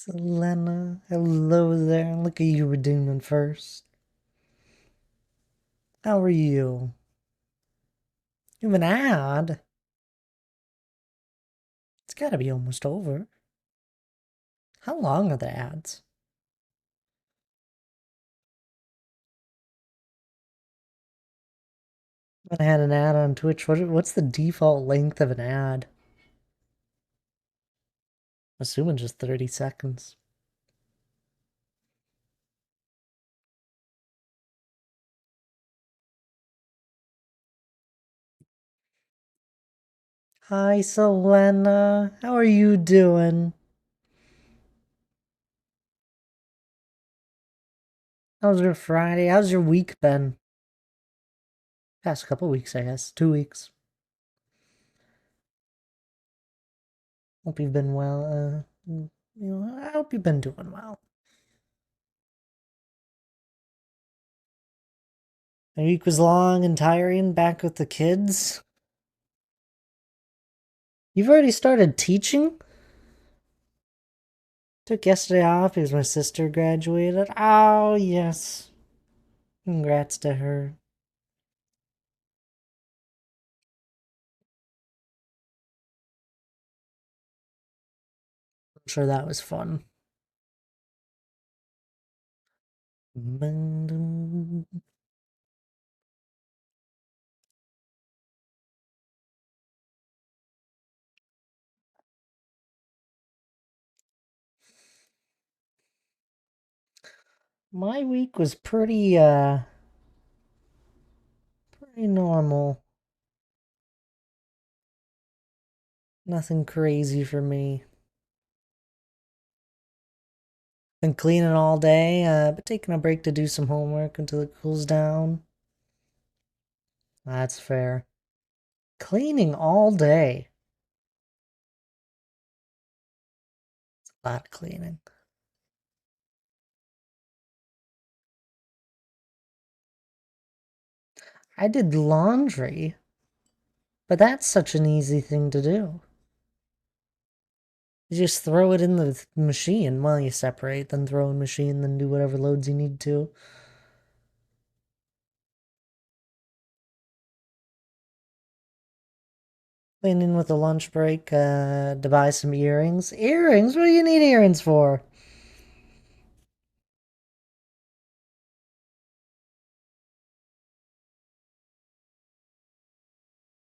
Selena, hello there. Look at you were doing first. How are you? You have an ad? It's gotta be almost over. How long are the ads? When I had an ad on Twitch, what's the default length of an ad? I'm assuming just 30 seconds. Hi, Selena. How are you doing? How's your Friday? How's your week been? Past couple weeks, I guess. 2 weeks. Hope you've been well. I hope you've been doing well. The week was long and tiring back with the kids. You've already started teaching? Took yesterday off because my sister graduated. Oh, yes. Congrats to her. I'm sure that was fun. My week was pretty normal. Nothing crazy for me. Been cleaning all day, but taking a break to do some homework until it cools down. That's fair. Cleaning all day. It's a lot of cleaning. I did laundry, but that's such an easy thing to do. You just throw it in the machine. Well, you separate, then throw in machine, then do whatever loads you need to. Went in with a lunch break to buy some earrings. Earrings? What do you need earrings for?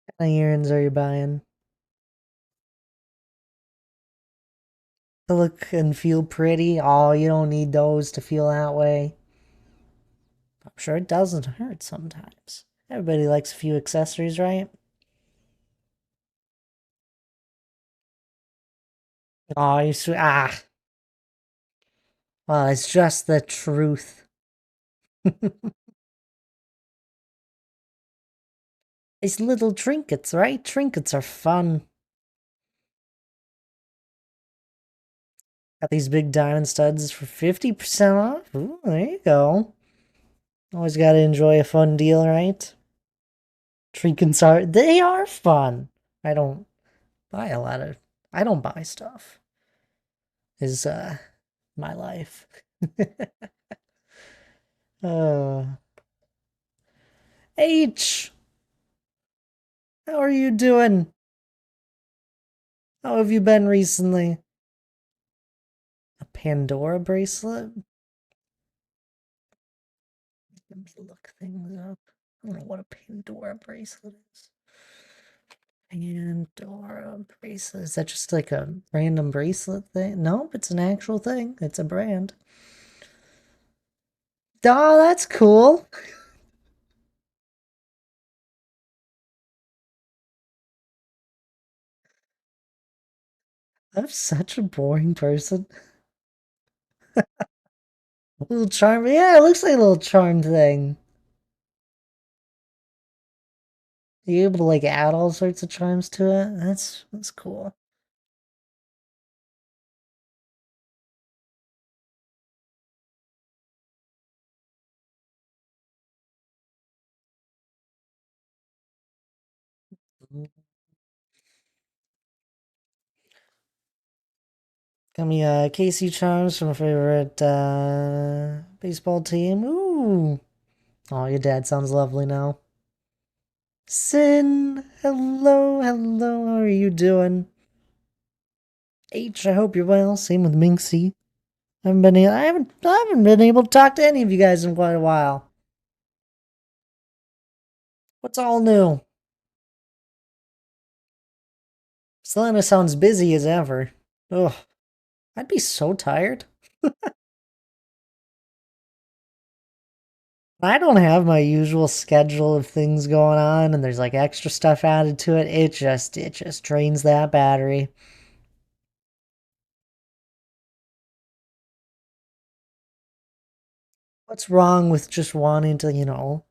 What kind of earrings are you buying? To look and feel pretty? Oh, you don't need those to feel that way. I'm sure it doesn't hurt sometimes. Everybody likes a few accessories, right? Oh, you sweet. Ah, well, it's just the truth. It's little trinkets, right? Trinkets are fun. Got these big diamond studs for 50% off. Ooh, there you go. Always gotta enjoy a fun deal, right? Trinkets they are fun. I don't buy a lot of, I don't buy stuff, is, my life. uh, H, how are you doing? How have you been recently? A Pandora bracelet? Let me look things up. I don't know what a Pandora bracelet is. Pandora bracelet. Is that just like a random bracelet thing? Nope, it's an actual thing. It's a brand. Oh, that's cool. I'm such a boring person. A little charm. Yeah, it looks like a little charm thing. You able to like add all sorts of charms to it? That's cool. Got me Casey Charms from my favorite baseball team. Ooh. Oh, your dad sounds lovely now. Sin, hello, hello. How are you doing? H, I hope you're well. Same with Minxie. I haven't been able to talk to any of you guys in quite a while. What's all new? Selena sounds busy as ever. Ugh, I'd be so tired. I don't have my usual schedule of things going on, and there's like extra stuff added to it. It just drains that battery. What's wrong with just wanting to,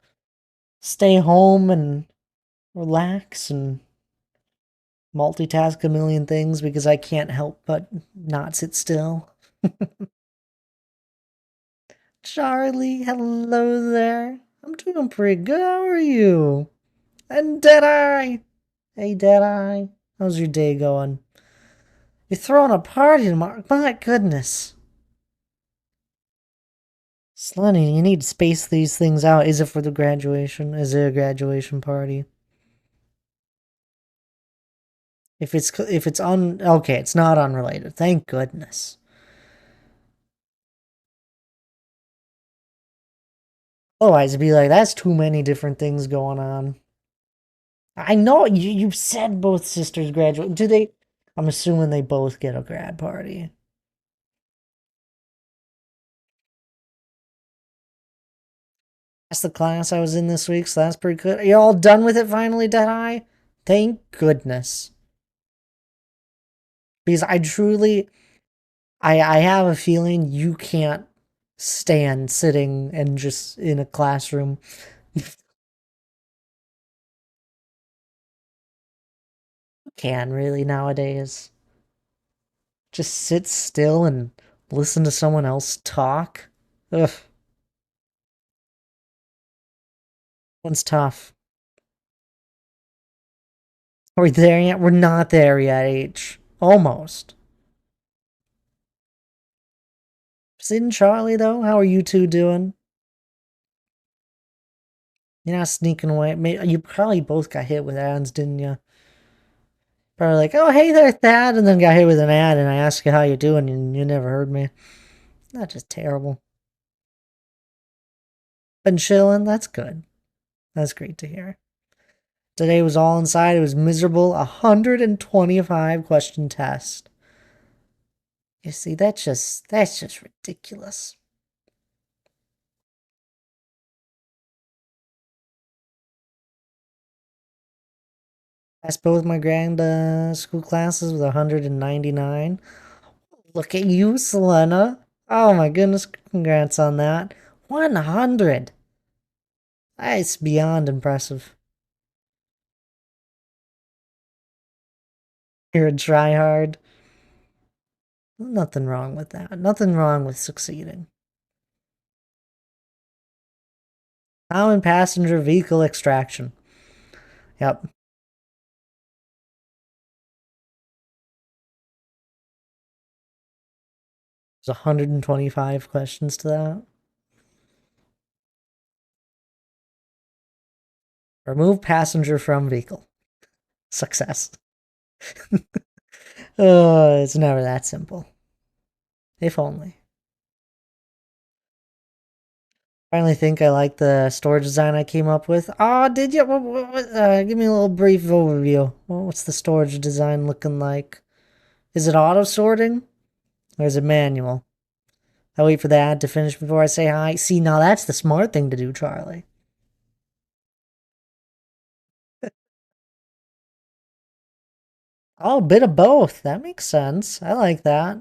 stay home and relax and multitask a million things because I can't help but not sit still? Charlie, hello there. I'm doing pretty good. How are you? And Deadeye. Hey, Deadeye. How's your day going? You're throwing a party tomorrow. My goodness. Slenny, you need to space these things out. Is it for the graduation? Is it a graduation party? If it's okay, it's not unrelated. Thank goodness. Otherwise, it'd be like that's too many different things going on. I know you said both sisters graduate. Do they? I'm assuming they both get a grad party. That's the class I was in this week, so that's pretty good. Are you all done with it finally, Deadeye? Thank goodness. Because I truly, I have a feeling you can't stand sitting and just in a classroom. Can really nowadays just sit still and listen to someone else talk. Ugh, one's tough. Are we there yet? We're not there yet, H. Almost. Sid and Charlie, though, how are you two doing? You're not sneaking away. You probably both got hit with ads, didn't you? Probably like, oh, hey there, Thad, and then got hit with an ad, and I asked you how you doing, and you never heard me. That's just terrible. Been chilling? That's good. That's great to hear. Today was all inside. It was miserable. 125 question test. You see, that's just ridiculous. Passed both my grand school classes with 199. Look at you, Selena. Oh my goodness, congrats on that. 100. That's beyond impressive. You're a tryhard. Nothing wrong with that. Nothing wrong with succeeding. Common passenger vehicle extraction. Yep. There's 125 questions to that. Remove passenger from vehicle. Success. Oh, it's never that simple. If only. Finally think I like the storage design I came up with. Oh, did you? Give me a little brief overview. What's the storage design looking like? Is it auto sorting? Or is it manual? I wait for the ad to finish before I say hi. See, now that's the smart thing to do, Charlie. Oh, a bit of both. That makes sense. I like that.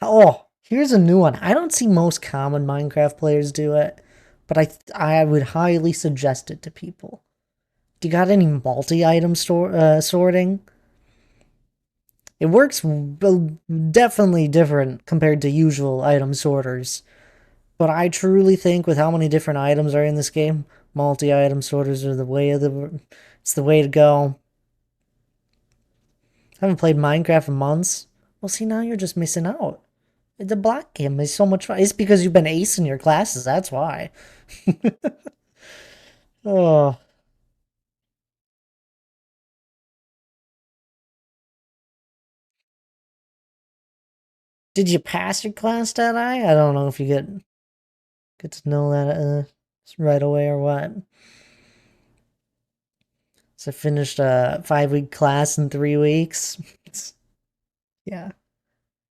Oh, here's a new one. I don't see most common Minecraft players do it, but I would highly suggest it to people. Do you got any multi-item sorting? It works definitely different compared to usual item sorters, but I truly think with how many different items are in this game, Multi-item sorters are the way of the... It's the way to go. I haven't played Minecraft in months. Well, see, now you're just missing out. The block game is so much fun. It's because you've been acing your classes, that's why. Oh. Did you pass your class, Deadeye? I don't know if you get to know that right away or what. So I finished a 5-week class in 3 weeks. Yeah.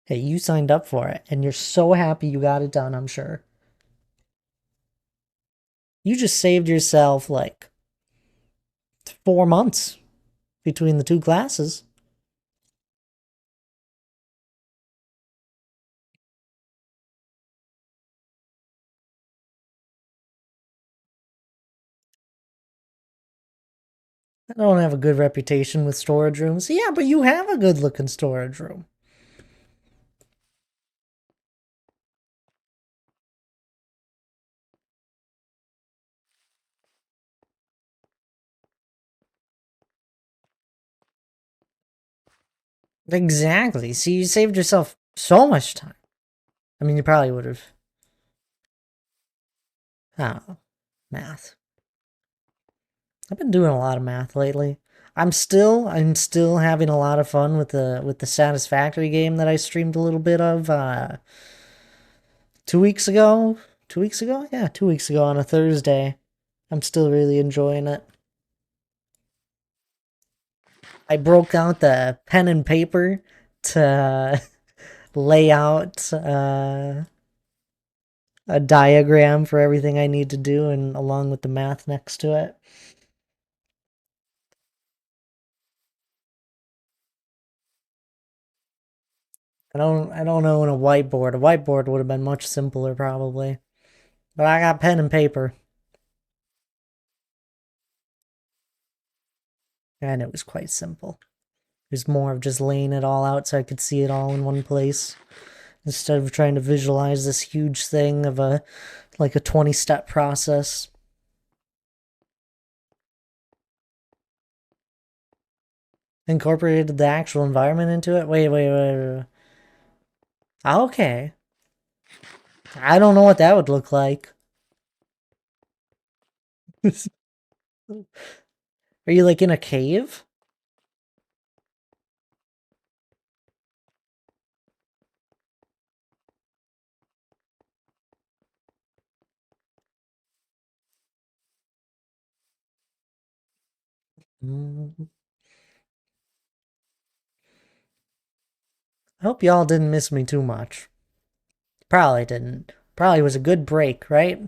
Hey, you signed up for it, and you're so happy you got it done, I'm sure. You just saved yourself like 4 months between the two classes. I don't have a good reputation with storage rooms. Yeah, but you have a good looking storage room. Exactly. See, you saved yourself so much time. I mean, you probably would have. Oh, math. I've been doing a lot of math lately. I'm still having a lot of fun with the Satisfactory game that I streamed a little bit of 2 weeks ago. 2 weeks ago? Yeah, 2 weeks ago on a Thursday. I'm still really enjoying it. I broke out the pen and paper to lay out a diagram for everything I need to do, and along with the math next to it. I don't know in a whiteboard. A whiteboard would have been much simpler probably. But I got pen and paper. And it was quite simple. It was more of just laying it all out so I could see it all in one place. Instead of trying to visualize this huge thing of a 20-step process. Incorporated the actual environment into it. Wait. Okay. I don't know what that would look like. Are you like in a cave? I hope y'all didn't miss me too much. Probably didn't. Probably was a good break, right?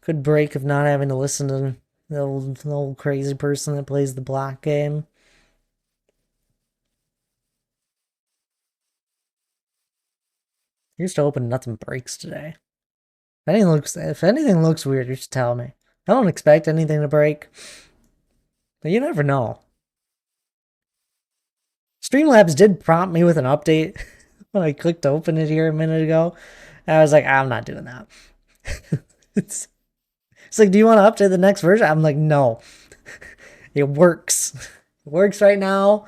Good break of not having to listen to the old crazy person that plays the block game. Here's to hoping nothing breaks today. If anything looks weird, you should tell me. I don't expect anything to break, but you never know. Streamlabs did prompt me with an update when I clicked open it here a minute ago. And I was like, I'm not doing that. it's, it's like, do you want to update the next version? I'm like, no. It works. It works right now.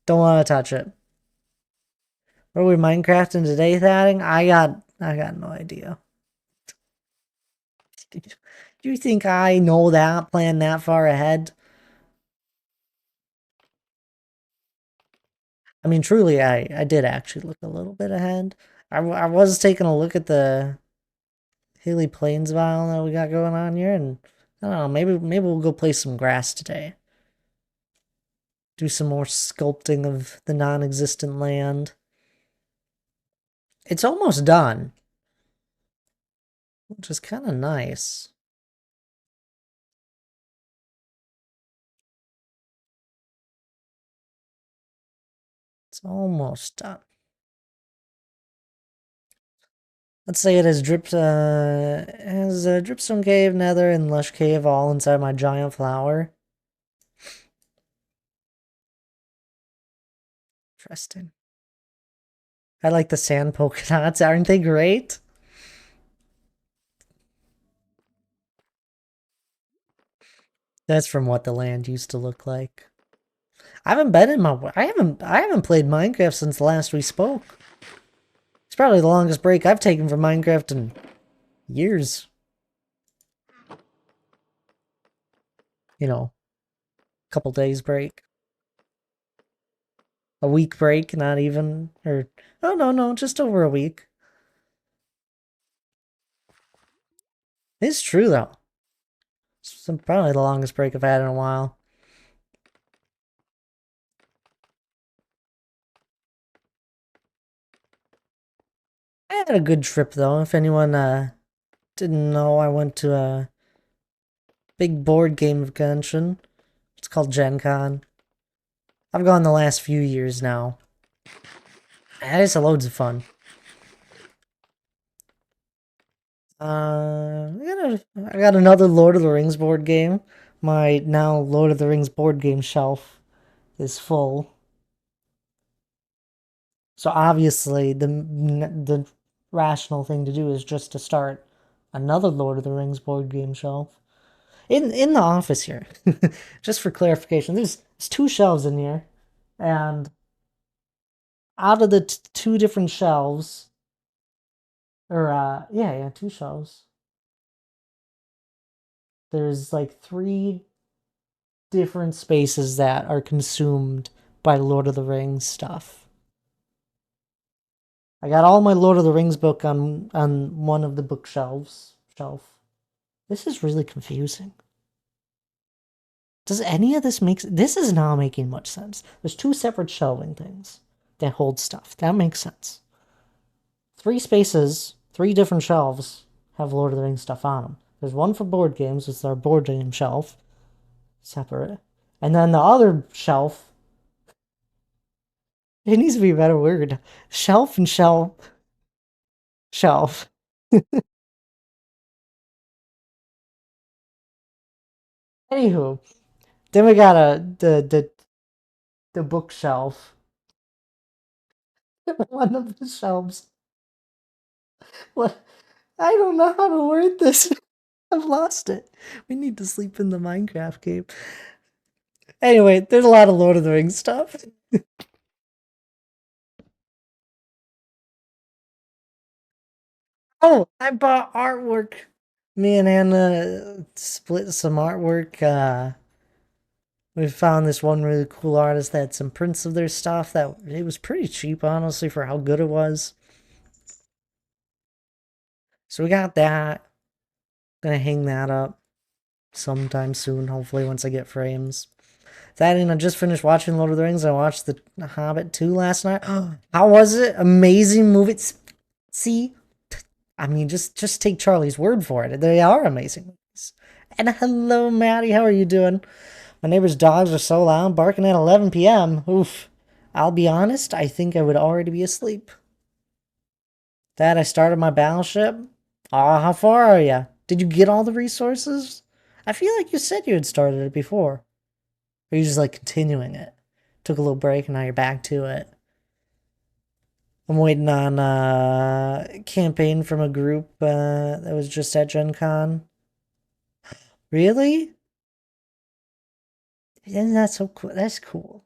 Don't want to touch it. What are we Minecrafting today, Thatting? I got no idea. Do you think I know that, plan that far ahead? I mean, truly, I did actually look a little bit ahead. I was taking a look at the Hilly Plains vial that we got going on here, and I don't know, maybe we'll go play some grass today. Do some more sculpting of the non-existent land. It's almost done, which is kind of nice. It's almost done. Let's say it has dripstone cave, nether, and lush cave all inside my giant flower. Interesting. I like the sand polka dots. Aren't they great? That's from what the land used to look like. I haven't been in my. I haven't played Minecraft since the last we spoke. It's probably the longest break I've taken from Minecraft in years. You know, couple days break. A week break, not even. Or, oh, no, just over a week. It's true, though. It's probably the longest break I've had in a while. I had a good trip, though. If anyone didn't know, I went to a big board game convention. It's called Gen Con. I've gone the last few years now. It's loads of fun. I got another Lord of the Rings board game. My now Lord of the Rings board game shelf is full. So obviously the rational thing to do is just to start another Lord of the Rings board game shelf. In the office here. Just for clarification, there's two shelves in here, and out of the two different shelves, or yeah, two shelves. There's like three different spaces that are consumed by Lord of the Rings stuff. I got all my Lord of the Rings book on one of the bookshelves. Shelf. This is really confusing. Does any of this make this is not making much sense. There's two separate shelving things that hold stuff. That makes sense. Three spaces, three different shelves have Lord of the Rings stuff on them. There's one for board games, it's our board game shelf, separate. And then the other shelf, it needs to be a better word. Shelf and shelf. Shelf. Anywho, then we got the bookshelf. One of the shelves. What? I don't know how to word this. I've lost it. We need to sleep in the Minecraft game. Anyway, there's a lot of Lord of the Rings stuff. Oh, I bought artwork. Me and Anna split some artwork. We found this one really cool artist that had some prints of their stuff that it was pretty cheap, honestly, for how good it was. So we got that. Gonna hang that up sometime soon, hopefully, once I get frames. That and I just finished watching Lord of the Rings. I watched The Hobbit 2 last night. How was it? Amazing movie. See, I mean, just take Charlie's word for it. They are amazing movies. And hello, Maddie. How are you doing? My neighbor's dogs are so loud, barking at 11 p.m. Oof. I'll be honest, I think I would already be asleep. Dad, I started my battleship. Aw, how far are you? Did you get all the resources? I feel like you said you had started it before. Or are you just like continuing it? Took a little break and now you're back to it. I'm waiting on a campaign from a group that was just at Gen Con. Really? Isn't that so cool? That's cool.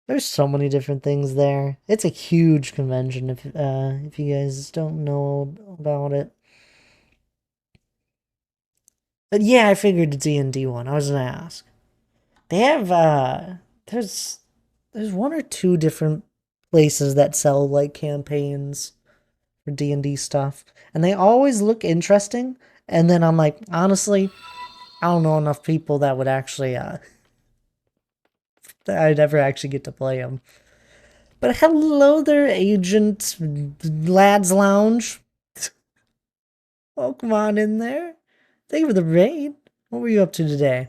There's so many different things there. It's a huge convention if you guys don't know about it. But yeah, I figured the D&D one. I was gonna ask. They have there's one or two different places that sell like campaigns for D&D stuff, and they always look interesting. And then I'm like, honestly, I don't know enough people that would actually that I'd ever actually get to play them. But hello there, Agent Lads Lounge. Welcome on in there. Thank you for the raid. What were you up to today?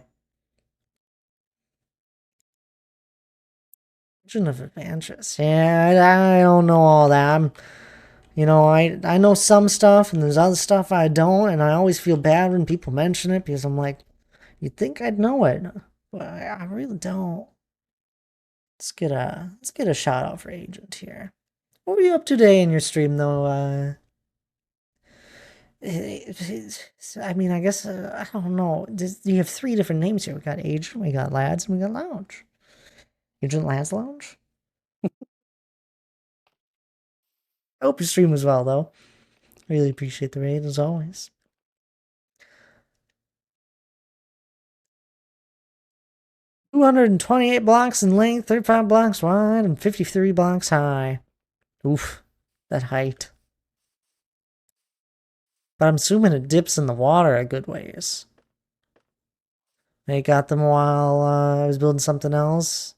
Agent of Adventures. Yeah, I don't know all that. I know some stuff and there's other stuff I don't, and I always feel bad when people mention it because I'm like, you'd think I'd know it, but I really don't. Let's get a shout out for Agent here. What were you up to today in your stream though, I mean, I guess I don't know. You have three different names here. We got Agent, we got Lads, and we got Lounge. Agent Lads Lounge. I hope you stream as well, though. Really appreciate the raid as always. 228 blocks in length, 35 blocks wide, and 53 blocks high. Oof, that height. But I'm assuming it dips in the water a good ways. I got them while I was building something else.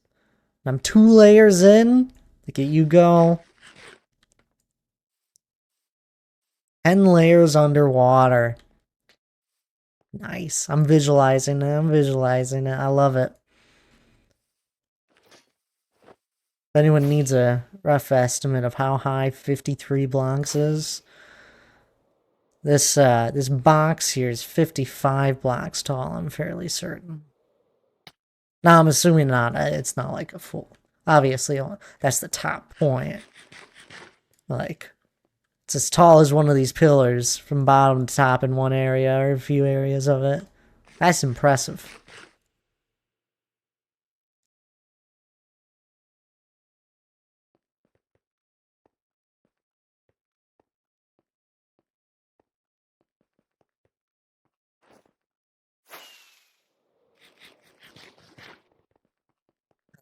I'm 2 layers in. Look at you go. 10 layers underwater. Nice. I'm visualizing it. I'm visualizing it. I love it. If anyone needs a rough estimate of how high 53 blocks is, this box here is 55 blocks tall, I'm fairly certain. Now, I'm assuming not. It's not like a full. Obviously, that's the top point. Like, it's as tall as one of these pillars from bottom to top in one area or a few areas of it. That's impressive.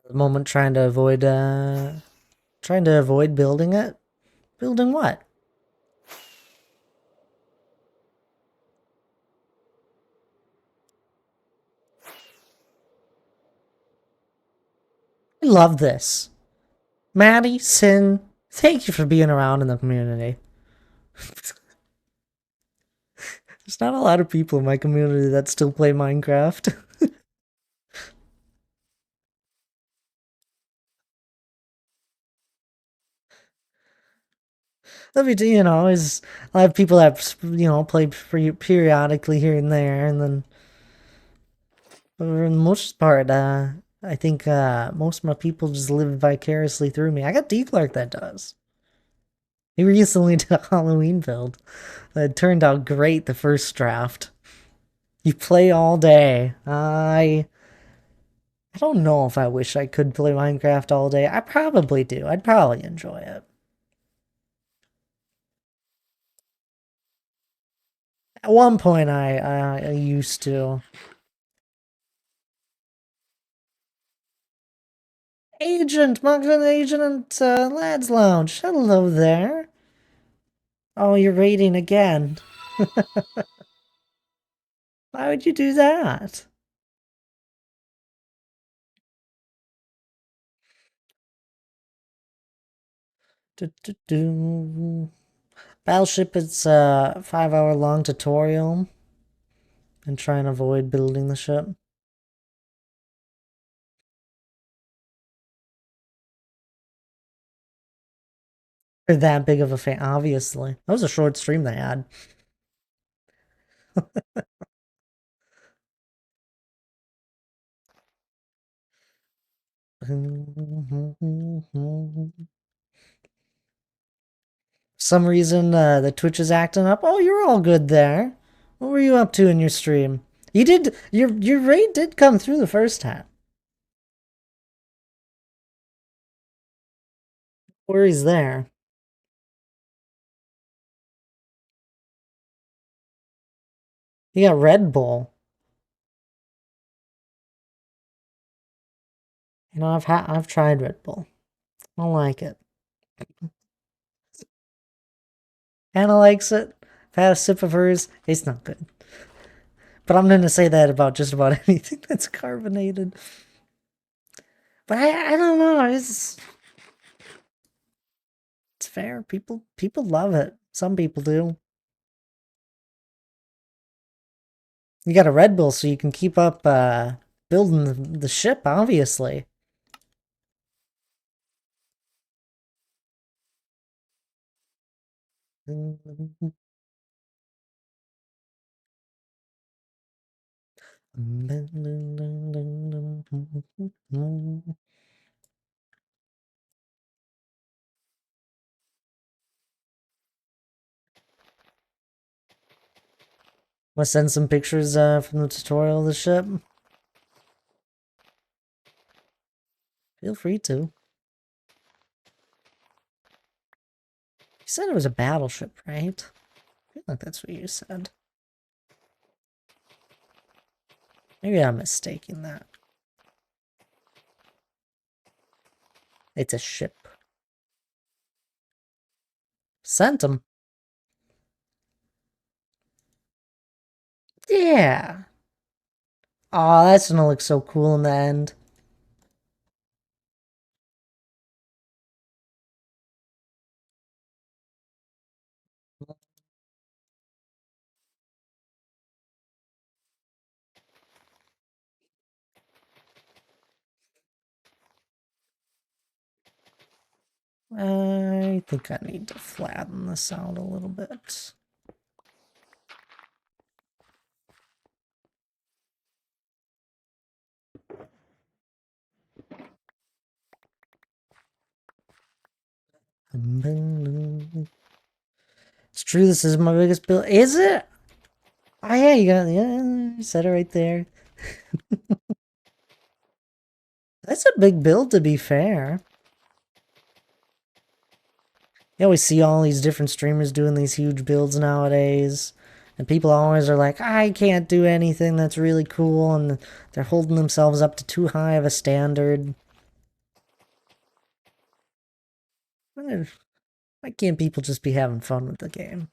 At the moment, trying to avoid building it. Building what? I love this. Maddie, Sin, thank you for being around in the community. There's not a lot of people in my community that still play Minecraft. I mean, is I have people that play periodically here and there, and then for the most part, I think most of my people just live vicariously through me. I got D-Clark that does. He recently did a Halloween build that turned out great the first draft. You play all day. I don't know if I wish I could play Minecraft all day. I probably do. I'd probably enjoy it. At one point, I used to. Agent, Monkman Agent, Lads Lounge. Hello there. Oh, you're raiding again. Why would you do that? Battleship is a 5-hour long tutorial and try and avoid building the ship. They're that big of a fan, obviously. That was a short stream they had. Some reason the Twitch is acting up. Oh, you're all good there. What were you up to in your stream? You did your raid did come through the first time. Worries there. You got Red Bull. I've tried Red Bull. I don't like it. Anna likes it. I've had a sip of hers. It's not good. But I'm gonna say that about just about anything that's carbonated. But I don't know. It's fair. People love it. Some people do. You got a Red Bull, so you can keep up building the ship. Obviously. Want to send some pictures from the tutorial of the ship? Feel free to. You said it was a battleship, right? I feel like that's what you said. Maybe I'm mistaking that. It's a ship. Sent him. Yeah. Oh, that's gonna look so cool in the end. I think I need to flatten this out a little bit. It's true, this is my biggest build. Is it? Oh yeah, you said it right there. That's a big build, to be fair. You always see all these different streamers doing these huge builds nowadays. And people always are like, I can't do anything that's really cool, and they're holding themselves up to too high of a standard. Why can't people just be having fun with the game?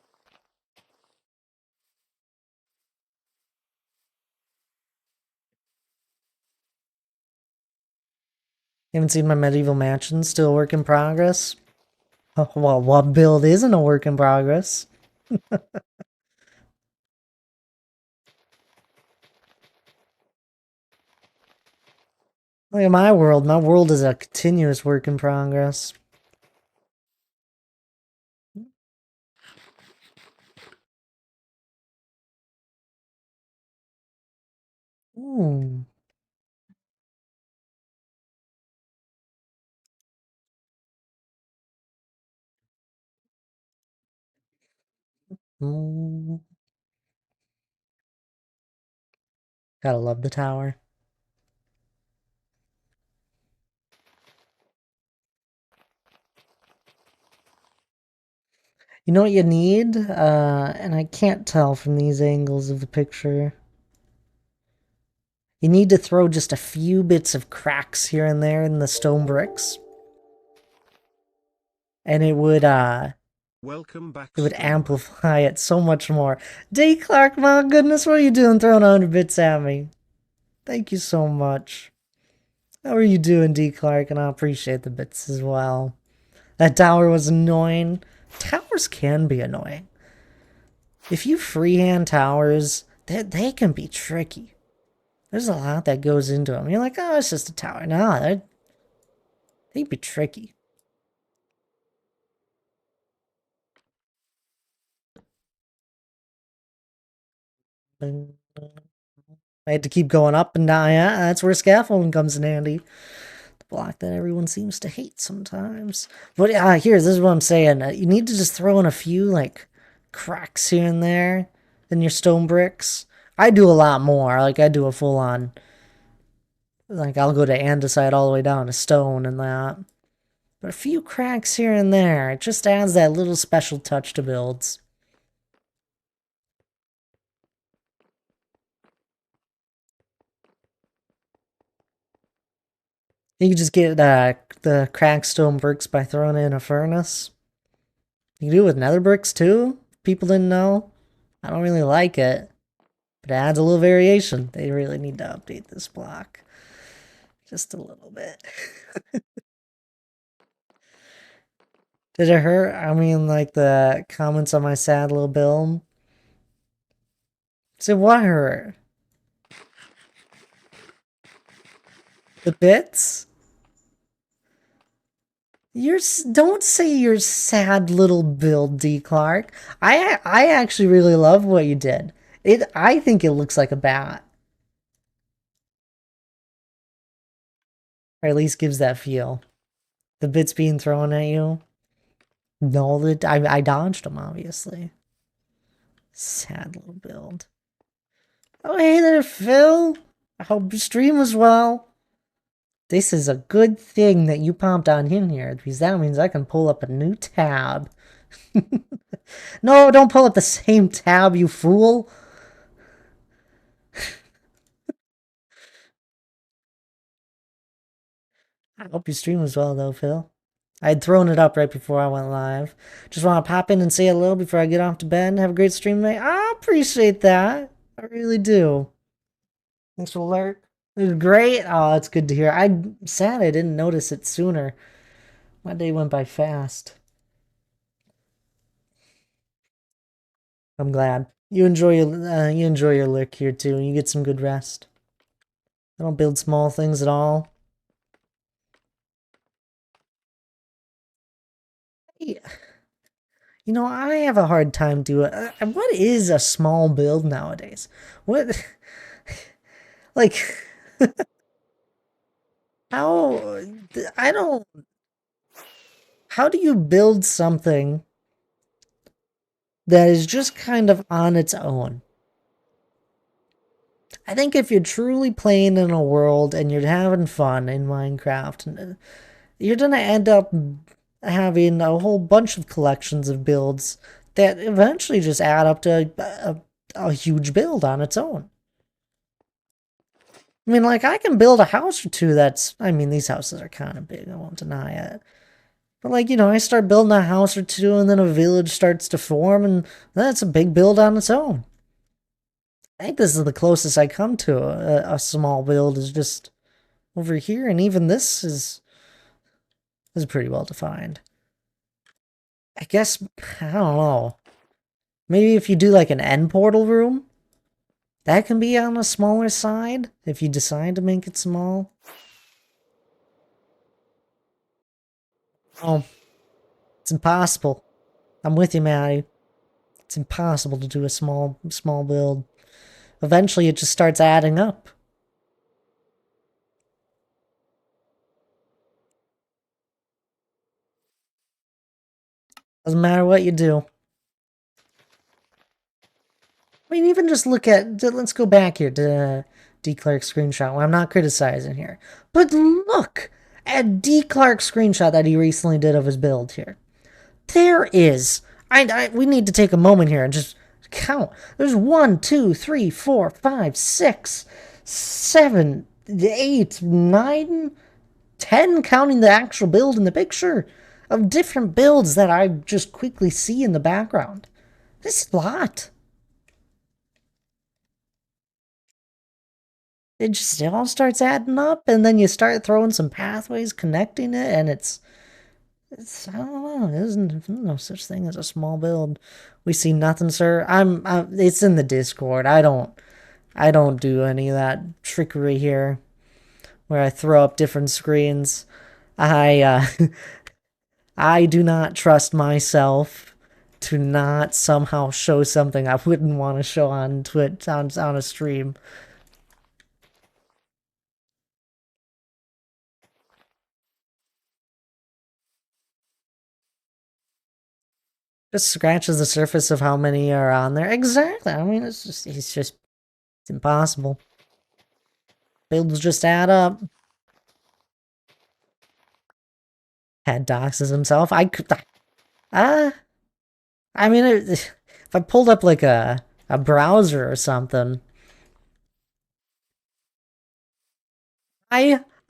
Haven't seen my medieval mansion, still a work in progress? Oh, well, what build isn't a work in progress? Look at my world is a continuous work in progress. Ooh. Mm. Gotta love the tower. You know what you need? And I can't tell from these angles of the picture. You need to throw just a few bits of cracks here and there in the stone bricks. And Welcome back, it would streamer. amplify it so much more. D. Clark, my goodness, what are you doing throwing 100 bits at me? Thank you so much. How are you doing, D. Clark? And I appreciate the bits as well. That tower was annoying. Towers can be annoying. If you freehand towers, they can be tricky. There's a lot that goes into them. You're like, oh, it's just a tower. No, they'd be tricky. I had to keep going up and down. Yeah, that's where scaffolding comes in handy. The block that everyone seems to hate sometimes. But here, this is what I'm saying. You need to just throw in a few, like, cracks here and there in your stone bricks. I do a lot more. Like, I do a full-on... Like, I'll go to andesite all the way down to stone and that. But a few cracks here and there, it just adds that little special touch to builds. You can just get the cracked stone bricks by throwing in a furnace. You can do it with nether bricks too. People didn't know. I don't really like it, but it adds a little variation. They really need to update this block. Just a little bit. Did it hurt? I mean, like the comments on my sad little build. So what hurt? The bits? Don't say your sad little build, D. Clark. I actually really love what you did. I think it looks like a bat. Or at least gives that feel. The bits being thrown at you. No, I dodged them, obviously. Sad little build. Oh, hey there, Phil. I hope your stream was well. This is a good thing that you popped on in here, because that means I can pull up a new tab. No, don't pull up the same tab, you fool. I hope your stream was well, though, Phil. I had thrown it up right before I went live. Just want to pop in and say hello before I get off to bed. Have a great stream, mate. I appreciate that. I really do. Thanks for the alert. It was great. Oh, it's good to hear. I'm sad I didn't notice it sooner. My day went by fast. I'm glad. You enjoy your lurk here too. You get some good rest. I don't build small things at all. Yeah. You know, I have a hard time doing. What is a small build nowadays? What, like, how? I don't. How do you build something that is just kind of on its own? I think if you're truly playing in a world and you're having fun in Minecraft, you're gonna end up having a whole bunch of collections of builds that eventually just add up to a huge build on its own. I mean, like, I can build a house or two that's, I mean, these houses are kind of big, I won't deny it. But, like, you know, I start building a house or two, and then a village starts to form, and that's a big build on its own. I think this is the closest I come to a small build, is just over here, and even this is pretty well defined. I guess, I don't know. Maybe if you do like an end portal room, that can be on a smaller side if you decide to make it small. Oh, it's impossible. I'm with you, Maddie. It's impossible to do a small build. Eventually it just starts adding up. Doesn't matter what you do. I mean, even just look at, let's go back here to D. Clark's screenshot. Well, I'm not criticizing here. But look at D. Clark's screenshot that he recently did of his build here. There is. We need to take a moment here and just count. There's 1, 2, 3, 4, 5, 6, 7, 8, 9, 10, counting the actual build in the picture, of different builds that I just quickly see in the background. This is a lot. It all starts adding up, and then you start throwing some pathways connecting it, and it's I don't know. There's no such thing as a small build. We see nothing, sir. It's in the Discord. I don't do any of that trickery here, where I throw up different screens. I do not trust myself to not somehow show something I wouldn't want to show on Twitch on a stream. Just scratches the surface of how many are on there. Exactly. I mean, it's impossible. Builds just add up. Had doxes himself. I could. I mean, if I pulled up like a browser or something,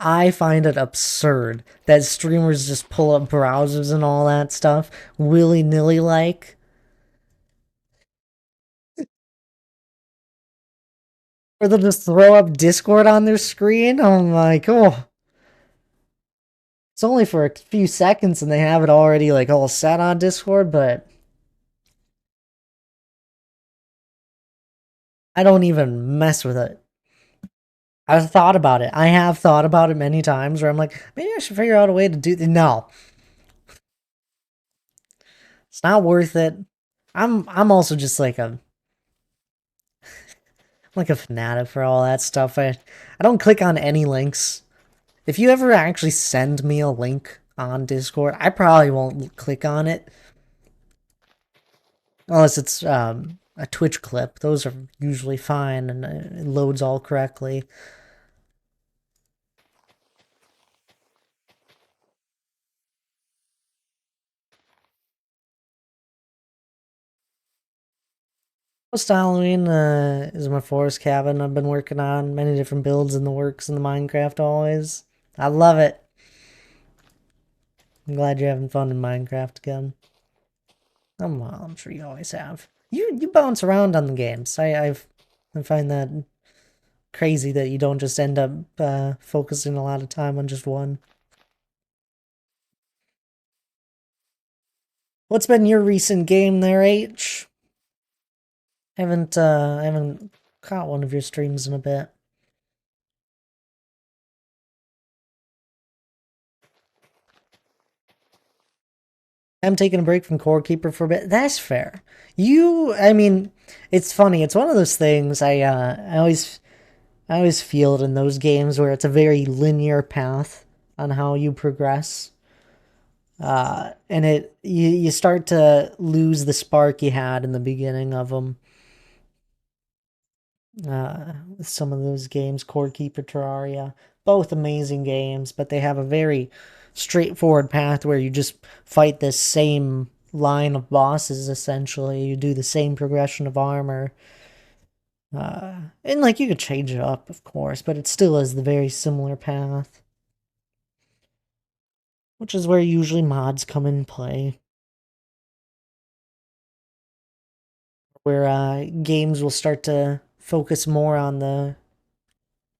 I find it absurd that streamers just pull up browsers and all that stuff willy nilly like. Or they'll just throw up Discord on their screen. I'm like, oh. It's only for a few seconds and they have it already like all set on Discord, but I don't even mess with it. I've thought about it. I have thought about it many times where I'm like, maybe I should figure out a way to do this. No. It's not worth it. I'm also just like a fanatic for all that stuff. I don't click on any links. If you ever actually send me a link on Discord, I probably won't click on it. Unless it's a Twitch clip. Those are usually fine and it loads all correctly. Post Halloween is my forest cabin I've been working on. Many different builds in the works in the Minecraft always. I love it. I'm glad you're having fun in Minecraft again. Well, I'm sure you always have. You bounce around on the games. I find that crazy that you don't just end up focusing a lot of time on just one. What's been your recent game there, H? I haven't caught one of your streams in a bit. I'm taking a break from Core Keeper for a bit. That's fair. I mean, it's funny. It's one of those things I always feel it in those games where it's a very linear path on how you progress. And you start to lose the spark you had in the beginning of them. With some of those games, Core Keeper, Terraria, both amazing games, but they have a very straightforward path where you just fight this same line of bosses essentially. You do the same progression of armor. And like you could change it up, of course, but it still is the very similar path. Which is where usually mods come in play. Where games will start to focus more on the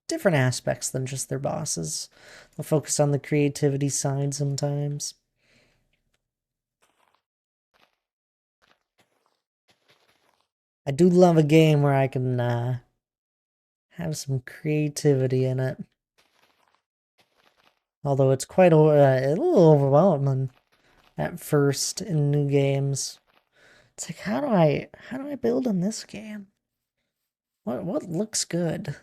different aspects than just their bosses. They'll focus on the creativity side sometimes. I do love a game where I can have some creativity in it. Although it's quite a little overwhelming at first in new games. It's like, how do I build in this game? What looks good?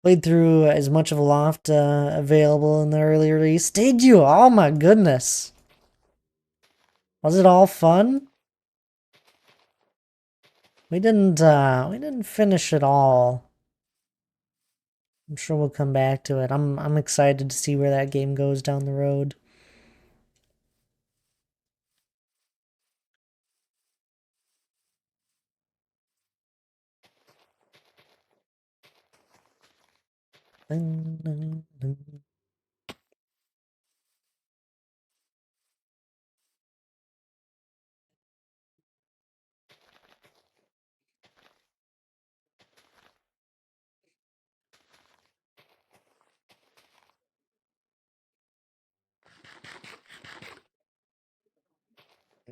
Played through as much of Loft available in the early release. Did you? Oh my goodness. Was it all fun? We didn't finish it all. I'm sure we'll come back to it. I'm excited to see where that game goes down the road. Dun, dun, dun.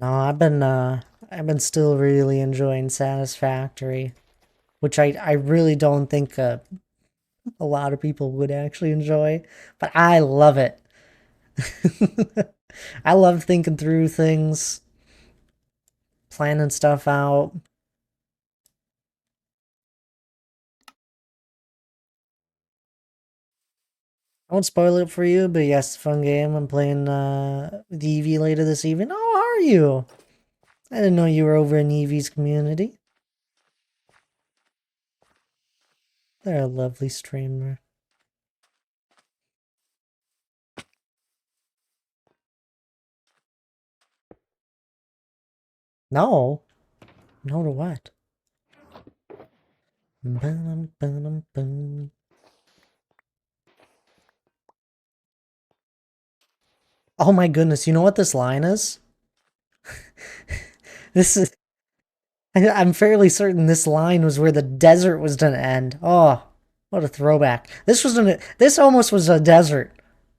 No, I've been still really enjoying Satisfactory, which I really don't think a lot of people would actually enjoy, but I love it. I love thinking through things, planning stuff out. I won't spoil it for you, but yes, fun game. I'm playing with Eevee later this evening. Oh, how are you? I didn't know you were over in Eevee's community. They're a lovely streamer. No. No to what? Bum, bum, bum. Oh my goodness, you know what this line is? This is... I'm fairly certain this line was where the desert was gonna end. Oh, what a throwback. This almost was a desert.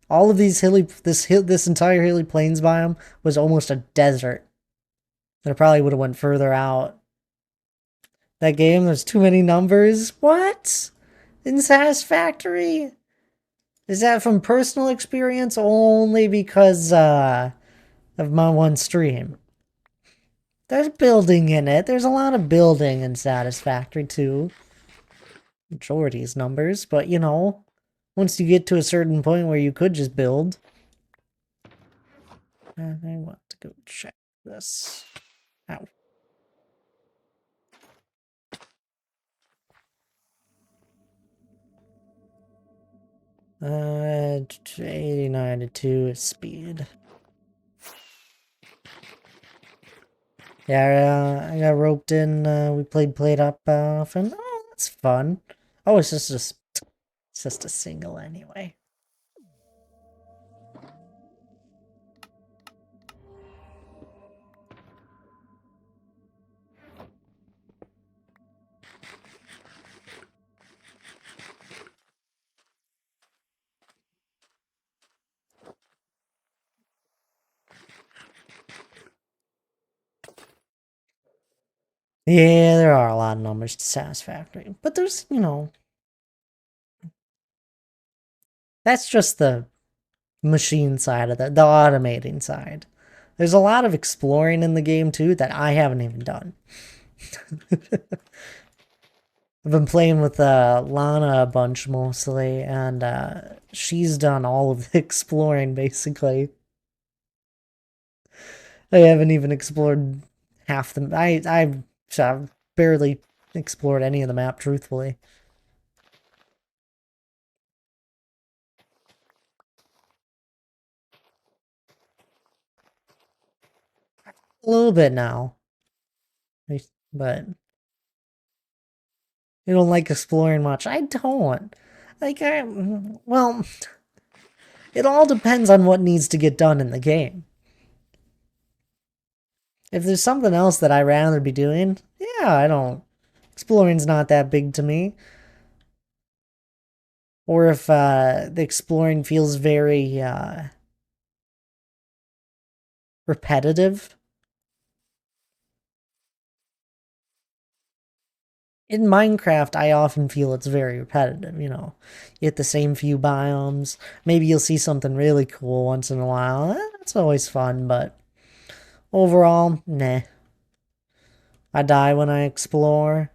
All of these this entire hilly plains biome was almost a desert. And it probably would have went further out. That game, there's too many numbers. What? In Satisfactory? Is that from personal experience only because of my one stream? There's building in it. There's a lot of building in Satisfactory too. Majority is numbers, but you know, once you get to a certain point where you could just build. And I want to go check this out. Uh, 89 to 2 is speed. Yeah, I got roped in. We played Up often. Oh, that's fun. Oh, it's just a single anyway. Yeah, there are a lot of numbers to Satisfactory, but there's, that's just the machine side of the automating side. There's a lot of exploring in the game too that I haven't even done. I've been playing with Lana a bunch mostly, and she's done all of the exploring basically. I haven't even explored half the. I've barely explored any of the map, truthfully. A little bit now, but you don't like exploring much. I don't. Well, it all depends on what needs to get done in the game. If there's something else that I'd rather be doing, yeah, I don't. Exploring's not that big to me. Or if the exploring feels very repetitive. In Minecraft, I often feel it's very repetitive, You hit the same few biomes. Maybe you'll see something really cool once in a while. That's always fun, but overall, nah. I die when I explore.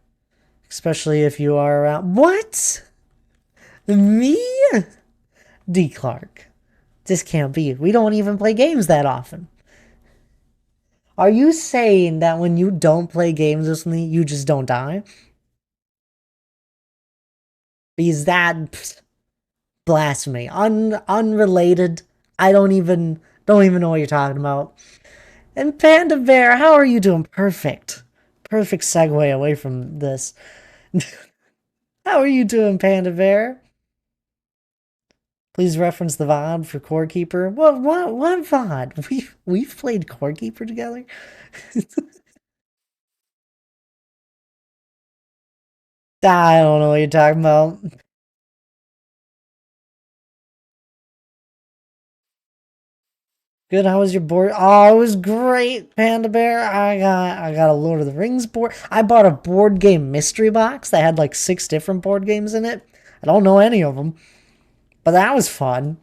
Especially if you are around. What? Me? D. Clark. This can't be. We don't even play games that often. Are you saying that when you don't play games with me, you just don't die? Because that blasphemy. Unrelated. I don't even know what you're talking about. And Panda Bear, how are you doing? Perfect. Perfect segue away from this. How are you doing, Panda Bear? Please reference the VOD for Core Keeper. What VOD? We've played Core Keeper together? I don't know what you're talking about. Good. How was your board? Oh, it was great, Panda Bear. I got a Lord of the Rings board. I bought a board game mystery box that had like 6 different board games in it. I don't know any of them, but that was fun.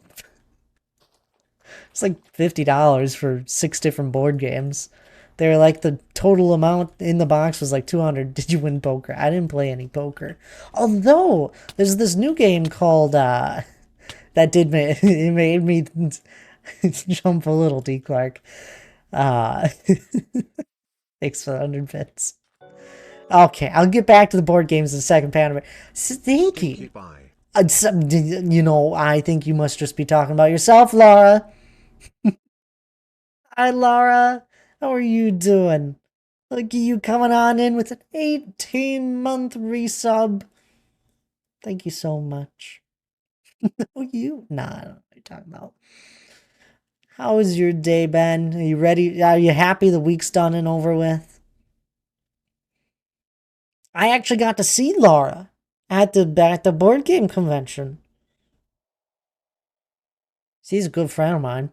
It's like $50 for 6 different board games. They were like the total amount in the box was like 200. Did you win poker? I didn't play any poker. Although there's this new game called that did make it made me jump a little, D Clark. Uh Thanks for the 100 bits. Okay, I'll get back to the board games in a second, Panda. Stinky. I think you must just be talking about yourself, Laura. Hi, Laura. How are you doing? Look at you coming on in with an 18-month resub. Thank you so much. Oh, you? Nah, I don't know what you're talking about. How has your day been? Are you ready? Are you happy the week's done and over with? I actually got to see Laura at the board game convention. She's a good friend of mine.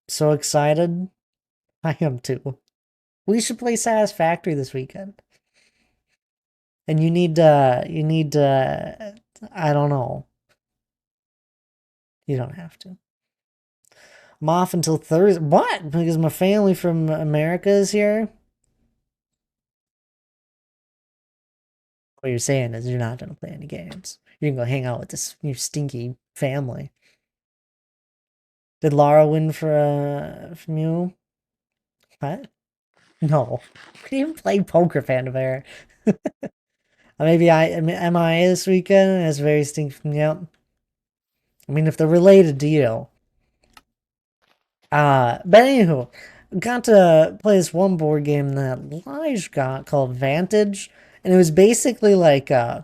So excited. I am too. We should play Satisfactory this weekend. And I don't know. You don't have to. I'm off until Thursday. What? Because my family from America is here? What you're saying is you're not going to play any games. You're going to go hang out with your stinky family. Did Lara win from you? What? No. We didn't play poker, Panda Bear. Maybe I am MIA this weekend. That's very stinking. Yep. I mean, if they're related to you. But anywho, got to play this one board game that Lige got called Vantage, and it was basically like I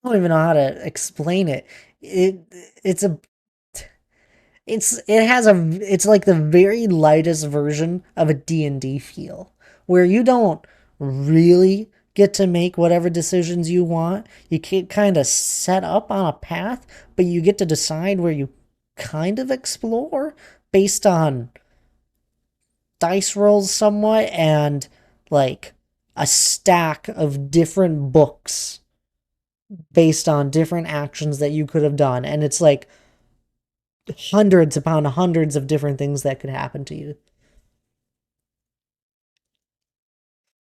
don't even know how to explain it. It it's a it's like the very lightest version of a D&D feel, where you don't really get to make whatever decisions you want. You can kind of set up on a path, but you get to decide where you kind of explore based on dice rolls somewhat and like a stack of different books based on different actions that you could have done. And it's like hundreds upon hundreds of different things that could happen to you.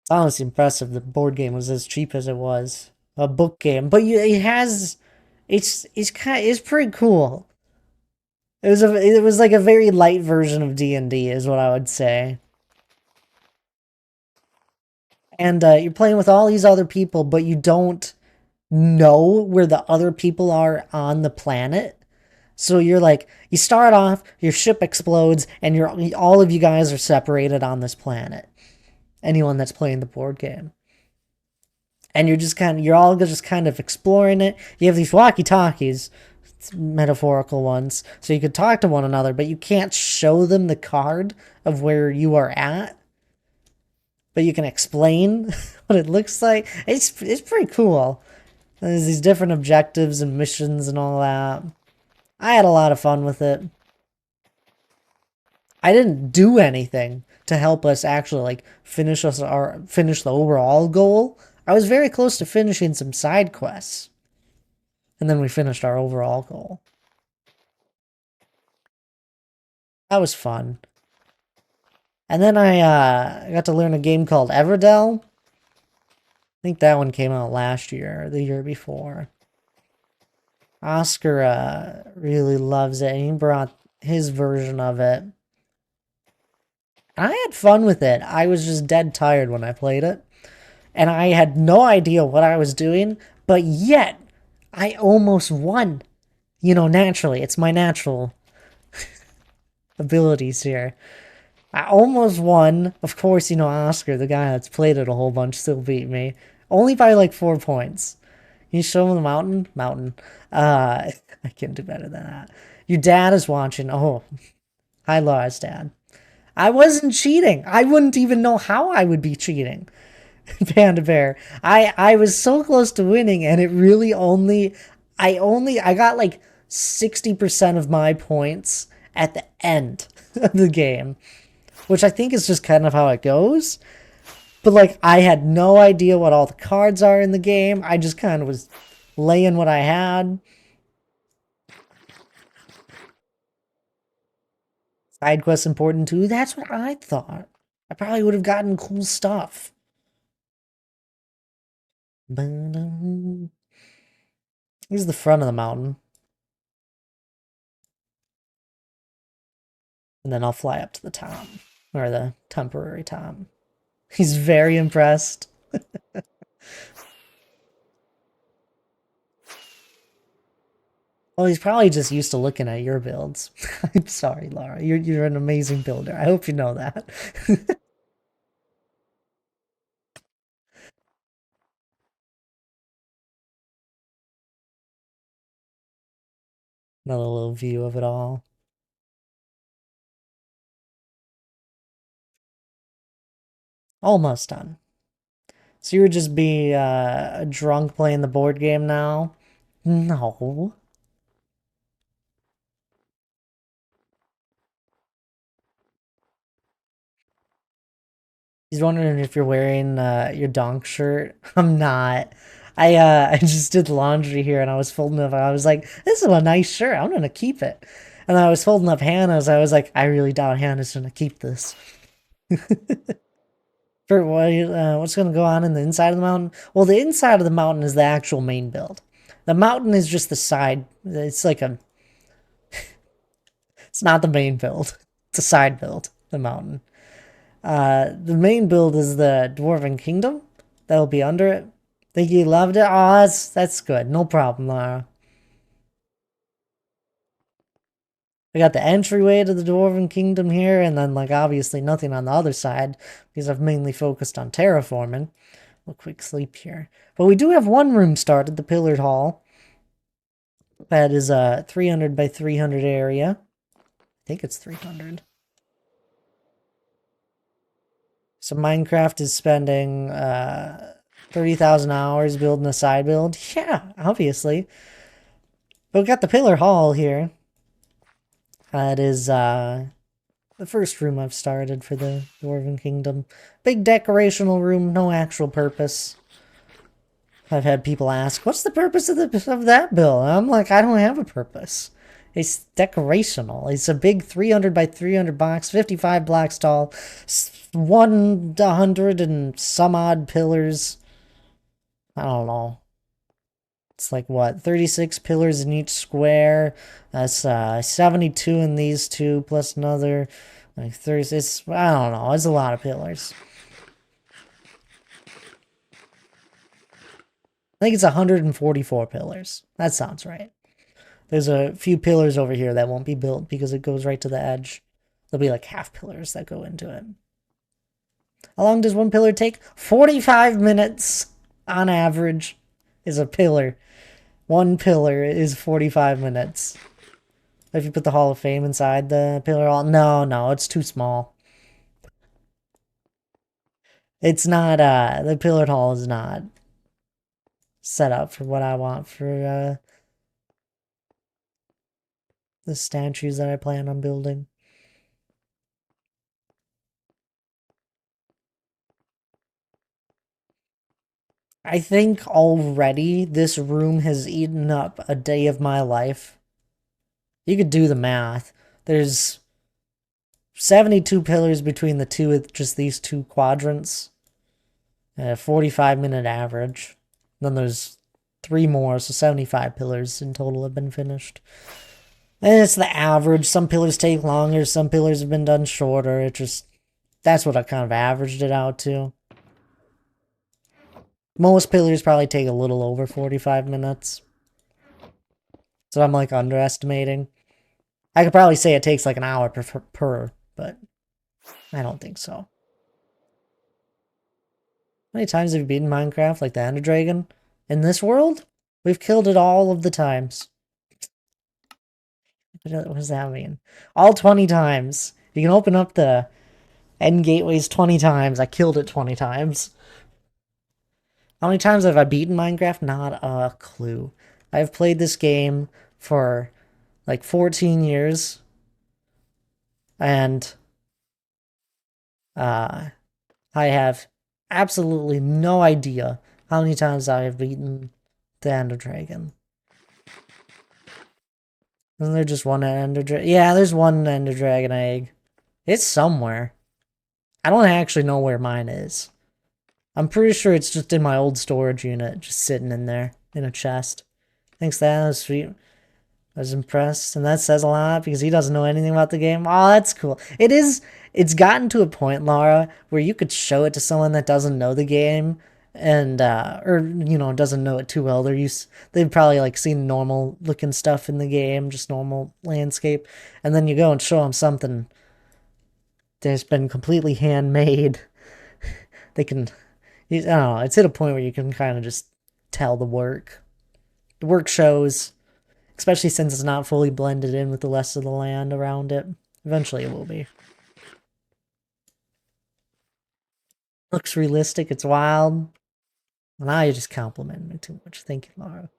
It's honestly impressive the board game was as cheap as it was. A book game. But it has it's pretty cool. It was like a very light version of D&D is what I would say. And you're playing with all these other people, but you don't know where the other people are on the planet. So you're like, you start off, your ship explodes, and all of you guys are separated on this planet. Anyone that's playing the board game. And you're all just kind of exploring it. You have these walkie-talkies, metaphorical ones, so you could talk to one another, but you can't show them the card of where you are at. But you can explain what it looks like. It's pretty cool. There's these different objectives and missions and all that. I had a lot of fun with it. I didn't do anything to help us actually like finish the overall goal. I was very close to finishing some side quests. And then we finished our overall goal. That was fun. And then I got to learn a game called Everdell. I think that one came out last year or the year before. Oscar really loves it, and he brought his version of it. I had fun with it. I was just dead tired when I played it. And I had no idea what I was doing, but yet I almost won. You know, naturally. It's my natural abilities here. I almost won. Of course, you know, Oscar, the guy that's played it a whole bunch, still beat me. Only by like 4 points. Can you show him the mountain? Mountain. I can't do better than that. Your dad is watching. Oh, hi, Laura's dad. I wasn't cheating. I wouldn't even know how I would be cheating. Panda Bear. I was so close to winning, and it really I got like 60% of my points at the end of the game, which I think is just kind of how it goes. But like, I had no idea what all the cards are in the game. I just kind of was laying what I had. Side quests important too. That's what I thought. I probably would have gotten cool stuff. Here's the front of the mountain. And then I'll fly up to the top. Or the temporary top. He's very impressed. Well, he's probably just used to looking at your builds. I'm sorry, Laura. You're an amazing builder. I hope you know that. Another little view of it all. Almost done. So you would just be drunk playing the board game now? No. He's wondering if you're wearing your donk shirt. I'm not. I just did laundry here and I was folding up. I was like, this is a nice shirt. I'm gonna keep it. And I was folding up Hannah's. I was like, I really doubt Hannah's gonna keep this. For what's gonna go on in the inside of the mountain? Well, the inside of the mountain is the actual main build. The mountain is just the side. It's like It's not the main build. It's a side build, the mountain. The main build is the Dwarven Kingdom. That'll be under it. Think you loved it? Oh, that's good. No problem, Lara. We got the entryway to the Dwarven Kingdom here, and then, like, obviously nothing on the other side, because I've mainly focused on terraforming. A quick sleep here. But we do have one room started, the Pillared Hall. That is a 300 by 300 area. I think it's 300. So Minecraft is spending 30,000 hours building a side build. Yeah, obviously. But we got the Pillar Hall here. That is the first room I've started for the Dwarven Kingdom. Big decorational room, no actual purpose. I've had people ask, what's the purpose of that build? And I'm like, I don't have a purpose. It's decorational. It's a big 300 by 300 box, 55 blocks tall, 100 and some odd pillars. I don't know. It's like, what, 36 pillars in each square. That's 72 in these two, plus another, like 30. It's, I don't know. It's a lot of pillars. I think it's 144 pillars. That sounds right. There's a few pillars over here that won't be built because it goes right to the edge. There'll be like half pillars that go into it. How long does one pillar take? 45 minutes on average is a pillar. One pillar is 45 minutes. If you put the Hall of Fame inside the pillar hall, no, it's too small. It's not, the pillared hall is not set up for what I want for, the statues that I plan on building. I think already this room has eaten up a day of my life. You could do the math. There's 72 pillars between the two with just these two quadrants. 45-minute average. Then there's 3 more, so 75 pillars in total have been finished. And it's the average. Some pillars take longer, some pillars have been done shorter. It just, that's what I kind of averaged it out to. Most pillars probably take a little over 45 minutes. So I'm like underestimating. I could probably say it takes like an hour per, but I don't think so. How many times have you beaten Minecraft like the Ender Dragon? In this world? We've killed it all of the times. What does that mean? All 20 times. You can open up the end gateways 20 times. I killed it 20 times. How many times have I beaten Minecraft? Not a clue. I've played this game for like 14 years. And I have absolutely no idea how many times I have beaten the Ender Dragon. Isn't there just one Ender Dragon? Yeah, there's one Ender Dragon egg. It's somewhere. I don't actually know where mine is. I'm pretty sure it's just in my old storage unit, just sitting in there, in a chest. Thanks, that was sweet. I was impressed, and that says a lot, because he doesn't know anything about the game. Oh, that's cool. It's gotten to a point, Laura, where you could show it to someone that doesn't know the game, and, or, you know, doesn't know it too well. They've probably, like, seen normal looking stuff in the game, just normal landscape, and then you go and show them something that's been completely handmade. They can, I don't know, it's at a point where you can kind of just tell the work. The work shows, especially since it's not fully blended in with the rest of the land around it. Eventually it will be. Looks realistic, it's wild. Now you just compliment me too much. Thank you, Laura.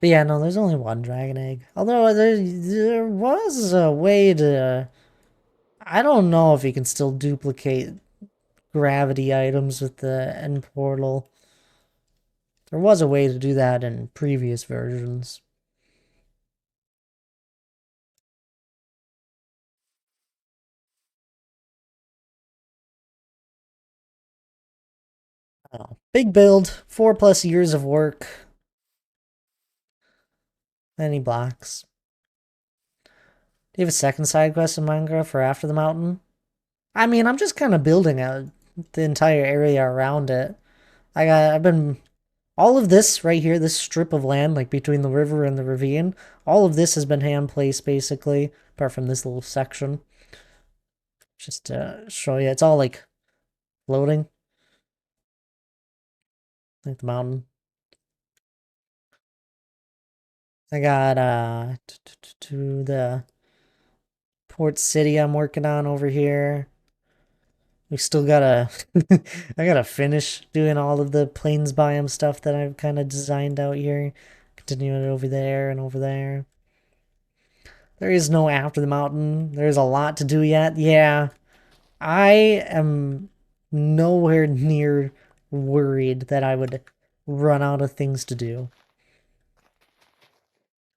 But yeah, no, there's only one dragon egg. Although there was a way to... I don't know if you can still duplicate gravity items with the end portal. There was a way to do that in previous versions. Oh, big build, 4+ years of work. Any blocks? Do you have a second side quest in Minecraft for After the Mountain? I mean, I'm just kind of building out the entire area around it. I've been all of this right here, this strip of land, like between the river and the ravine, all of this has been hand placed basically, apart from this little section. Just to show you, it's all like floating, like the mountain. I got to the port city I'm working on over here. We still gotta I gotta finish doing all of the plains biome stuff that I've kind of designed out here. Continuing it over there and over there. There is no after the mountain. There's a lot to do yet. Yeah, I am nowhere near worried that I would run out of things to do.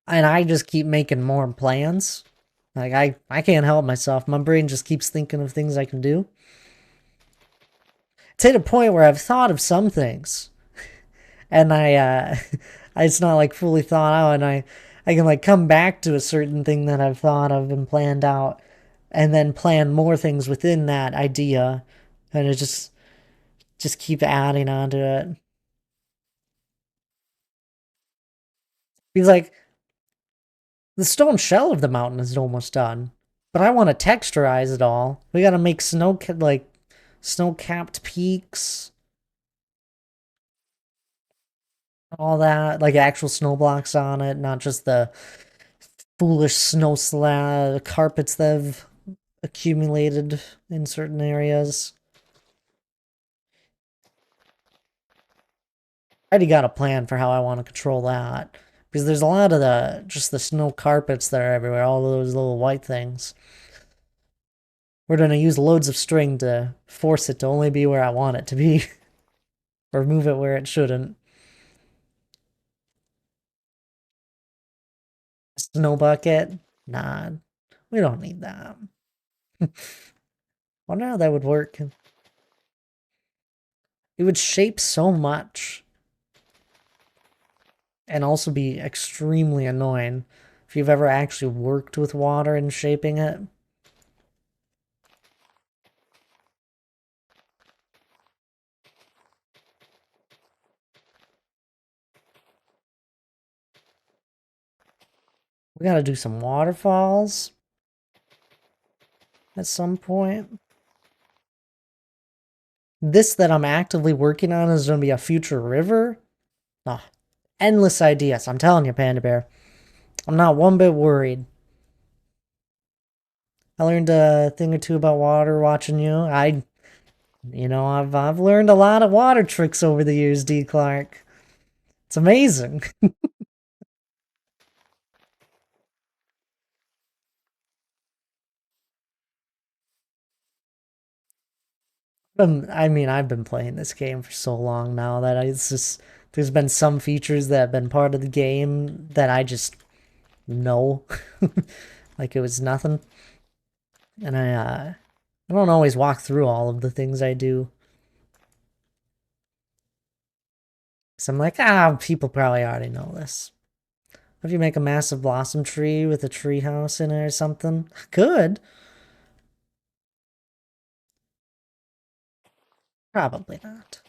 And I just keep making more plans. Like, I can't help myself. My brain just keeps thinking of things I can do. It's hit a point where I've thought of some things. And it's not like fully thought out, and I can like come back to a certain thing that I've thought of and planned out, and then plan more things within that idea, and it just keep adding onto it. Because like the stone shell of the mountain is almost done, but I want to texturize it all. We got to make like snow-capped peaks, all that, like actual snow blocks on it, not just the foolish snow slab carpets that have accumulated in certain areas. I already got a plan for how I want to control that. Because there's a lot of just the snow carpets that are everywhere, all those little white things. We're going to use loads of string to force it to only be where I want it to be. Or move it where it shouldn't. Snow bucket? Nah, we don't need that. Wonder how that would work. It would shape so much. And also be extremely annoying if you've ever actually worked with water and shaping it. We gotta do some waterfalls at some point. This that I'm actively working on is gonna be a future river. Oh, endless ideas. I'm telling you, Panda Bear. I'm not one bit worried. I learned a thing or two about water watching you. I've learned a lot of water tricks over the years, D. Clark. It's amazing. I've been playing this game for so long now that it's just there's been some features that have been part of the game that I just know, like it was nothing, and I don't always walk through all of the things I do. So I'm like, people probably already know this. If you make a massive blossom tree with a tree house in it or something, good. Probably not.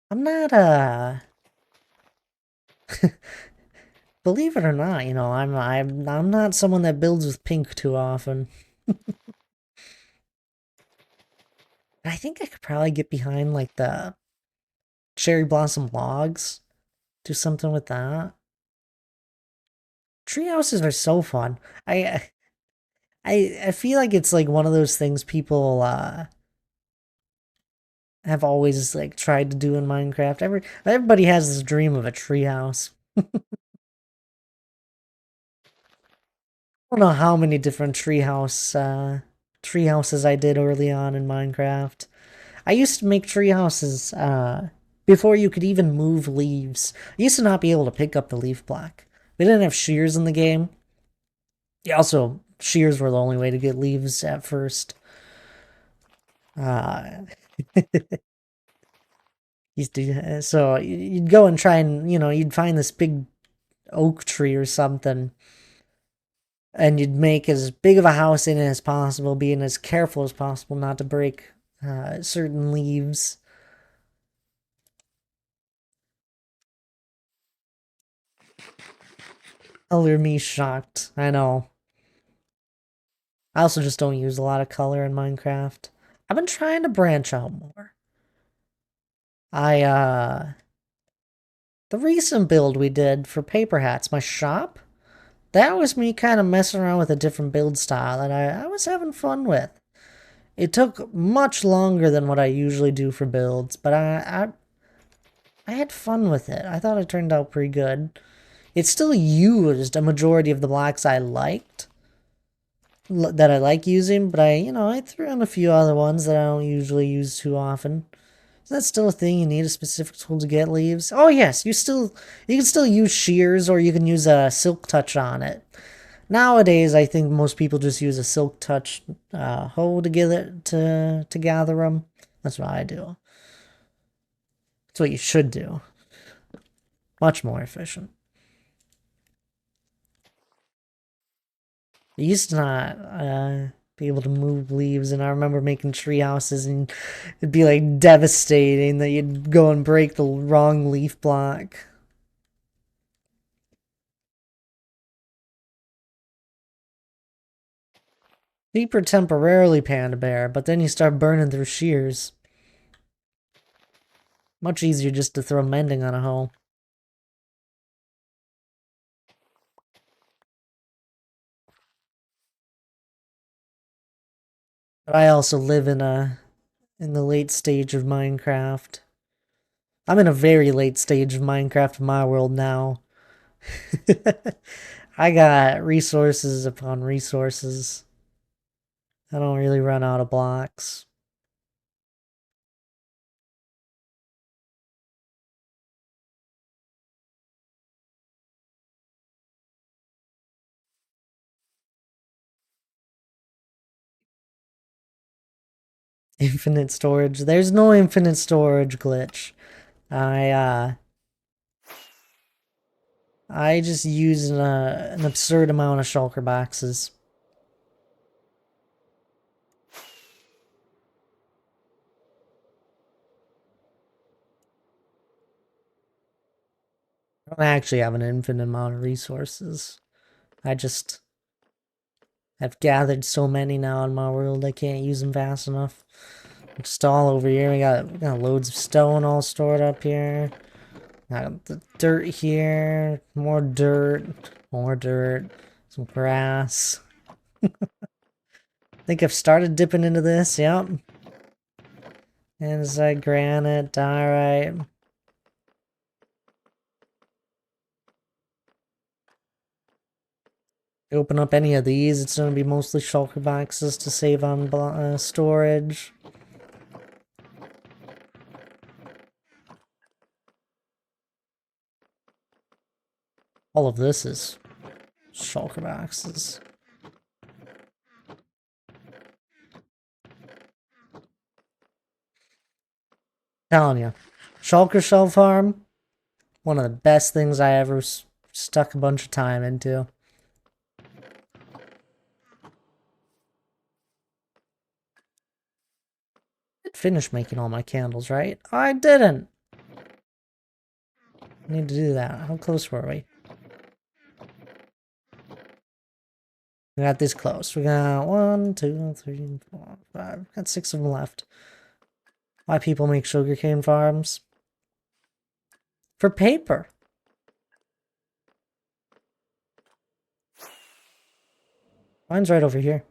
I'm not believe it or not, I'm not someone that builds with pink too often. I think I could probably get behind like the cherry blossom logs. Do something with that. Tree houses are so fun. I I feel like it's like one of those things people have always like tried to do in Minecraft. Everybody has this dream of a treehouse. I don't know how many different tree houses I did early on in Minecraft. I used to make tree houses before you could even move leaves. I used to not be able to pick up the leaf block. We didn't have shears in the game. Yeah, also, shears were the only way to get leaves at first. Uh, So you'd go and try and, you'd find this big oak tree or something, and you'd make as big of a house in it as possible, being as careful as possible not to break certain leaves. Color me shocked. I know. I also just don't use a lot of color in Minecraft. I've been trying to branch out more. The recent build we did for paper hats, my shop, that was me kind of messing around with a different build style that I was having fun with. It took much longer than what I usually do for builds, but I had fun with it. I thought it turned out pretty good. It still used a majority of the blocks I liked, that I like using, but I threw in a few other ones that I don't usually use too often. Is that still a thing? You need a specific tool to get leaves? Oh yes, you can still use shears, or you can use a silk touch on it. Nowadays, I think most people just use a silk touch hoe to gather them. That's what I do. That's what you should do. Much more efficient. I used to not be able to move leaves, and I remember making tree houses, and it'd be like devastating that you'd go and break the wrong leaf block. Cheaper temporarily, Panda Bear, but then you start burning through shears. Much easier just to throw mending on a hoe. But I also live in the late stage of Minecraft. I'm in a very late stage of Minecraft in my world now. I got resources upon resources. I don't really run out of blocks. Infinite storage. There's no infinite storage glitch. I just use an absurd amount of shulker boxes. I don't actually have an infinite amount of resources. I just have gathered so many now in my world I can't use them fast enough. Just all over here. We got loads of stone all stored up here. Got the dirt here. More dirt. More dirt. Some grass. I think I've started dipping into this. Yep. Andesite, granite, diorite. Open up any of these, it's going to be mostly shulker boxes to save on storage. All of this is shulker boxes. Telling you, shulker shell farm, one of the best things I ever stuck a bunch of time into. Finished making all my candles, right? I didn't. I need to do that. How close were we? We got this close. We got 1, 2, 3, 4, 5. Got 6 of them left. Why people make sugarcane farms? For paper. Mine's right over here.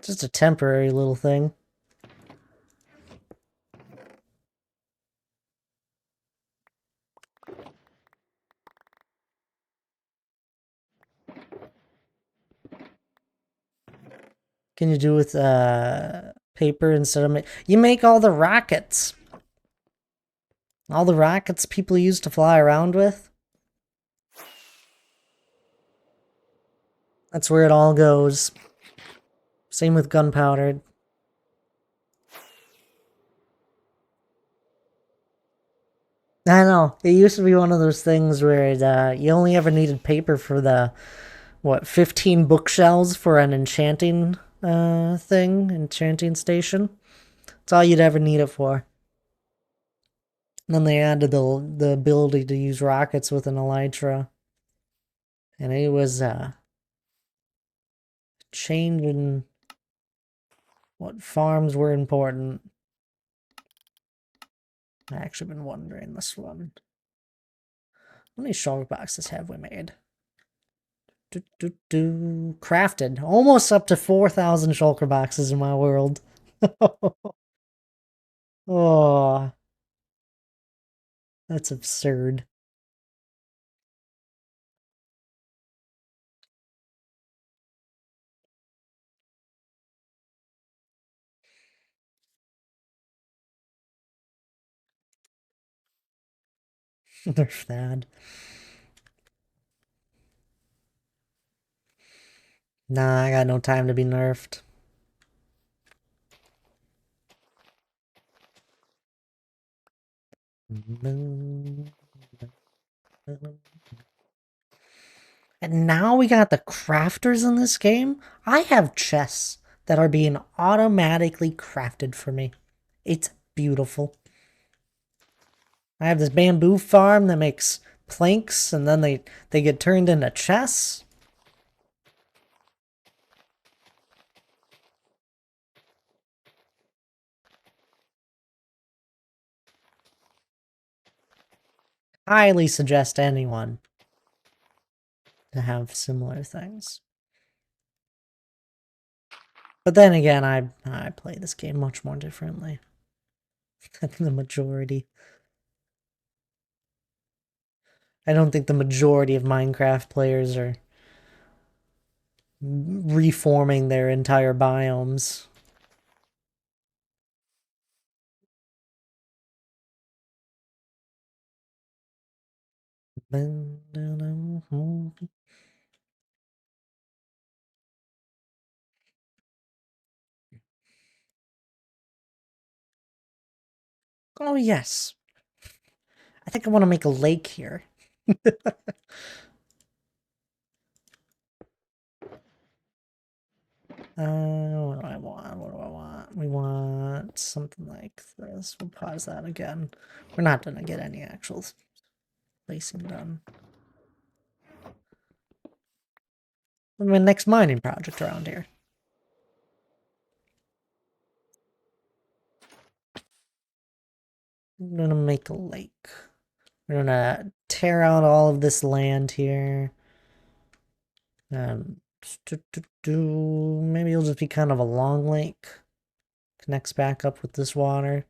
Just a temporary little thing. Can you do with paper instead of you make all the rockets. All the rockets people use to fly around with. That's where it all goes. Same with gunpowder. I know. It used to be one of those things where you only ever needed paper for the, 15 bookshelves for an enchanting enchanting station. That's all you'd ever need it for. And then they added the ability to use rockets with an elytra. And it was changing what farms were important. I actually been wondering this one. How many shulker boxes have we made? Crafted. Almost up to 4,000 shulker boxes in my world. Oh, that's absurd. Nerf that. Nah, I got no time to be nerfed. And now we got the crafters in this game. I have chests that are being automatically crafted for me. It's beautiful. I have this bamboo farm that makes planks and then they get turned into chests. Highly suggest anyone to have similar things. But then again, I play this game much more differently than the majority. I don't think the majority of Minecraft players are reforming their entire biomes. Oh yes. I think I want to make a lake here. What do I want? What do I want? We want something like this. We'll pause that again. We're not gonna get any actual placing done. My next mining project around here. I'm gonna make a lake. We're gonna tear out all of this land here. Maybe it'll just be kind of a long lake. Connects back up with this water.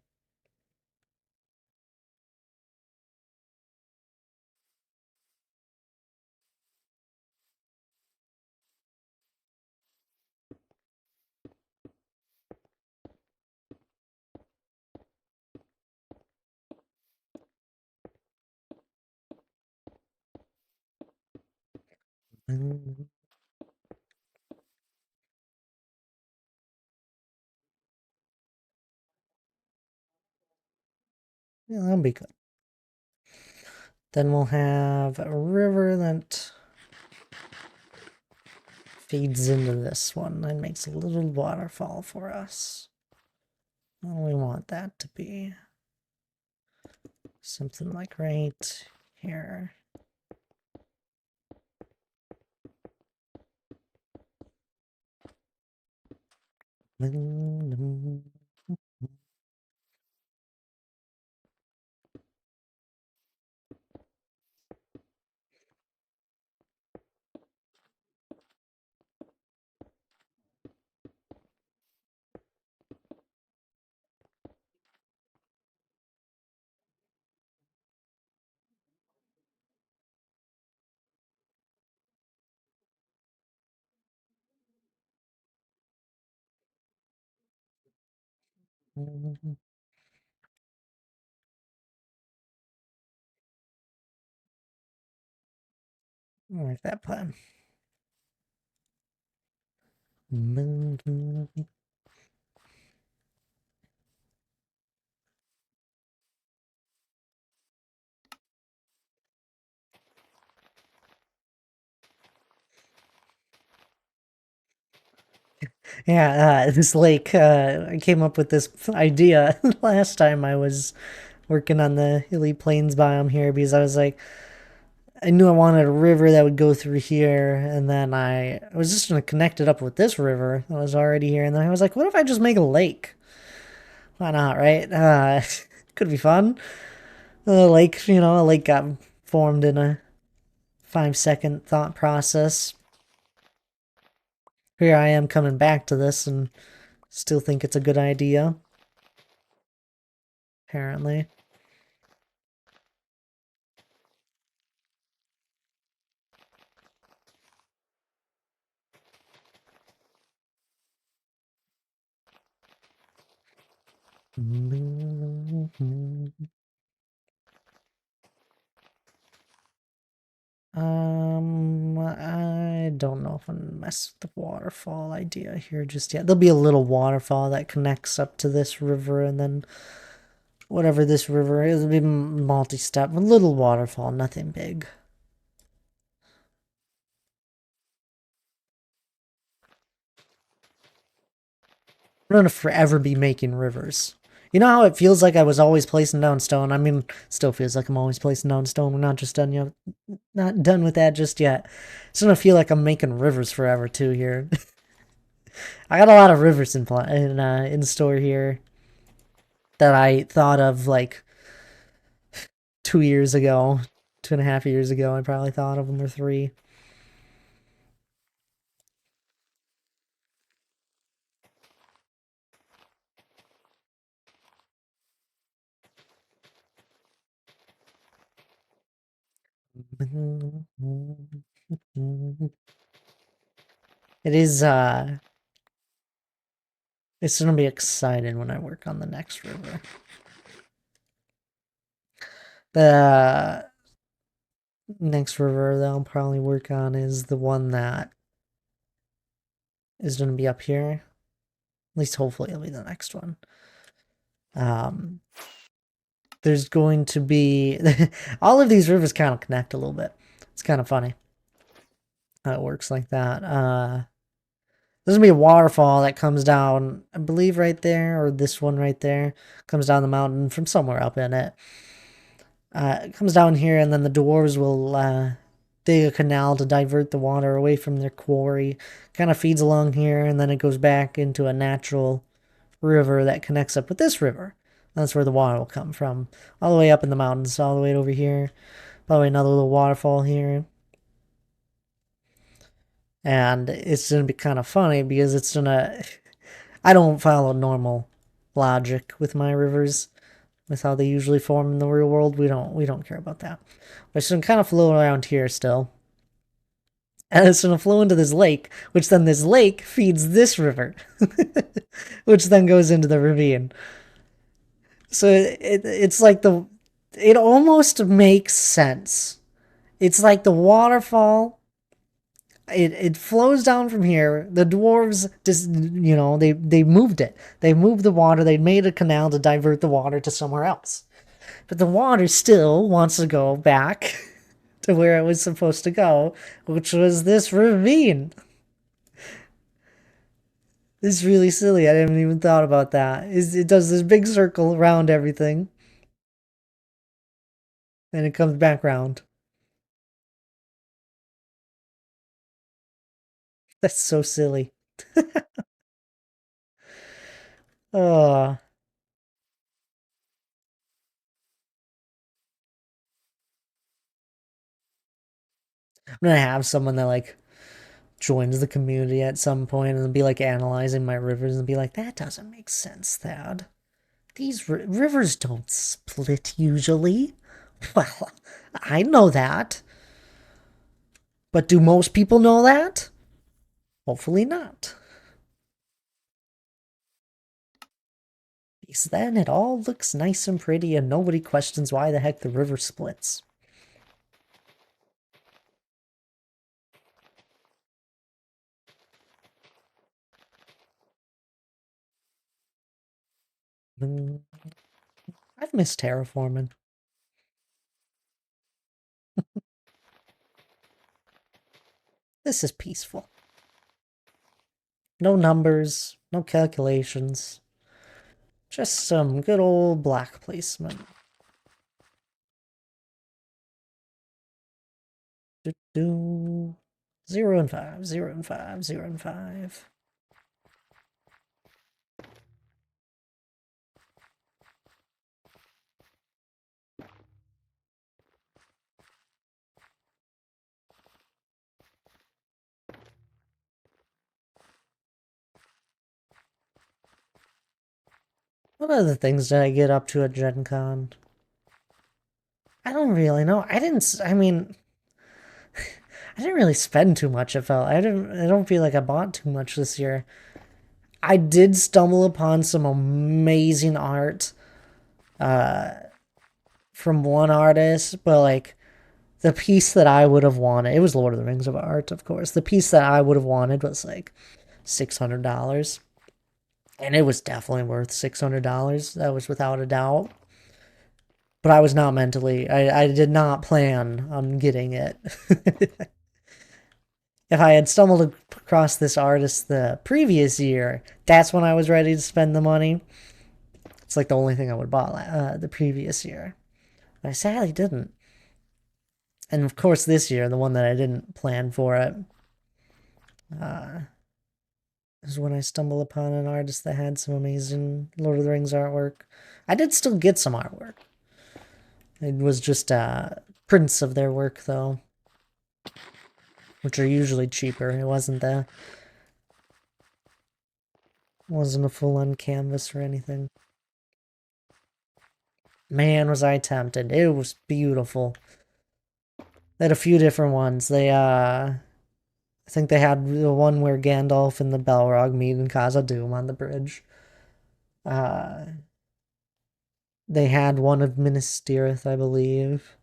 Yeah, that'll be good. Then we'll have a river that feeds into this one and makes a little waterfall for us. Well, we want that to be something like right here. I like that plan. Yeah, this lake, I came up with this idea last time I was working on the hilly plains biome here because I was like, I knew I wanted a river that would go through here, and then I was just going to connect it up with this river that was already here, and then I was like, what if I just make a lake? Why not, right? Could be fun. A lake, a lake got formed in a 5-second thought process. Here I am coming back to this and still think it's a good idea. Apparently. I don't know if I'm gonna mess with the waterfall idea here just yet. There'll be a little waterfall that connects up to this river, and then whatever this river is, it'll be multi-step. A little waterfall, nothing big. I'm gonna forever be making rivers. You know how it feels like I was always placing down stone? I mean, still feels like I'm always placing down stone. We're not just done yet. Not done with that just yet. It's gonna feel like I'm making rivers forever too here. I got a lot of rivers in store here that I thought of like 2 years ago, 2.5 years ago. I probably thought of them, or 3. It is it's gonna be exciting when I work on the next river. The next river that I'll probably work on is the one that is gonna be up here. At least hopefully it'll be the next one. There's going to be all of these rivers kind of connect a little bit. It's kind of funny how it works like that. There's gonna be a waterfall that comes down, I believe, right there, or this one right there, comes down the mountain from somewhere up in it. It comes down here, and then the dwarves will dig a canal to divert the water away from their quarry. Kind of feeds along here, and then it goes back into a natural river that connects up with this river. That's where the water will come from. All the way up in the mountains, all the way over here. Probably another little waterfall here. And it's going to be kind of funny because it's going to... I don't follow normal logic with my rivers, with how they usually form in the real world. We don't care about that. But it's going to kind of flow around here still. And it's going to flow into this lake, which then this lake feeds this river, which then goes into the ravine. So it's like it almost makes sense. It's like the waterfall. It flows down from here. The dwarves just they moved it. They moved the water. They made a canal to divert the water to somewhere else. But the water still wants to go back to where it was supposed to go, which was this ravine. It's really silly. I haven't even thought about that. It does this big circle around everything, and it comes back round. That's so silly. Oh, I'm gonna have someone that like joins the community at some point and be like analyzing my rivers and be like, that doesn't make sense, Thad. These rivers don't split usually. Well, I know that. But do most people know that? Hopefully not. Because then it all looks nice and pretty and nobody questions why the heck the river splits. I've missed terraforming. This is peaceful. No numbers, no calculations. Just some good old block placement. Do 0 and 5, 0 and 5, 0 and 5. What other things did I get up to at Gen Con? I don't really know. I mean, I didn't really spend too much, it felt. I don't feel like I bought too much this year. I did stumble upon some amazing art from one artist, but like the piece that I would have wanted, it was Lord of the Rings of art, of course. The piece that I would have wanted was like $600. And it was definitely worth $600. That was without a doubt. But I was not mentally, I did not plan on getting it. If I had stumbled across this artist the previous year, that's when I was ready to spend the money. It's like the only thing I would have bought the previous year. But I sadly didn't. And of course, this year, the one that I didn't plan for it, is when I stumbled upon an artist that had some amazing Lord of the Rings artwork. I did still get some artwork. It was just prints of their work, though, which are usually cheaper. It wasn't a full-on canvas or anything. Man, was I tempted. It was beautiful. They had a few different ones. They, I think they had the one where Gandalf and the Balrog meet in Khazad-dûm on the bridge. They had one of Minas Tirith, I believe.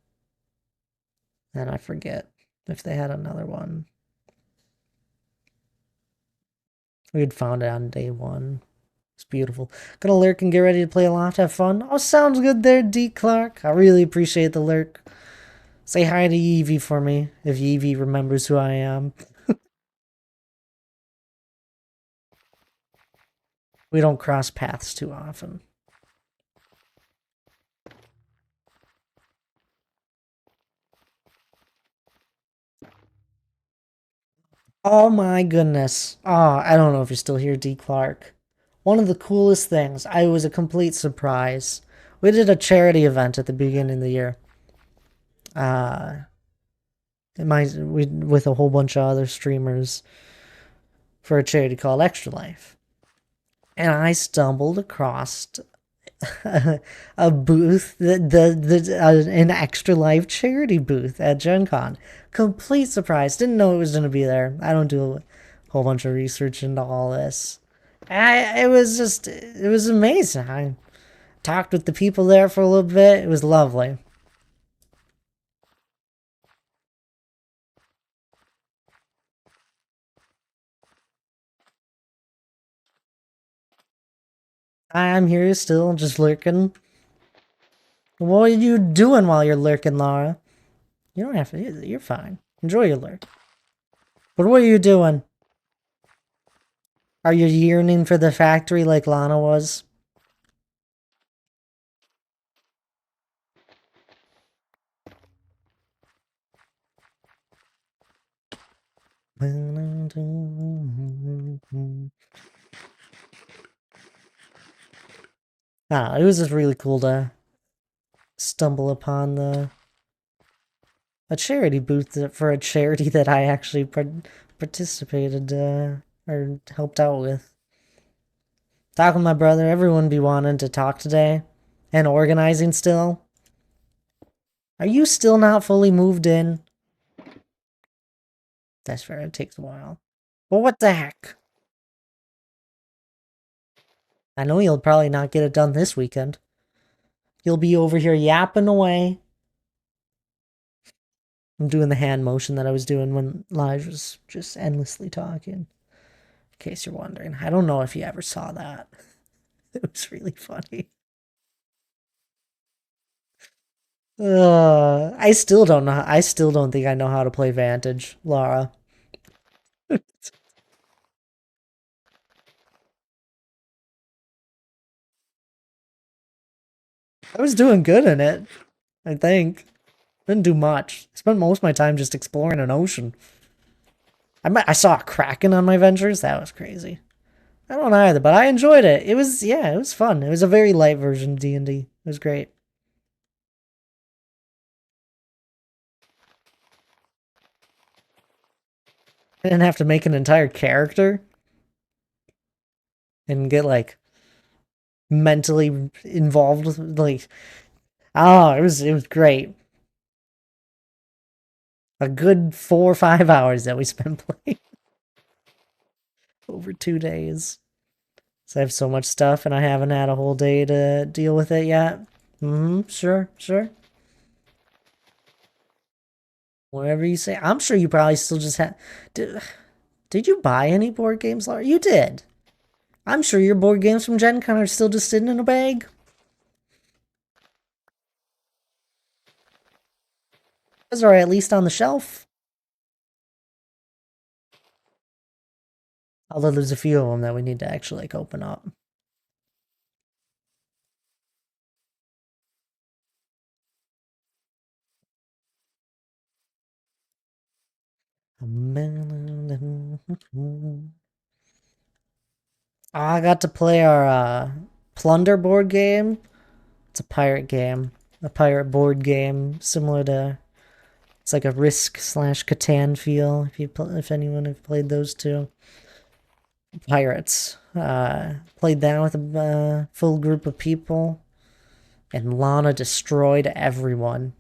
And I forget if they had another one. We had found it on day one. It's beautiful. Gonna lurk and get ready to play a lot, have fun. Oh, sounds good there, D. Clark. I really appreciate the lurk. Say hi to Evie for me, if Evie remembers who I am. We don't cross paths too often. Oh my goodness. Oh, I don't know if you're still here, D. Clark. One of the coolest things, I was a complete surprise. We did a charity event at the beginning of the year. With a whole bunch of other streamers for a charity called Extra Life. And I stumbled across a booth, an Extra Life charity booth at Gen Con. Complete surprise. Didn't know it was going to be there. I don't do a whole bunch of research into all this. It was amazing. I talked with the people there for a little bit. It was lovely. I'm here still, just lurking. What are you doing while you're lurking, Laura? You don't have to. You're fine. Enjoy your lurk. But what are you doing? Are you yearning for the factory like Lana was? It was just really cool to stumble upon a charity booth for a charity that I actually participated or helped out with. Talking with my brother, everyone be wanting to talk today, and organizing still. Are you still not fully moved in? That's fair, it takes a while. But what the heck? I know you'll probably not get it done this weekend. You'll be over here yapping away. I'm doing the hand motion that I was doing when Lige was just endlessly talking. In case you're wondering. I don't know if you ever saw that. It was really funny. I still don't know. I still don't think I know how to play Vantage, Laura. I was doing good in it, I think. Didn't do much. Spent most of my time just exploring an ocean. I saw a kraken on my ventures. That was crazy. I don't either, but I enjoyed it. It was, yeah, it was fun. It was a very light version of D&D. It was great. I didn't have to make an entire character and get like mentally involved with like, oh, it was great. A good 4 or 5 hours that we spent playing over 2 days. So I have so much stuff and I haven't had a whole day to deal with it yet. Sure, sure. Whatever you say. I'm sure you probably still just have. Did you buy any board games, Laura? You did. I'm sure your board games from Gen Con are still just sitting in a bag. Those are at least on the shelf. Although there's a few of them that we need to actually like open up. I got to play our Plunder board game. It's a pirate game, a pirate board game, similar to. It's like a Risk slash Catan feel. If anyone have played those two, pirates. Played that with a full group of people, and Lana destroyed everyone.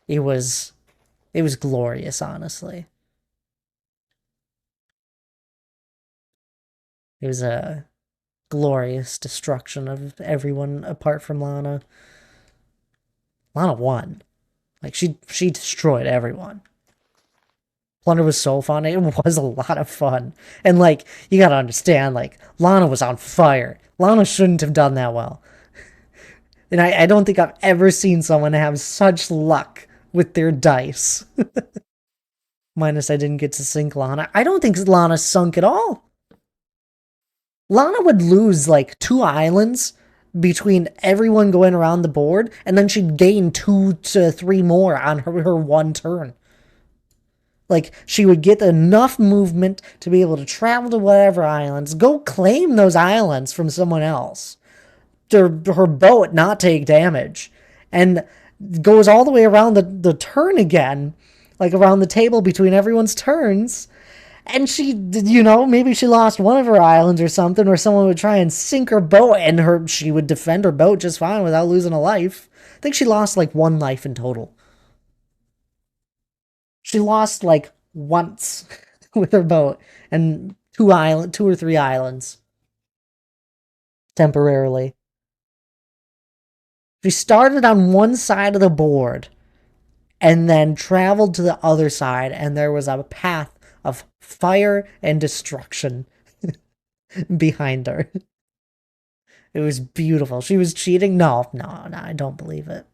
It was it was glorious, honestly. It was a glorious destruction of everyone apart from Lana. Lana won. Like she destroyed everyone. Plunder was so fun. It was a lot of fun. And like you gotta understand, like Lana was on fire. Lana shouldn't have done that well. And I don't think I've ever seen someone have such luck with their dice. Minus I didn't get to sink Lana. I don't think Lana sunk at all. Lana would lose like 2 islands between everyone going around the board, and then she'd gain 2 to 3 more on her one turn. Like, she would get enough movement to be able to travel to whatever islands, go claim those islands from someone else, to her boat not take damage, and goes all the way around the turn again, like around the table between everyone's turns, and maybe she lost one of her islands or something, or someone would try and sink her boat, and she would defend her boat just fine without losing a life. I think she lost like 1 life in total. She lost like once with her boat and 2 or 3 islands temporarily. She started on one side of the board and then traveled to the other side, and there was a path of fire and destruction behind her. It was beautiful. She was cheating? No, no, no, I don't believe it.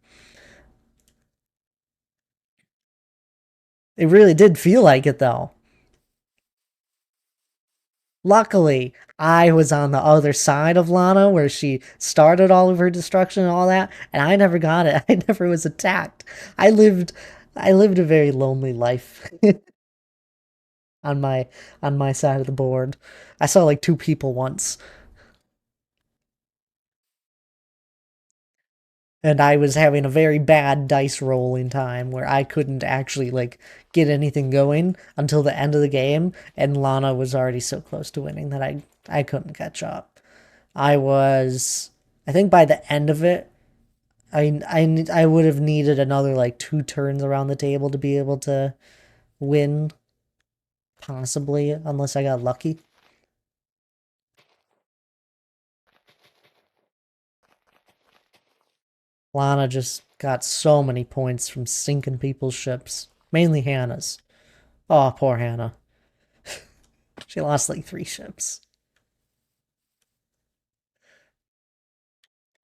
It really did feel like it, though. Luckily, I was on the other side of Lana where she started all of her destruction and all that, and I never got it. I never was attacked. I lived I lived a very lonely life on my side of the board. I saw like 2 people once, and I was having a very bad dice rolling time where I couldn't actually like get anything going until the end of the game, and Lana was already so close to winning that I couldn't catch up. I think by the end of it, I would have needed another like 2 turns around the table to be able to win, possibly, unless I got lucky. Lana just got so many points from sinking people's ships, mainly Hannah's. Oh, poor Hannah. She lost like 3 ships.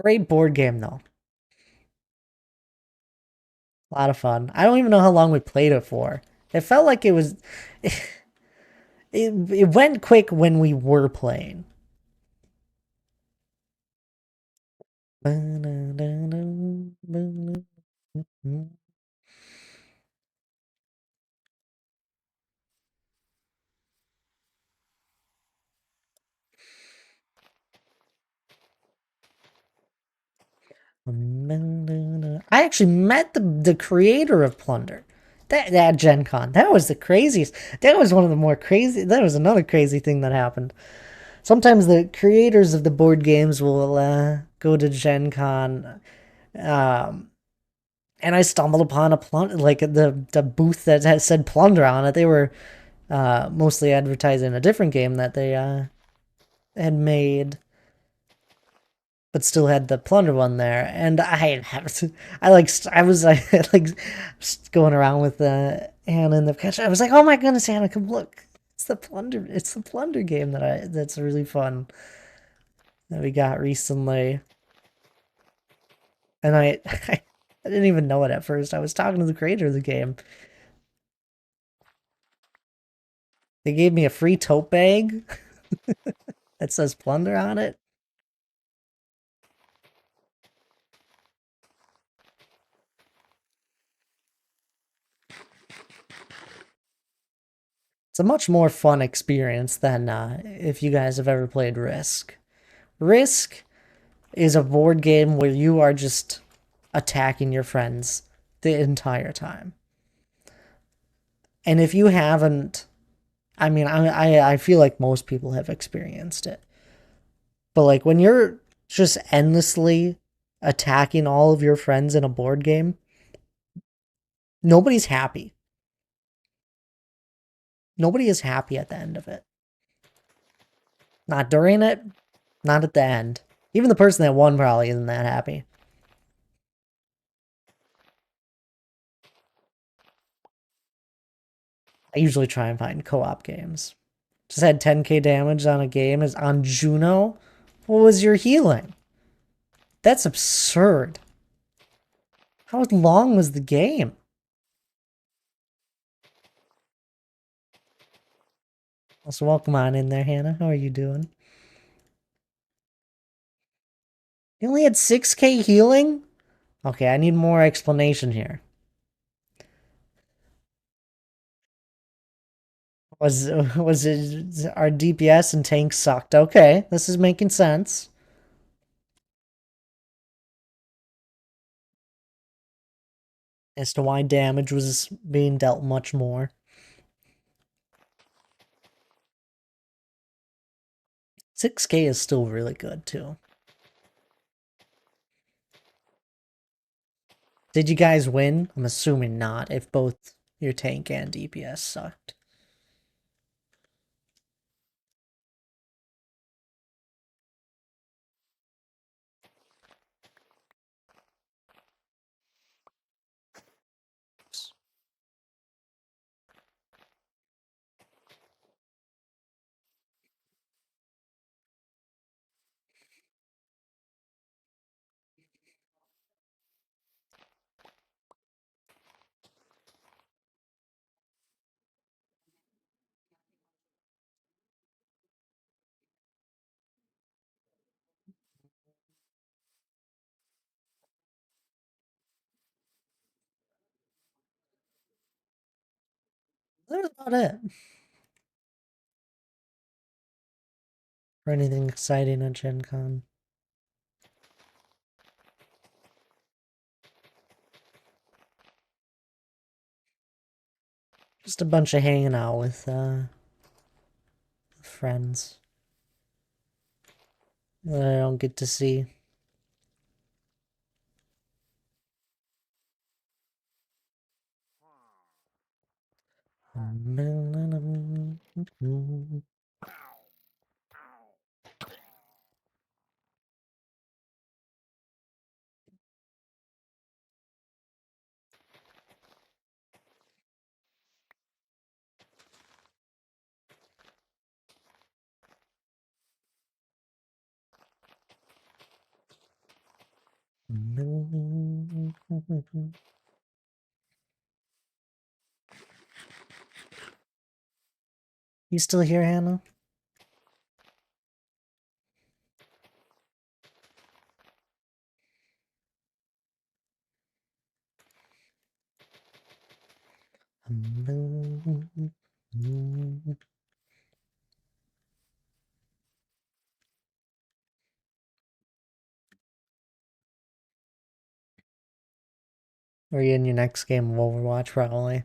Great board game though. A lot of fun. I don't even know how long we played it for. It felt like it was. It went quick when we were playing. I actually met the creator of Plunder. That Gen Con. That was the craziest. That was one of the more crazy. That was another crazy thing that happened. Sometimes the creators of the board games will go to Gen Con, um, and I stumbled upon a plunder, like the booth that had said Plunder on it. They were mostly advertising a different game that they had made, but still had the Plunder one there. And I was like going around with Hannah in the catch. I was like, oh my goodness, Hannah, come look! It's the Plunder game that's really fun that we got recently. And I didn't even know it at first. I was talking to the creator of the game. They gave me a free tote bag that says Plunder on it. It's a much more fun experience than if you guys have ever played Risk. Risk is a board game where you are just attacking your friends the entire time. And if you haven't, I mean, I feel like most people have experienced it. But like when you're just endlessly attacking all of your friends in a board game, nobody's happy. Nobody is happy at the end of it. Not during it, not at the end. Even the person that won probably isn't that happy. I usually try and find co-op games. Just had 10k damage on a game is on Juno. What was your healing? That's absurd. How long was the game? Also, welcome on in there, Hannah. How are you doing? You only had 6k healing? Okay, I need more explanation here. Was it our DPS and tanks sucked? Okay, this is making sense. As to why damage was being dealt much more. 6k is still really good too. Did you guys win? I'm assuming not, if both your tank and DPS sucked. That was about it. For anything exciting at Gen Con. Just a bunch of hanging out with friends that I don't get to see. You still here, Hannah? Or you in your next game of Overwatch, probably.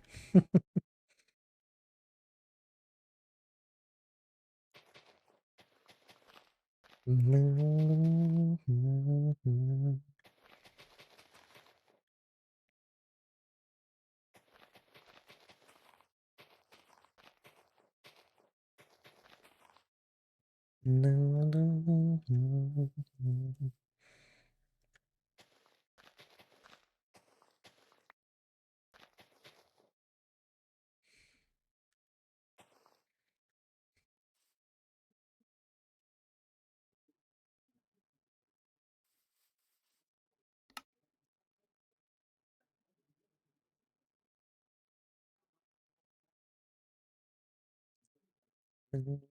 In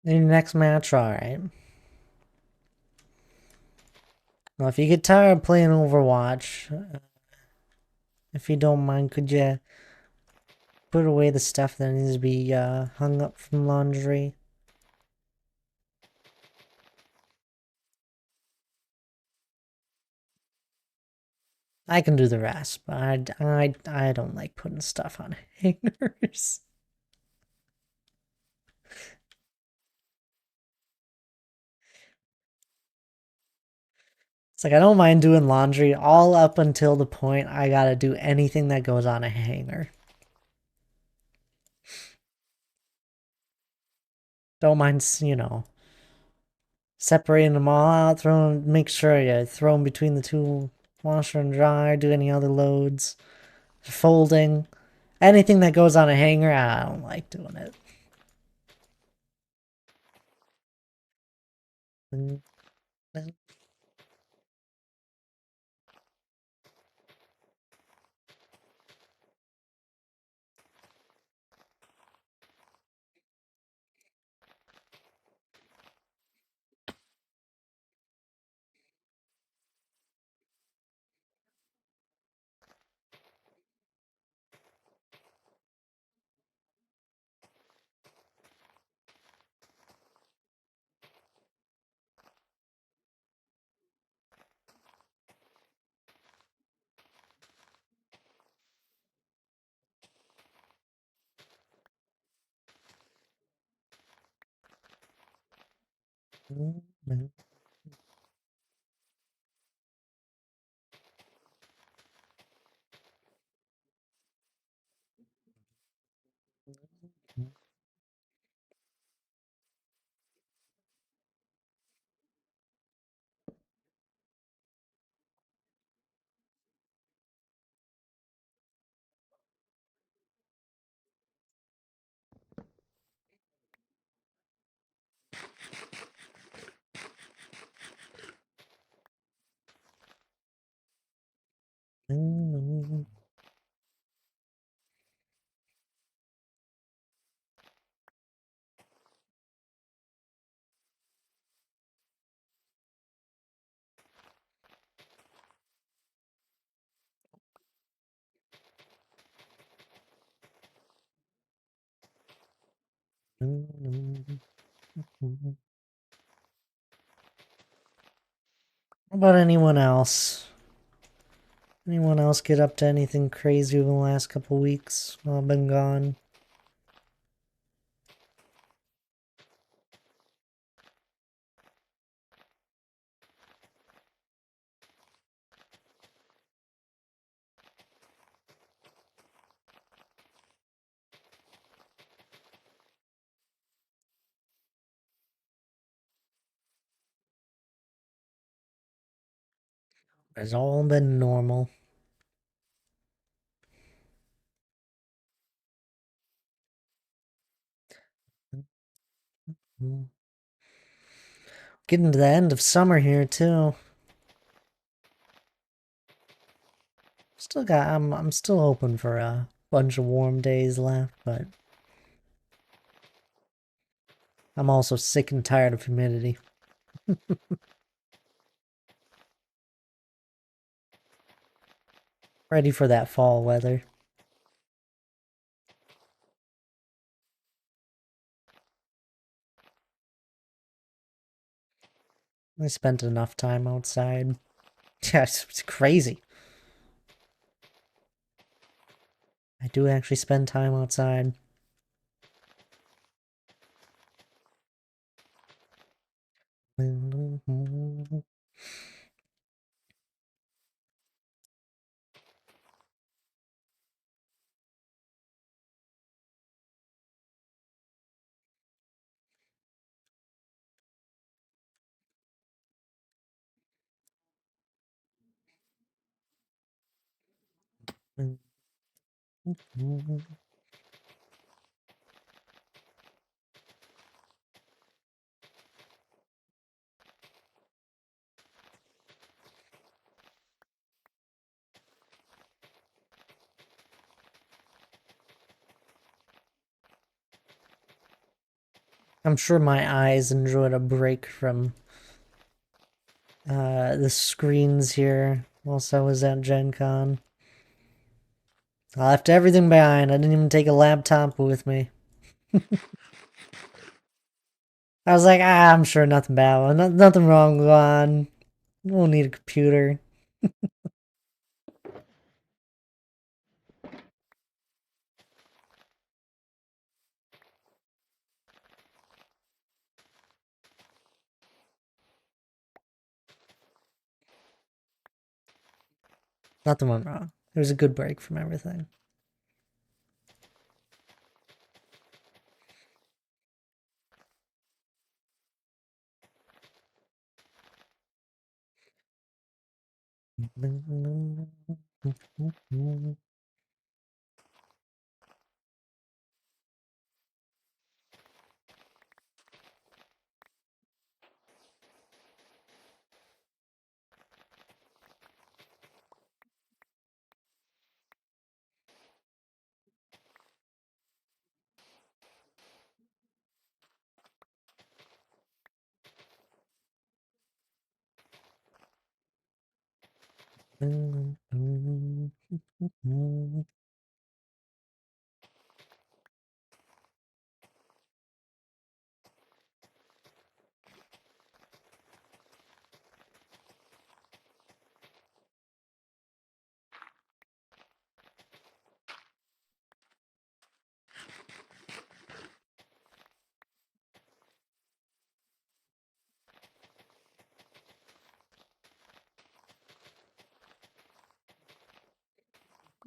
your next match, alright. Well, if you get tired of playing Overwatch, if you don't mind, could you put away the stuff that needs to be hung up from laundry? I can do the rest, but I don't like putting stuff on hangers. It's like I don't mind doing laundry all up until the point I gotta do anything that goes on a hanger. Don't mind, separating them all out, make sure you throw them between the two washer and dryer, do any other loads, folding. Anything that goes on a hanger, I don't like doing it. What about anyone else? Anyone else get up to anything crazy over the last couple weeks while I've been gone? It's all been normal. Getting to the end of summer here too. I'm still hoping for a bunch of warm days left, but I'm also sick and tired of humidity. Ready for that fall weather. I spent enough time outside. Yeah, it's crazy. I do actually spend time outside. I'm sure my eyes enjoyed a break from the screens here whilst I was at Gen Con. I left everything behind. I didn't even take a laptop with me. I was like, I'm sure nothing bad. Nothing wrong with on. We'll need a computer. Nothing went wrong. It was a good break from everything.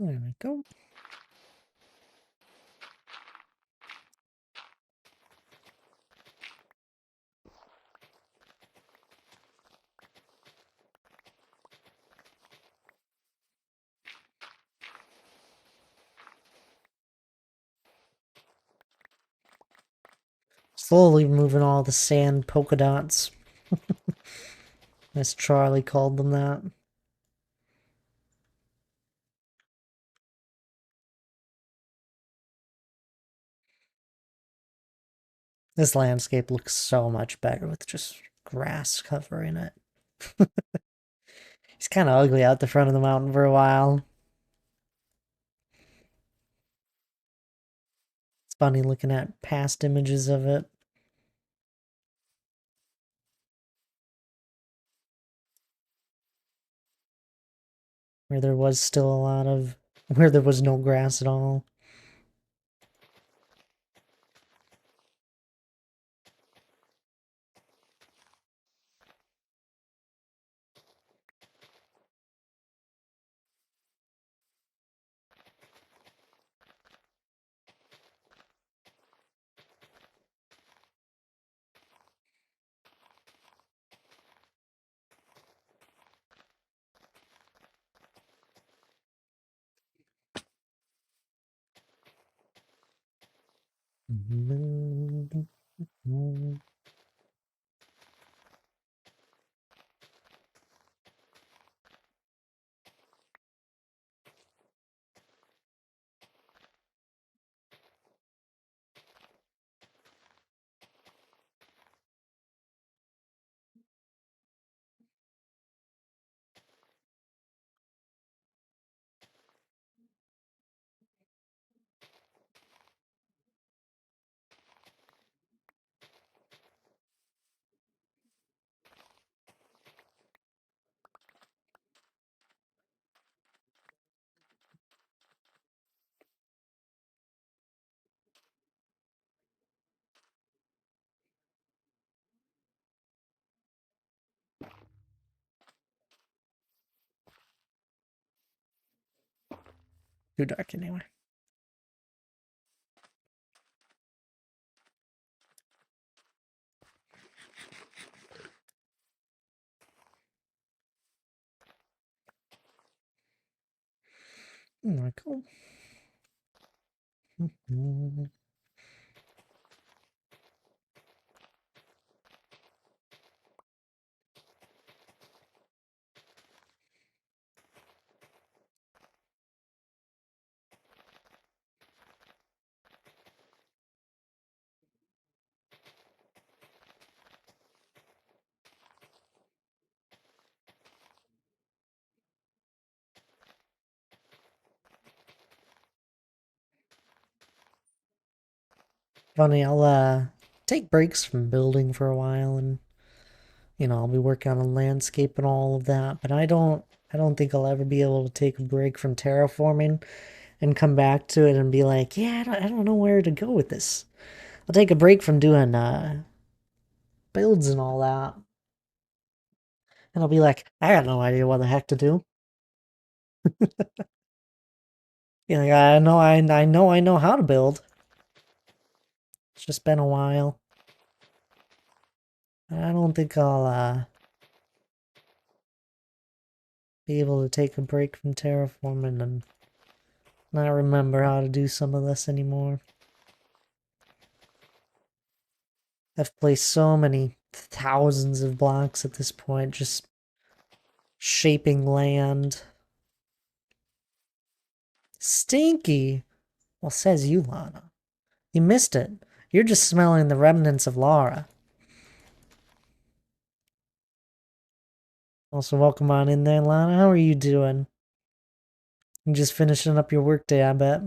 There we go. Slowly removing all the sand polka dots. As Charlie called them that. This landscape looks so much better with just grass covering it. It's kind of ugly out the front of the mountain for a while. It's funny looking at past images of it. Where there was still a lot of... where there was no grass at all. Too dark anyway. Cool. Funny, I'll take breaks from building for a while, and I'll be working on a landscape and all of that, but I don't think I'll ever be able to take a break from terraforming and come back to it and be like, yeah, I don't know where to go with this. I'll take a break from doing builds and all that, and I'll be like, I got no idea what the heck to do. Like, I know how to build. It's just been a while. I don't think I'll be able to take a break from terraforming and not remember how to do some of this anymore. I've placed so many thousands of blocks at this point, just shaping land. Stinky! Well, says you, Lana. You missed it. You're just smelling the remnants of Lara. Also, welcome on in there, Lana. How are you doing? You just finishing up your workday, I bet.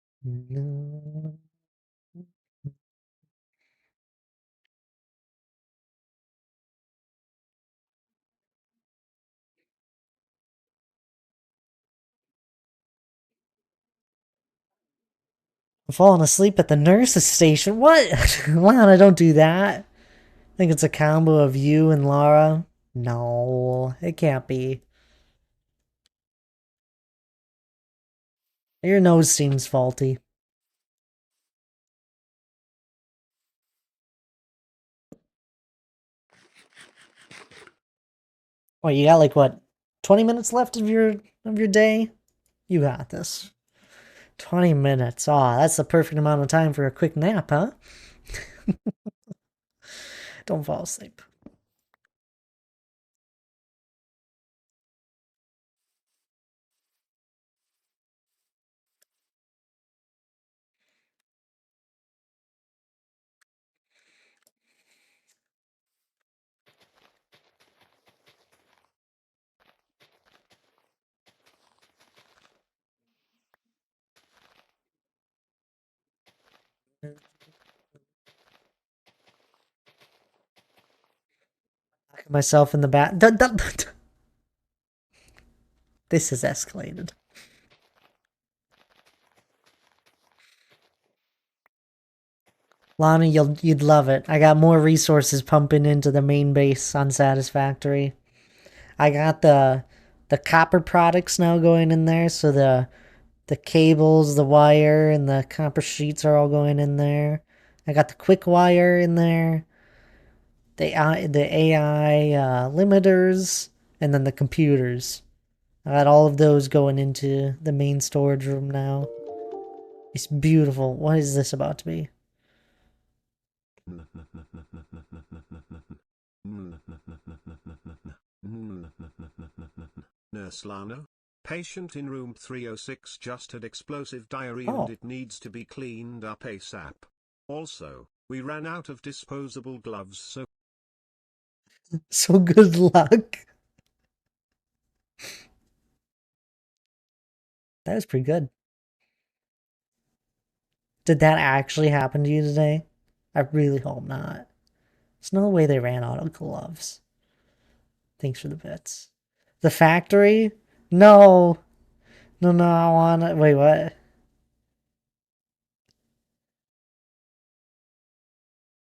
I'm falling asleep at the nurse's station. What? Lana, don't do that. I think it's a combo of you and Lara. No, it can't be. Your nose seems faulty. Well, you got like what, 20 minutes left of your day? You got this. 20 minutes. Aw, that's the perfect amount of time for a quick nap, huh? Don't fall asleep. Lock myself in the bath. This has escalated. Lana, you'd love it. I got more resources pumping into the main base on Satisfactory. I got the copper products now going in there, so the cables, the wire, and the copper sheets are all going in there. I got the quick wire in there, the AI limiters, and then the computers. I got all of those going into the main storage room now. It's beautiful. What is this about to be? Nurse Lana? Patient in room 306 just had explosive diarrhea Oh. and it needs to be cleaned up ASAP. Also, we ran out of disposable gloves, so So good luck. That was pretty good. Did that actually happen to you today? I really hope not. There's no way they ran out of gloves. Thanks for the bits. The factory? No. No, no, I want to. Wait, what?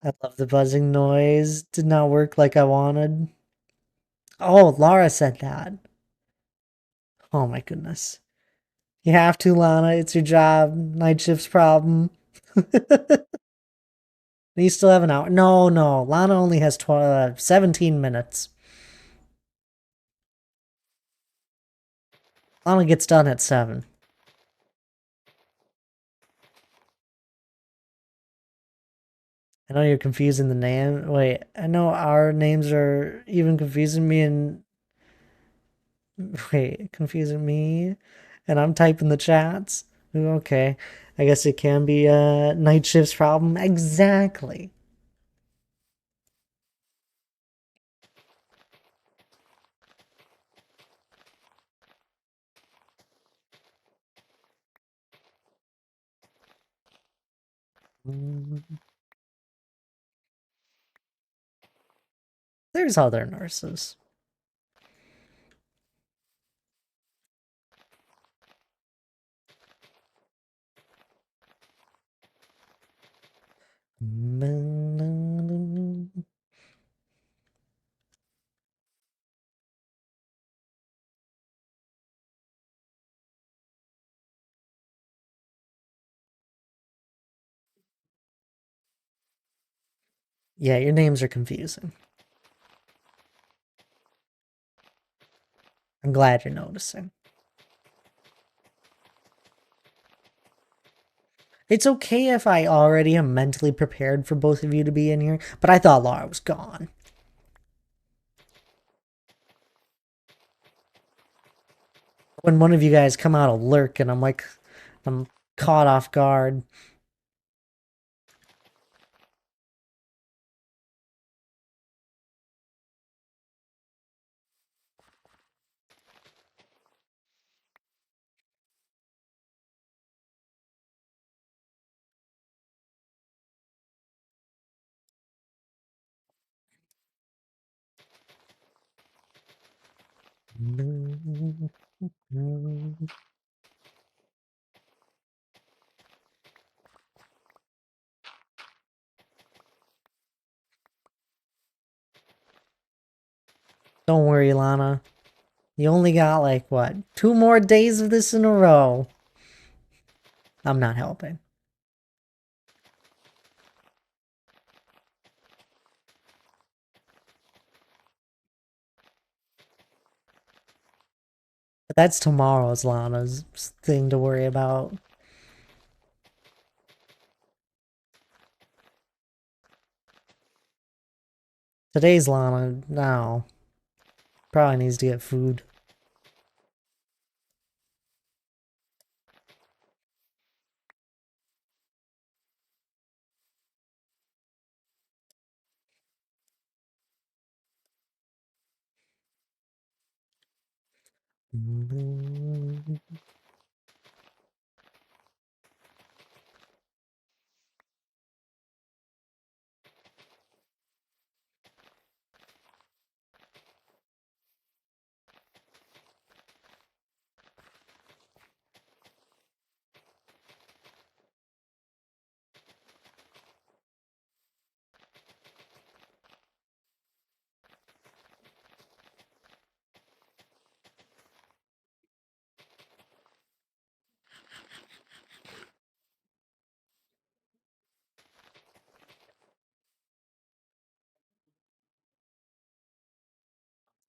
I love the buzzing noise. Did not work like I wanted. Oh, Laura said that. Oh my goodness. You have to, Lana. It's your job. Night shift's problem. You still have an hour. No, no. Lana only has 17 minutes. Lana gets done at 7. I know you're confusing the name. Wait, I know our names are even confusing me and wait, confusing me and I'm typing the chats. Okay. I guess it can be a night shift's problem. Exactly. There's other nurses. Yeah, your names are confusing. I'm glad you're noticing. It's okay if I already am mentally prepared for both of you to be in here, but I thought Laura was gone. When one of you guys come out of lurk and I'm caught off guard. Don't worry, Lana. You only got like what, 2 more days of this in a row. I'm not helping. But that's tomorrow's Lana's thing to worry about. Today's Lana, no. Probably needs to get food.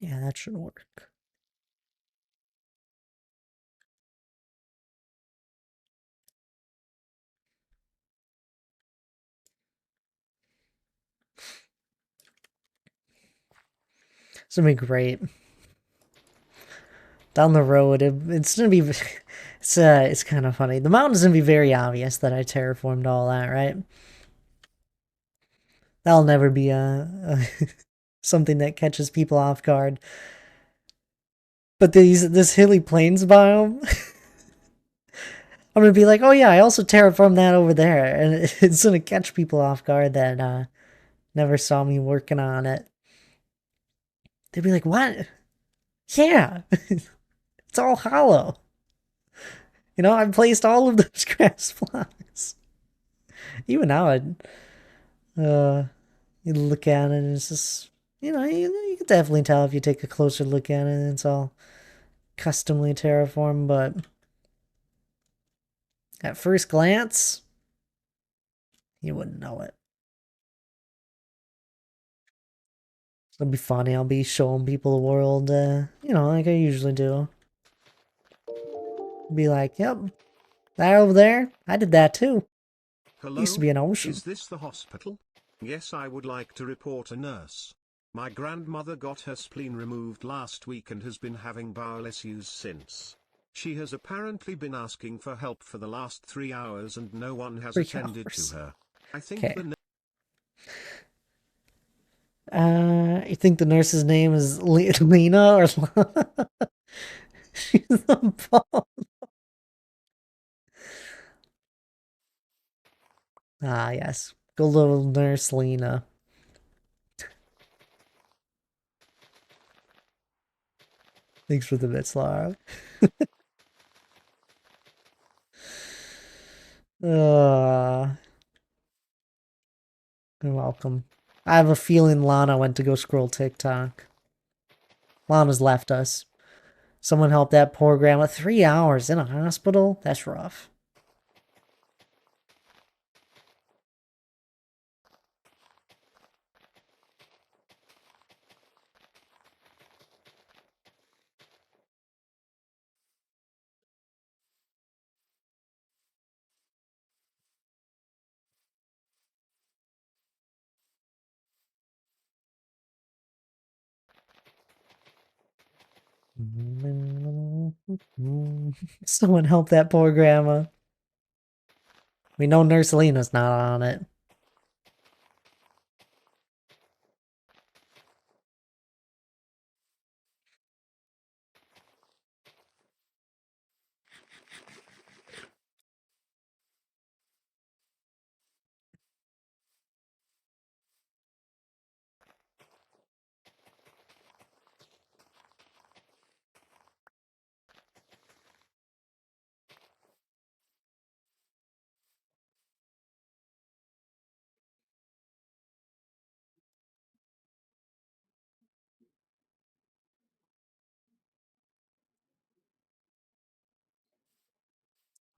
Yeah, that should work. It's gonna be great. Down the road, it's gonna be. It's kind of funny. The mountain's gonna be very obvious that I terraformed all that, right? That'll never be a something that catches people off guard. But this hilly plains biome, I'm gonna be like, oh yeah, I also terraformed that over there, and it's gonna catch people off guard that never saw me working on it. They'd be like, what? Yeah, it's all hollow. You know, I placed all of those grass blocks. Even now, you look at it and it's just, you can definitely tell if you take a closer look at it. It's all customly terraformed, but at first glance, you wouldn't know it. It'll be funny. I'll be showing people the world, like I usually do. Be like, yep, that over there, I did that too. Used to Hello? be an ocean. Is this the hospital? Yes, I would like to report a nurse. My grandmother got her spleen removed last week and has been having bowel issues since. She has apparently been asking for help for the last 3 hours and no one has 3 attended to hours. her. I think Okay. the You think the nurse's name is Lena or she's the ball? Ah, yes. Good little nurse Lena. Thanks for the bits, Lara. Uh, you're welcome. I have a feeling Lana went to go scroll TikTok. Lana's left us. Someone help that poor grandma. 3 hours in a hospital? That's rough. Someone help that poor grandma. We know Nurse Lena's not on it.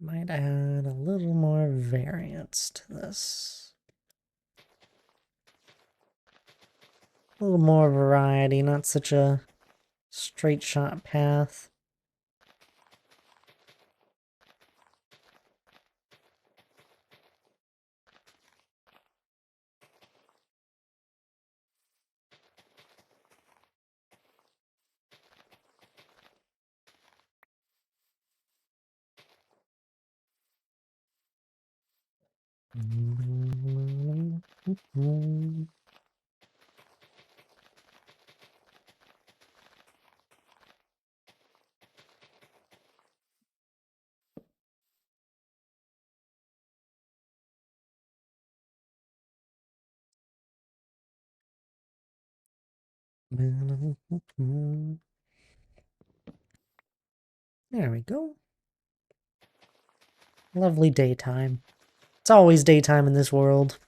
Might add a little more variance to this. A little more variety, not such a straight shot path. There we go. Lovely daytime. It's always daytime in this world.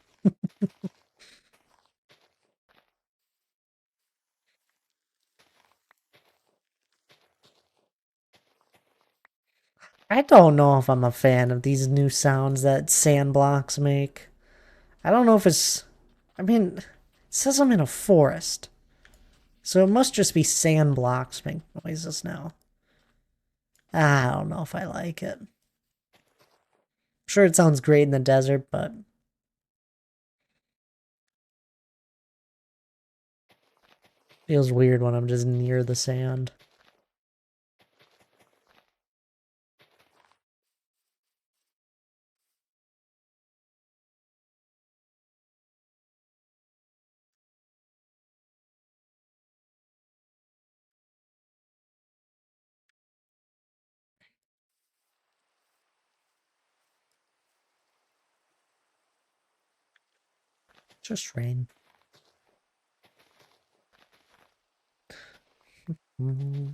I don't know if I'm a fan of these new sounds that sand blocks make. I don't know if it's... I mean, it says I'm in a forest. So it must just be sand blocks make noises now. I don't know if I like it. Sure, it sounds great in the desert, but feels weird when I'm just near the sand. Just rain. Mm.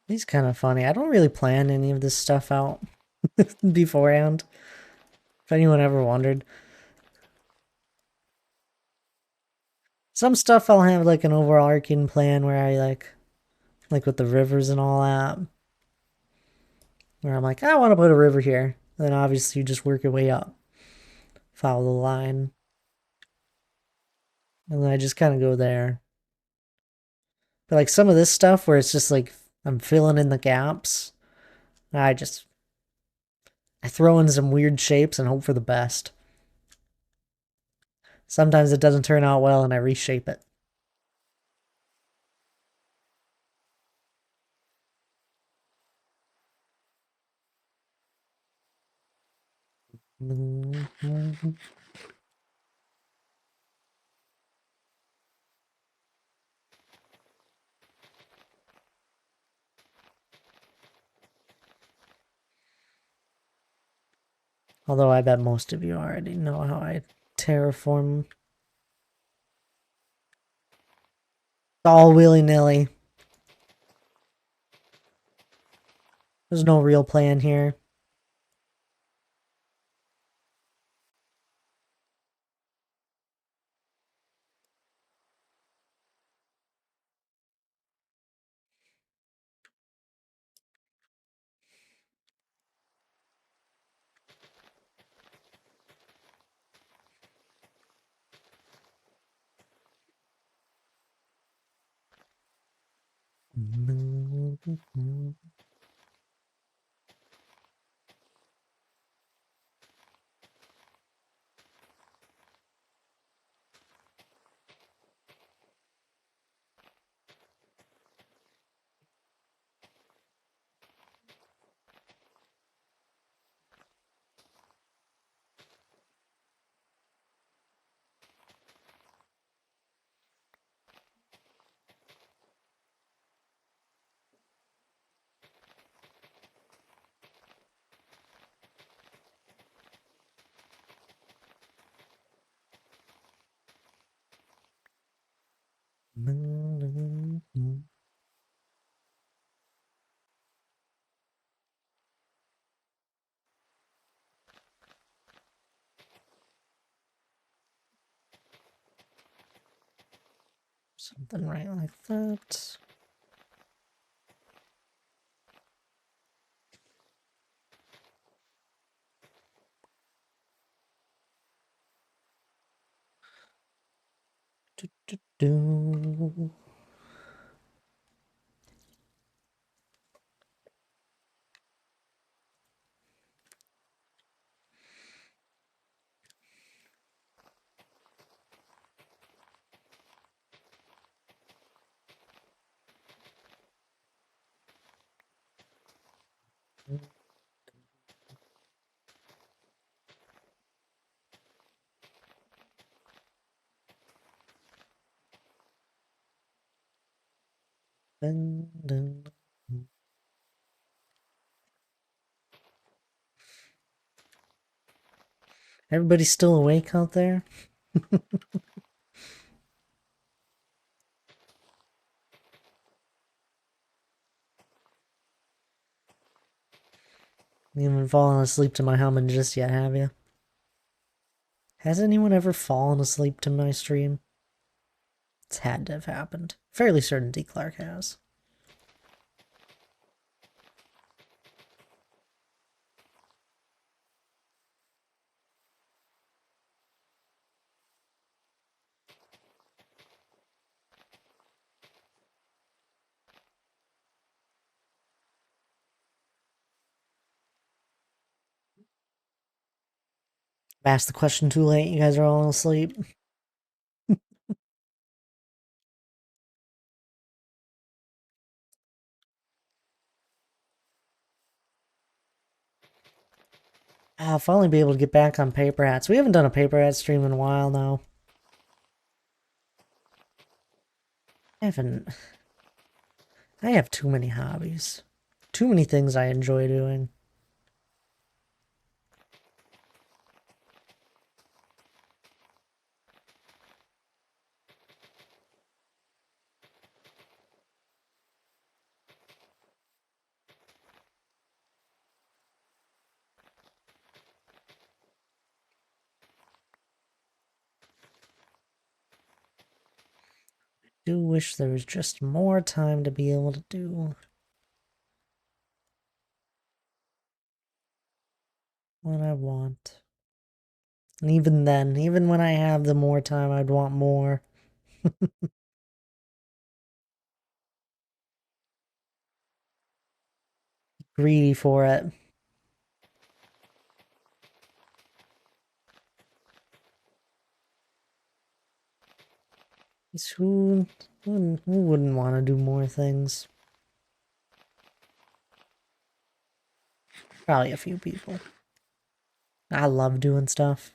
He's kind of funny. I don't really plan any of this stuff out beforehand. If anyone ever wondered. Some stuff I'll have like an overarching plan where I like with the rivers and all that. Where I'm like, I want to put a river here. And then obviously you just work your way up. Follow the line. And then I just kind of go there. But like some of this stuff where it's just like I'm filling in the gaps, I just I throw in some weird shapes and hope for the best. Sometimes it doesn't turn out well and I reshape it. Although I bet most of you already know how I terraform. All willy-nilly. There's no real plan here. Something right like that. Do, do, do. Dun, dun. Everybody still awake out there? You haven't fallen asleep to my humming just yet, have you? Has anyone ever fallen asleep to my stream? It's had to have happened. Fairly certain D. Clark has. I asked the question too late. You guys are all asleep. I'll finally be able to get back on paper hats. We haven't done a paper hat stream in a while now. I haven't. I have too many hobbies. Too many things I enjoy doing. Do wish there was just more time to be able to do what I want. And even then, even when I have the more time, I'd want more. Greedy for it. Who wouldn't want to do more things? Probably a few people. I love doing stuff.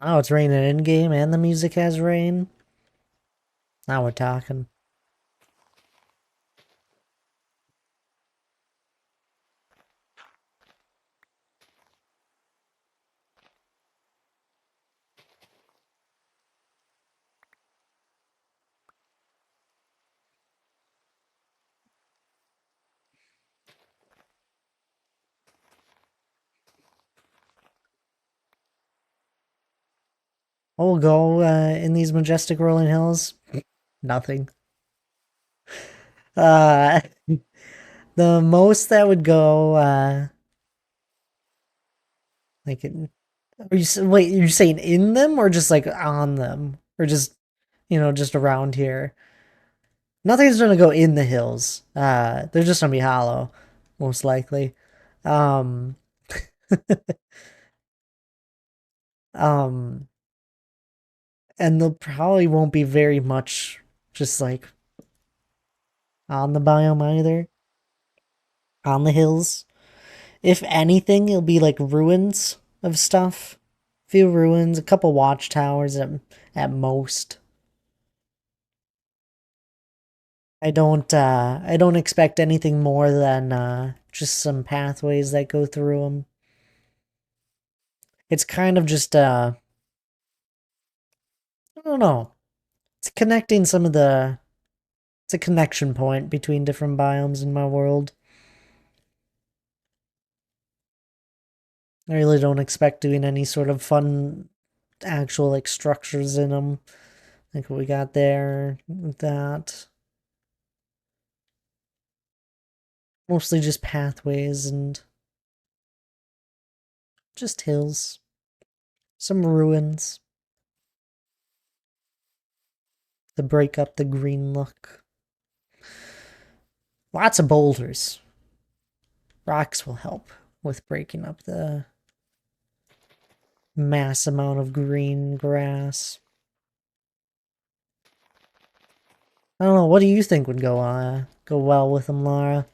Oh, it's raining in game and the music has rain. Now we're talking. We'll go in these majestic rolling hills. Nothing. Uh, the most that would go, like, wait, you're saying in them or just like on them? Or just, just around here? Nothing's gonna go in the hills. They're just gonna be hollow, most likely. Um, um, and there probably won't be very much just like on the biome either. On the hills. If anything, it'll be like ruins of stuff. Few ruins, a couple watchtowers at most. I don't expect anything more than just some pathways that go through them. It's kind of just I don't know. It's connecting some of the it's a connection point between different biomes in my world. I really don't expect doing any sort of fun actual like structures in them. Like what we got there with that. Mostly just pathways and Just hills. Some ruins. To break up the green look. Lots of boulders. Rocks will help with breaking up the mass amount of green grass. I don't know, what do you think would go well with them, Lara?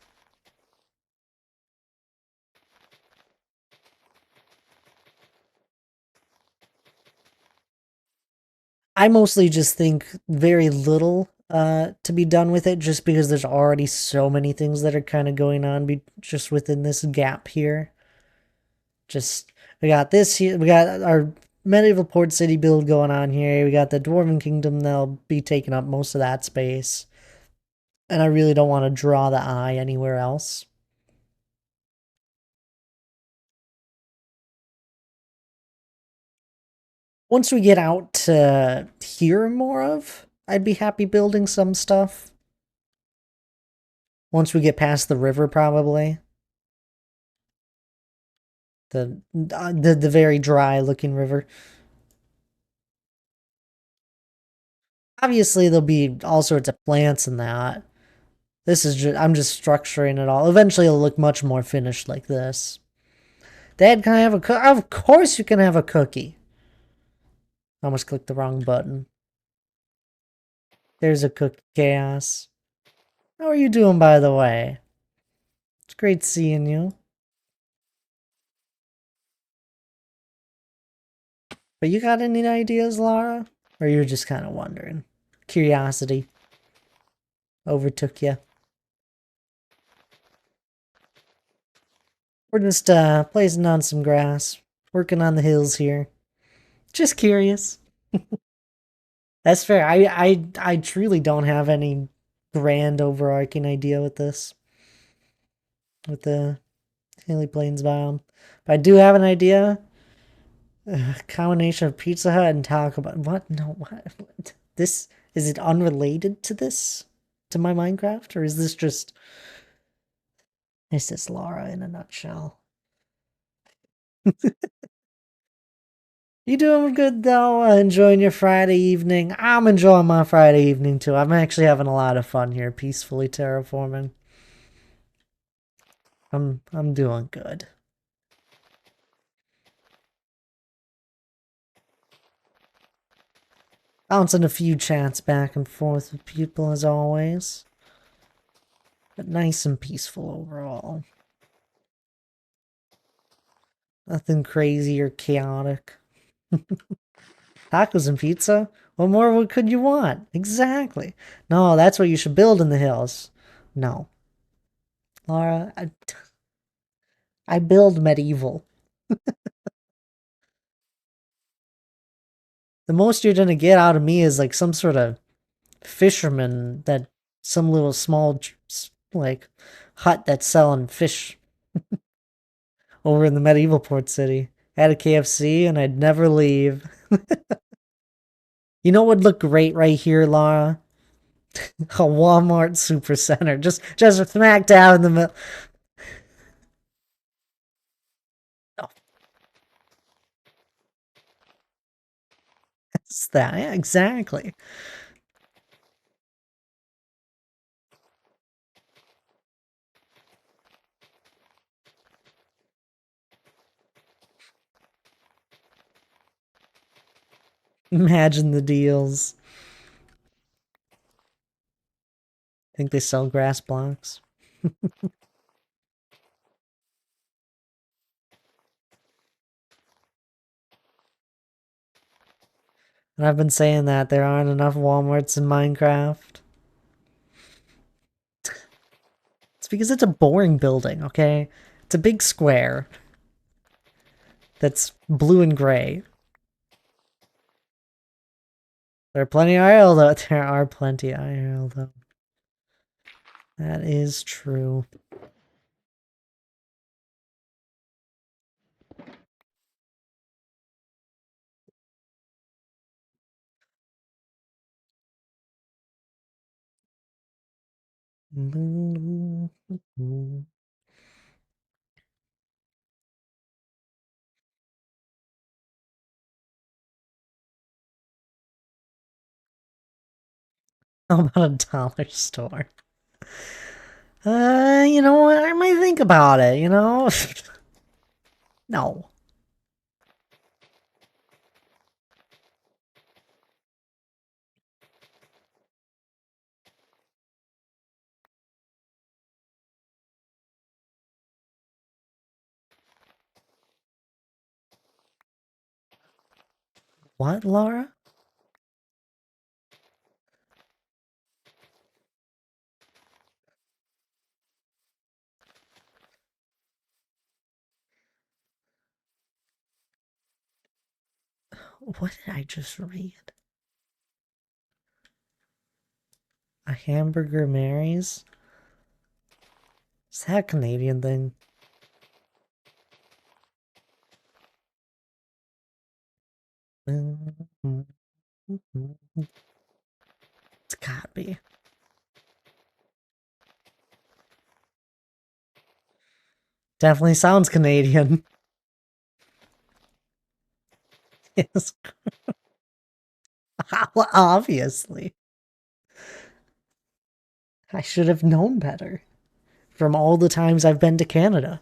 I mostly just think very little to be done with it, just because there's already so many things that are kind of going on just within this gap here. Just we got this here, we got our medieval port city build going on here. We got the Dwarven Kingdom that'll be taking up most of that space, and I really don't want to draw the eye anywhere else. Once we get out to hear more of, I'd be happy building some stuff. Once we get past the river, probably. The very dry looking river. Obviously, there'll be all sorts of plants in that. This is just, I'm just structuring it all. Eventually, it'll look much more finished like this. Dad, can I have a cookie? Of course you can have a cookie. I almost clicked the wrong button. There's a cookie, Chaos. How are you doing, by the way? It's great seeing you. But you got any ideas, Lara? Or you're just kind of wondering? Curiosity overtook you. We're just placing on some grass, working on the hills here. Just curious. That's fair. I truly don't have any grand overarching idea with this, with the Hilly Plains biome. But I do have an idea. A combination of Pizza Hut and Taco Bell. What? No, what? This, is it unrelated to this? To my Minecraft? Or is this just... Is this Lara in a nutshell? You doing good though? Enjoying your Friday evening? I'm enjoying my Friday evening too. I'm actually having a lot of fun here, peacefully terraforming. I'm doing good. Bouncing a few chats back and forth with people as always. But nice and peaceful overall. Nothing crazy or chaotic. Tacos and pizza? What more could you want? Exactly. No, that's what you should build in the hills. No. Laura, I build medieval. The most you're gonna get out of me is like some sort of fisherman that some little small like hut that's selling fish over in the medieval port city. Had a KFC and I'd never leave. You know what would look great right here, Laura? A Walmart Supercenter, just smack down in the middle. Oh, it's that, yeah, exactly. Imagine the deals. Think they sell grass blocks? And I've been saying that there aren't enough Walmarts in Minecraft. It's because it's a boring building, okay? It's a big square that's blue and gray. There are plenty of IRL though. There are plenty of IRL though. That is true. How about a dollar store? You know what? I might think about it, you know? No. What, Laura? What did I just read? A hamburger Mary's? Is that a Canadian thing? It's gotta be. Definitely sounds Canadian. Yes. Well, obviously. I should have known better from all the times I've been to Canada.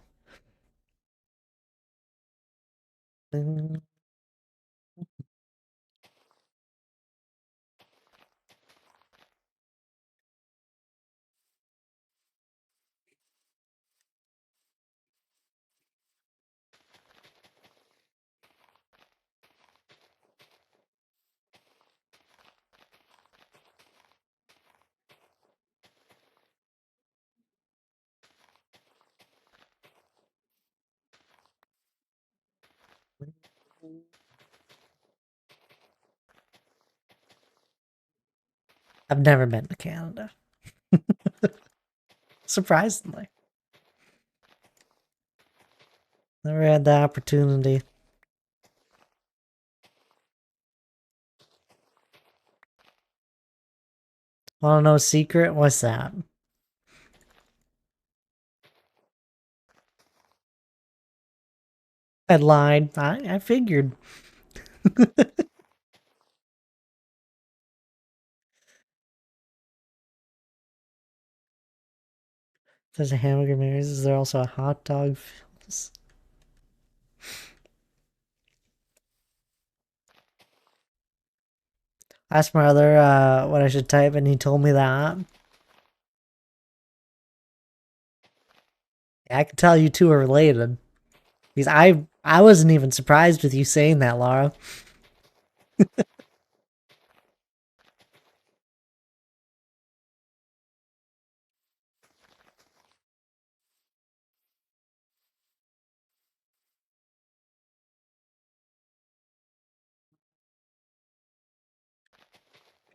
I've never been to Canada. Surprisingly. Never had the opportunity. Wanna know a secret? What's that? I lied. I figured. There's a hamburger Mary's. Is there also a hot dog? I asked my brother what I should type, and he told me that. I can tell you two are related. Because I wasn't even surprised with you saying that, Laura.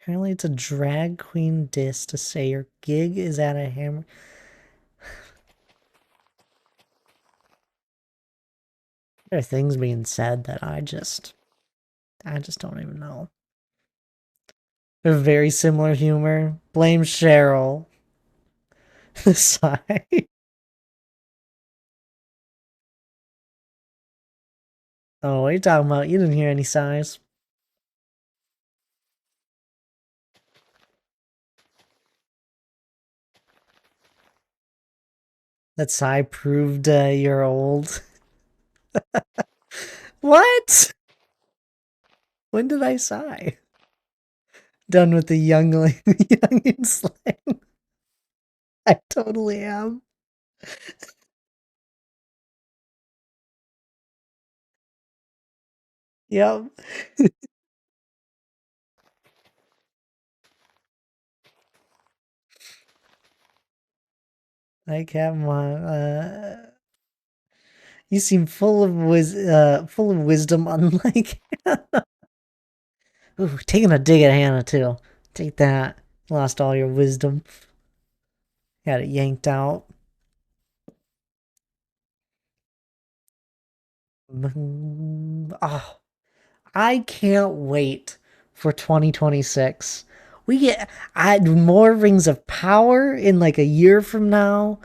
Apparently it's a drag queen diss to say your gig is at a hammer. There are things being said that I just don't even know. They're very similar humor. Blame Cheryl. Sigh. Oh, what are you talking about? You didn't hear any sighs. That sigh proved you're old. What? When did I sigh? Done with the youngin slang. I totally am. Yep. I have my you seem full of wisdom, unlike Ooh, taking a dig at Hannah too. Take that. Lost all your wisdom. Got it yanked out. Oh, I can't wait for 2026. We get more Rings of Power in like a year from now.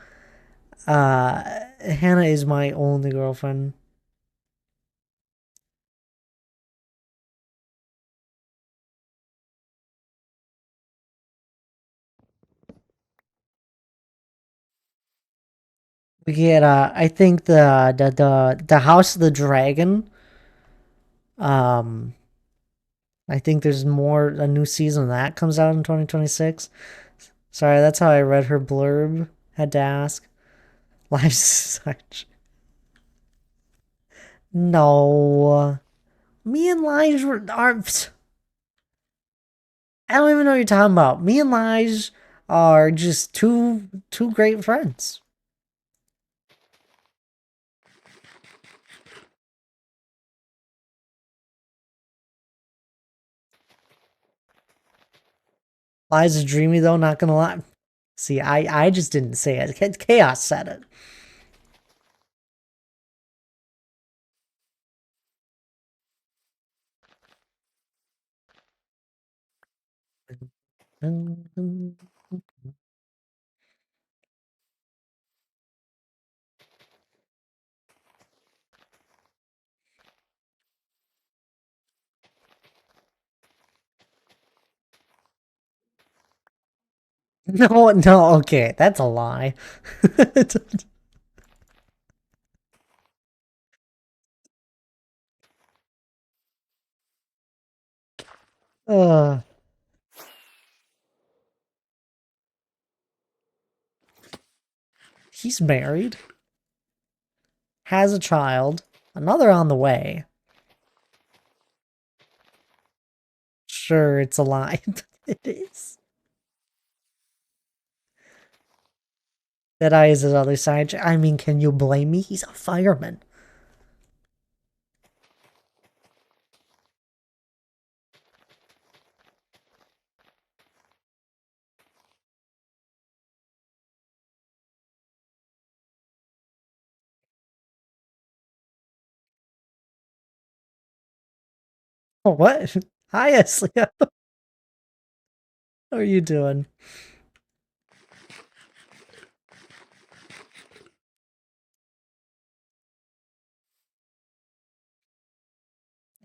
Hannah is my only girlfriend. We get I think the House of the Dragon. Um I think there's more a new season of that comes out in 2026. Sorry, that's how I read her blurb. Had to ask. Life such. No. Me and Lige aren't. I don't even know what you're talking about. Me and Lige are just two great friends. Lies is dreamy though, not gonna lie. See, I just didn't say it. Chaos said it. No, no, okay, that's a lie. uh, he's married, has a child, another on the way. Sure, it's a lie. It is. That eye is his other side. I mean, can you blame me? He's a fireman. Oh, what? Hi, Ashley. How are you doing?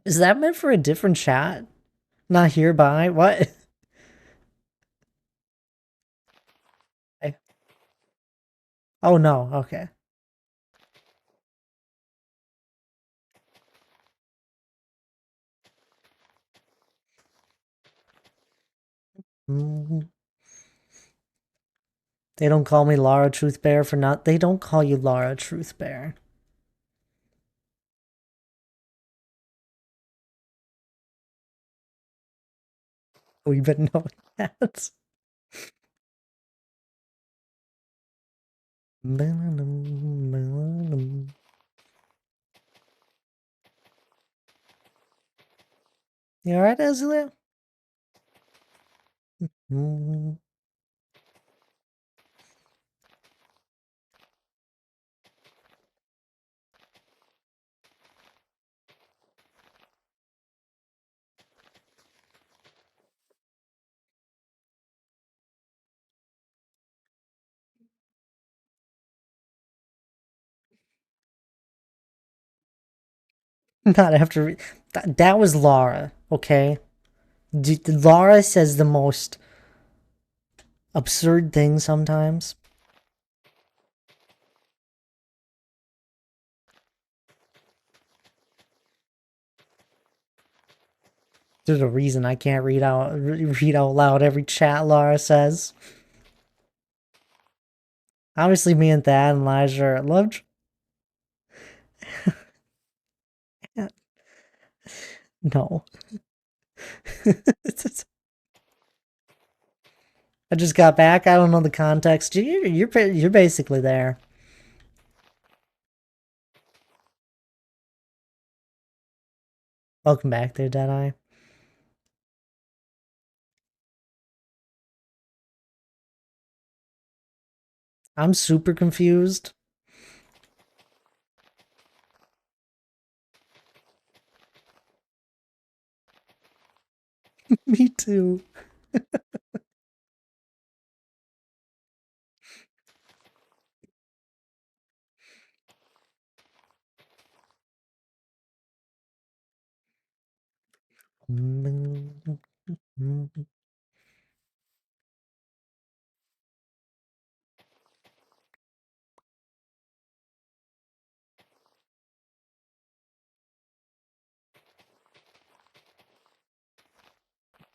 Is that meant for a different chat? Not hereby? What? I- Oh, no. Okay. Mhm. They don't call me Lara Truthbear for not. They don't call you Lara Truthbear. We've been knowing that. You alright, Azalea? Not after. That was Lara, okay? Lara says the most absurd things sometimes. There's a reason I can't read out loud every chat Lara says. Obviously, me and Thad and Elijah are love. No. I just got back. I don't know the context. You're basically there. Welcome back there, Deadeye. I'm super confused. Me too.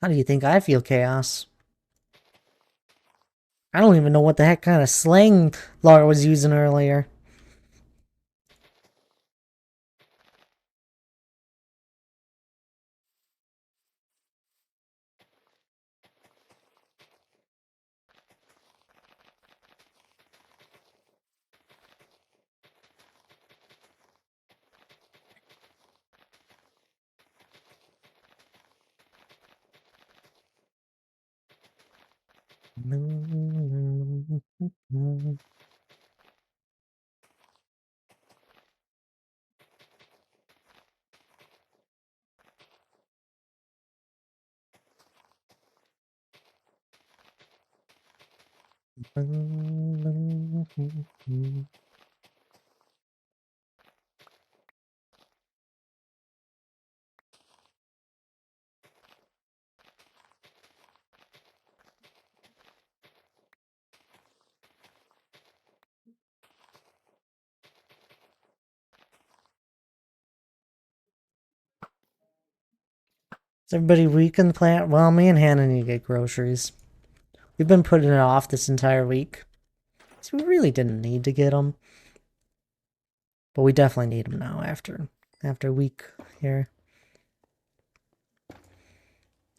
How do you think I feel, Chaos? I don't even know what the heck kind of slang Laura was using earlier. Is everybody weekend plan? Well, me and Hannah need to get groceries. We've been putting it off this entire week. So we really didn't need to get them. But we definitely need them now after a week here.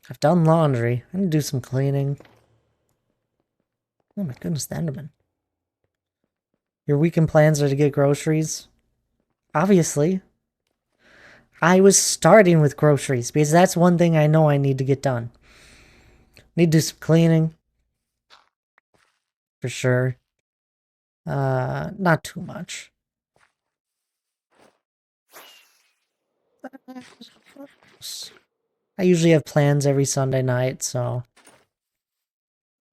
I've done laundry. I need to do some cleaning. Oh my goodness, the Enderman. Your weekend plans are to get groceries? Obviously. I was starting with groceries because that's one thing I know I need to get done. Need to do some cleaning. For sure. Not too much. I usually have plans every Sunday night, so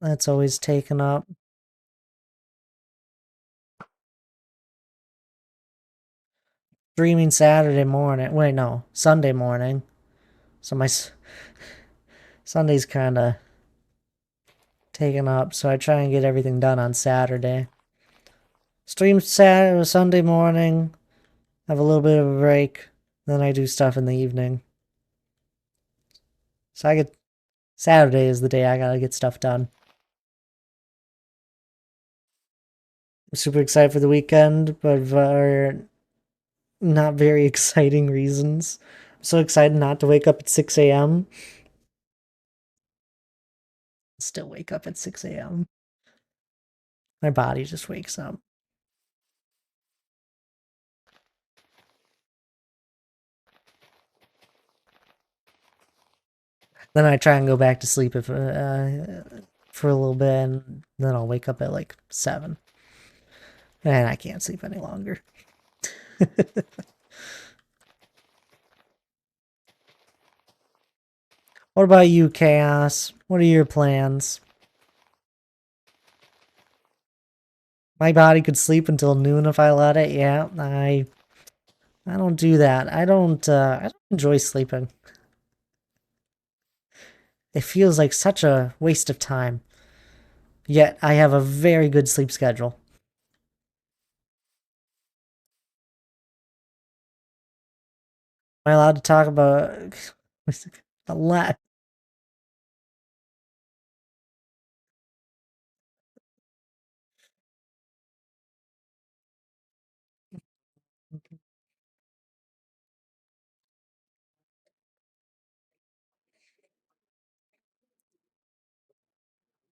that's always taken up. Streaming Saturday morning. Wait, no, Sunday morning. So my Sunday's kind of taken up, so I try and get everything done on Saturday. Stream Saturday, Sunday morning. Have a little bit of a break. Then I do stuff in the evening. So I get Saturday is the day I gotta get stuff done. I'm super excited for the weekend, but for not very exciting reasons. I'm so excited not to wake up at 6 a.m. Still wake up at 6 a.m. My body just wakes up. Then I try and go back to sleep if for a little bit, and then I'll wake up at like 7. And I can't sleep any longer. What about you, Chaos? What are your plans? My body could sleep until noon if I let it. Yeah, I don't do that. I don't enjoy sleeping. It feels like such a waste of time. Yet I have a very good sleep schedule. Am I allowed to talk about a lot?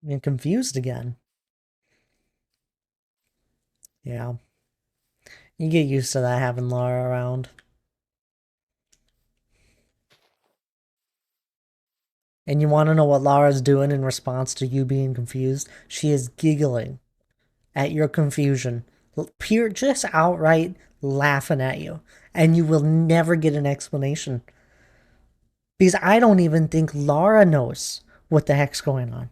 I'm confused again. Yeah. You get used to that having Laura around. And you want to know what Laura's doing in response to you being confused? She is giggling at your confusion. Pure, just outright laughing at you. And you will never get an explanation. Because I don't even think Laura knows what the heck's going on.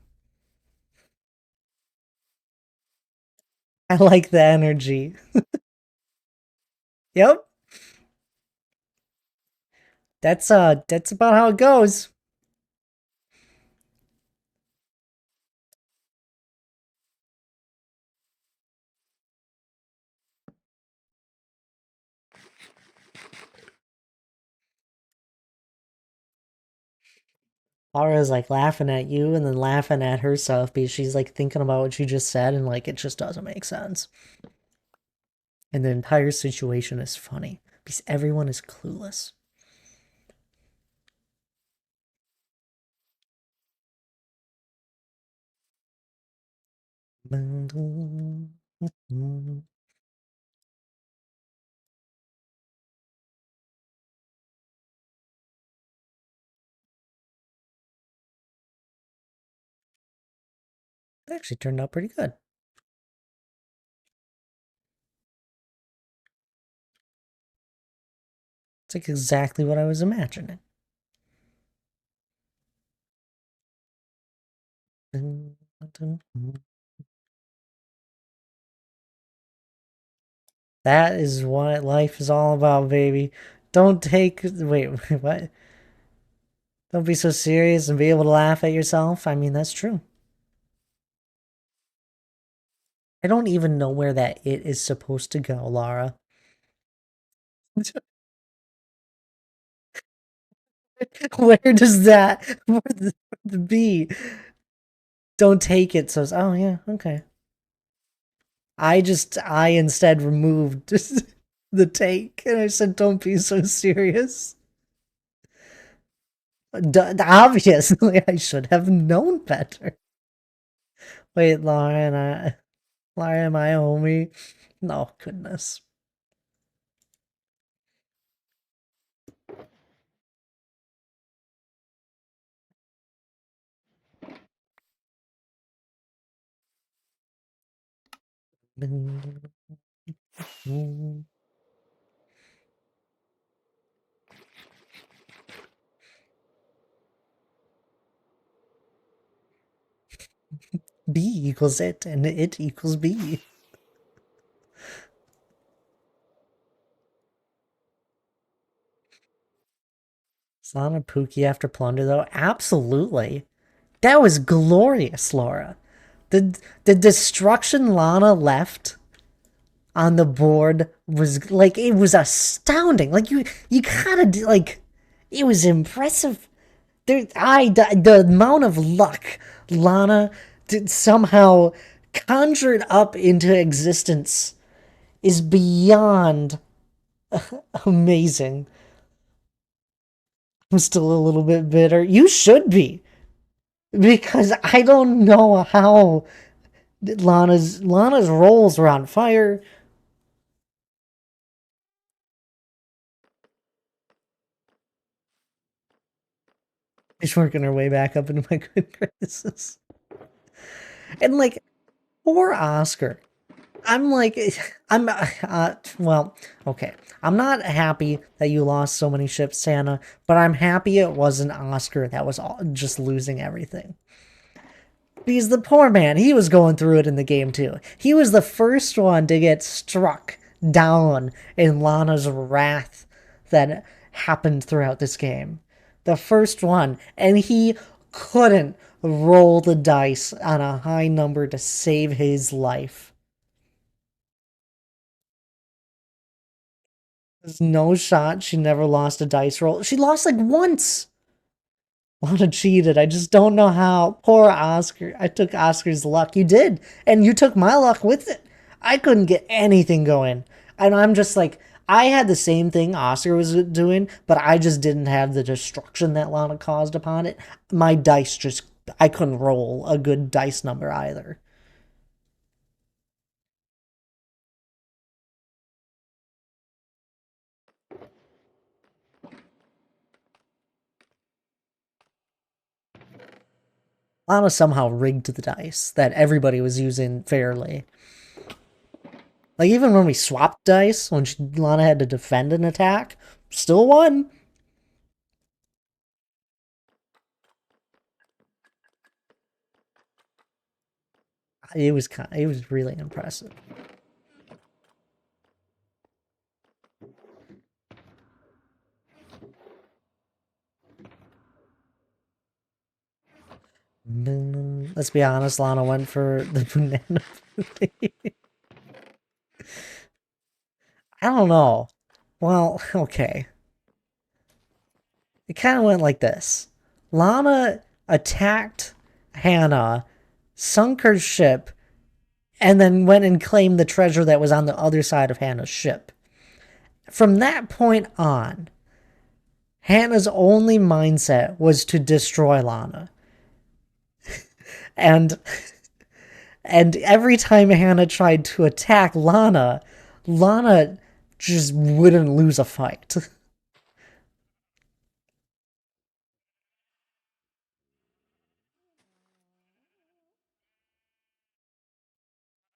I like the energy. Yep. That's about how it goes. Laura's like laughing at you and then laughing at herself because she's like thinking about what you just said and like it just doesn't make sense. And the entire situation is funny because everyone is clueless. It actually turned out pretty good. It's like exactly what I was imagining. That is what life is all about, baby. Don't take. Wait, what? Don't be so serious and be able to laugh at yourself. I mean, that's true. I don't even know where that it is supposed to go, Lara. Where does that where the be? Don't take it. So, oh yeah, okay. I instead removed the take, and I said, "Don't be so serious." Obviously, I should have known better. Wait, Lara, am I a homie? No, goodness. B equals it, and it equals B. Sana Pookie after plunder, though? Absolutely. That was glorious, Laura. The destruction Lana left on the board was like it was astounding. Like you gotta like it was impressive. The amount of luck Lana did somehow conjured up into existence is beyond amazing. I'm still a little bit bitter. You should be because I don't know how Lana's rolls were on fire. She's working her way back up into my good graces. And like poor Oscar. I'm like, well, okay. I'm not happy that you lost so many ships, Santa, but I'm happy it wasn't Oscar that was just losing everything. Because the poor man, he was going through it in the game too. He was the first one to get struck down in Lana's wrath that happened throughout this game. The first one. And he couldn't roll the dice on a high number to save his life. There's no shot she never lost a dice roll. She lost like once. Lana cheated. I just don't know how. Poor Oscar. I took Oscar's luck. You did. And you took my luck with it. I couldn't get anything going. And I'm just like, I had the same thing Oscar was doing, but I just didn't have the destruction that Lana caused upon it. My dice just, I couldn't roll a good dice number either. Lana somehow rigged the dice that everybody was using fairly. Like even when we swapped dice, when Lana had to defend an attack, still won. It was really impressive. Let's be honest, Lana went for the banana pudding. I don't know. Well, okay. It kind of went like this. Lana attacked Hannah, sunk her ship, and then went and claimed the treasure that was on the other side of Hannah's ship. From that point on, Hannah's only mindset was to destroy Lana. And every time Hannah tried to attack Lana, Lana just wouldn't lose a fight.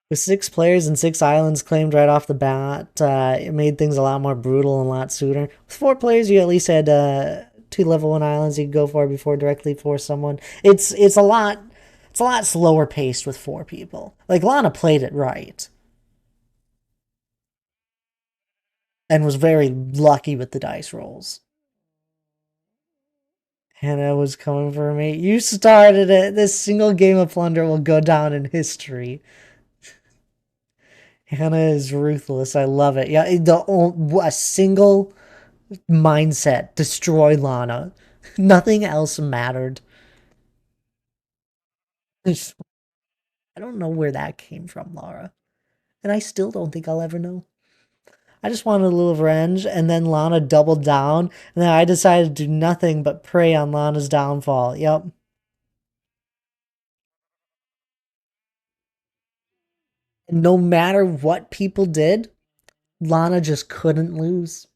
With 6 players and 6 islands claimed right off the bat, it made things a lot more brutal and a lot sooner. With 4 players, you at least had 2 level 1 islands you could go for before directly for someone. It's a lot slower paced with 4 people. Like Lana played it right and was very lucky with the dice rolls. Hannah was coming for me. You started it. This single game of plunder will go down in history. Hannah is ruthless. I love it. Yeah, a single mindset destroy Lana. Nothing else mattered. I don't know where that came from, Laura. And I still don't think I'll ever know. I just wanted a little revenge, and then Lana doubled down, and then I decided to do nothing but prey on Lana's downfall. Yep. And no matter what people did, Lana just couldn't lose.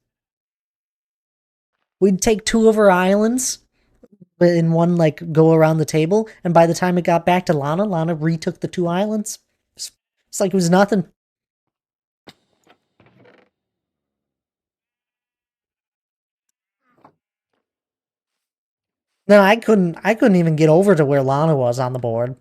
We'd take 2 of her islands in one like go around the table, and by the time it got back to Lana, Lana retook the 2 islands. It's like it was nothing. No, I couldn't even get over to where Lana was on the board.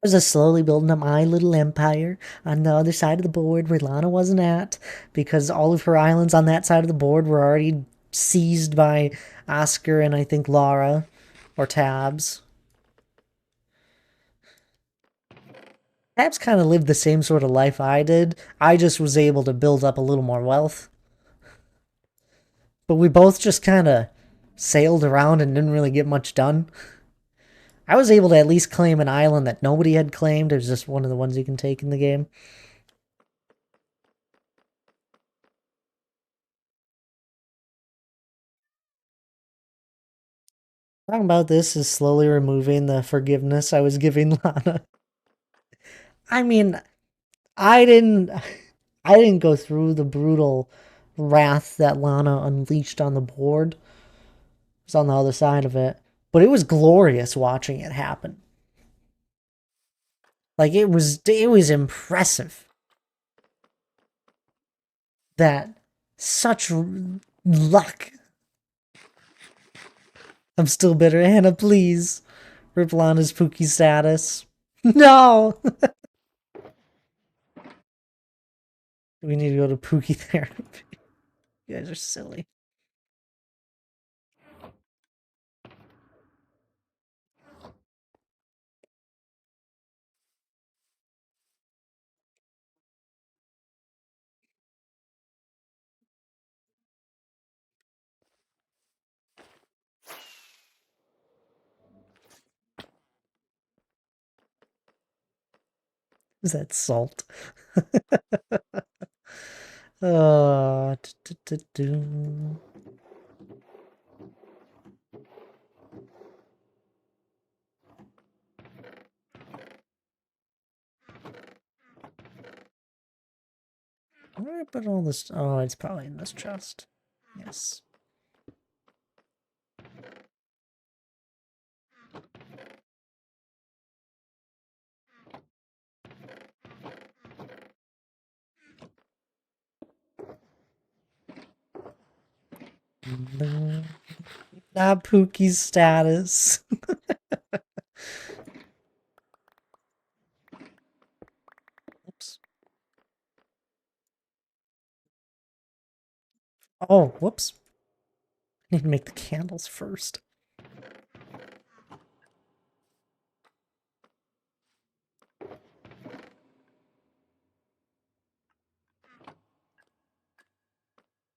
I was just slowly building up my little empire on the other side of the board where Lana wasn't at, because all of her islands on that side of the board were already seized by Oscar and I think Laura or Tabs. Tabs kind of lived the same sort of life I did. I just was able to build up a little more wealth. But we both just kind of sailed around and didn't really get much done. I was able to at least claim an island that nobody had claimed. It was just one of the ones you can take in the game. Talking about this is slowly removing the forgiveness I was giving Lana. I mean, I didn't I didn't go through the brutal wrath that Lana unleashed on the board. It was on the other side of it. But it was glorious watching it happen. Like it was impressive that such luck. I'm still bitter. Hannah, please. Rip Lana's Pookie status. No! We need to go to Pookie therapy. You guys are silly. Is that salt? uh, Where did I put all this? Oh, it's probably in this chest. Yes. Not Pookie's status. Oops. Oh, whoops. I need to make the candles first.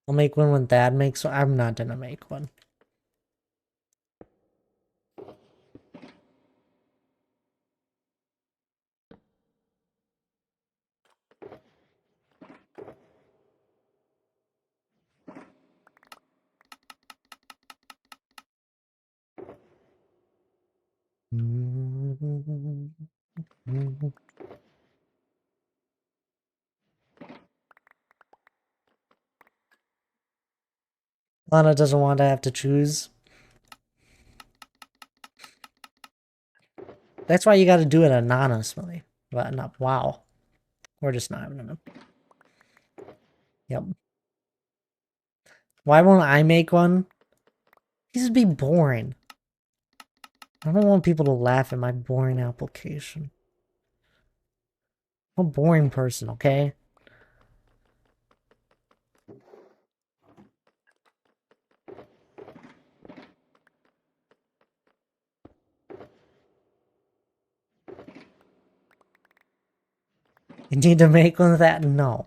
I'll make one when Thad makes one. I'm not gonna make one. Lana doesn't want to have to choose. That's why you gotta do it anonymously. But not, wow. We're just not having enough. Yep. Why won't I make one? These would be boring. I don't want people to laugh at my boring application. I'm a boring person, okay? You need to make one of that? No.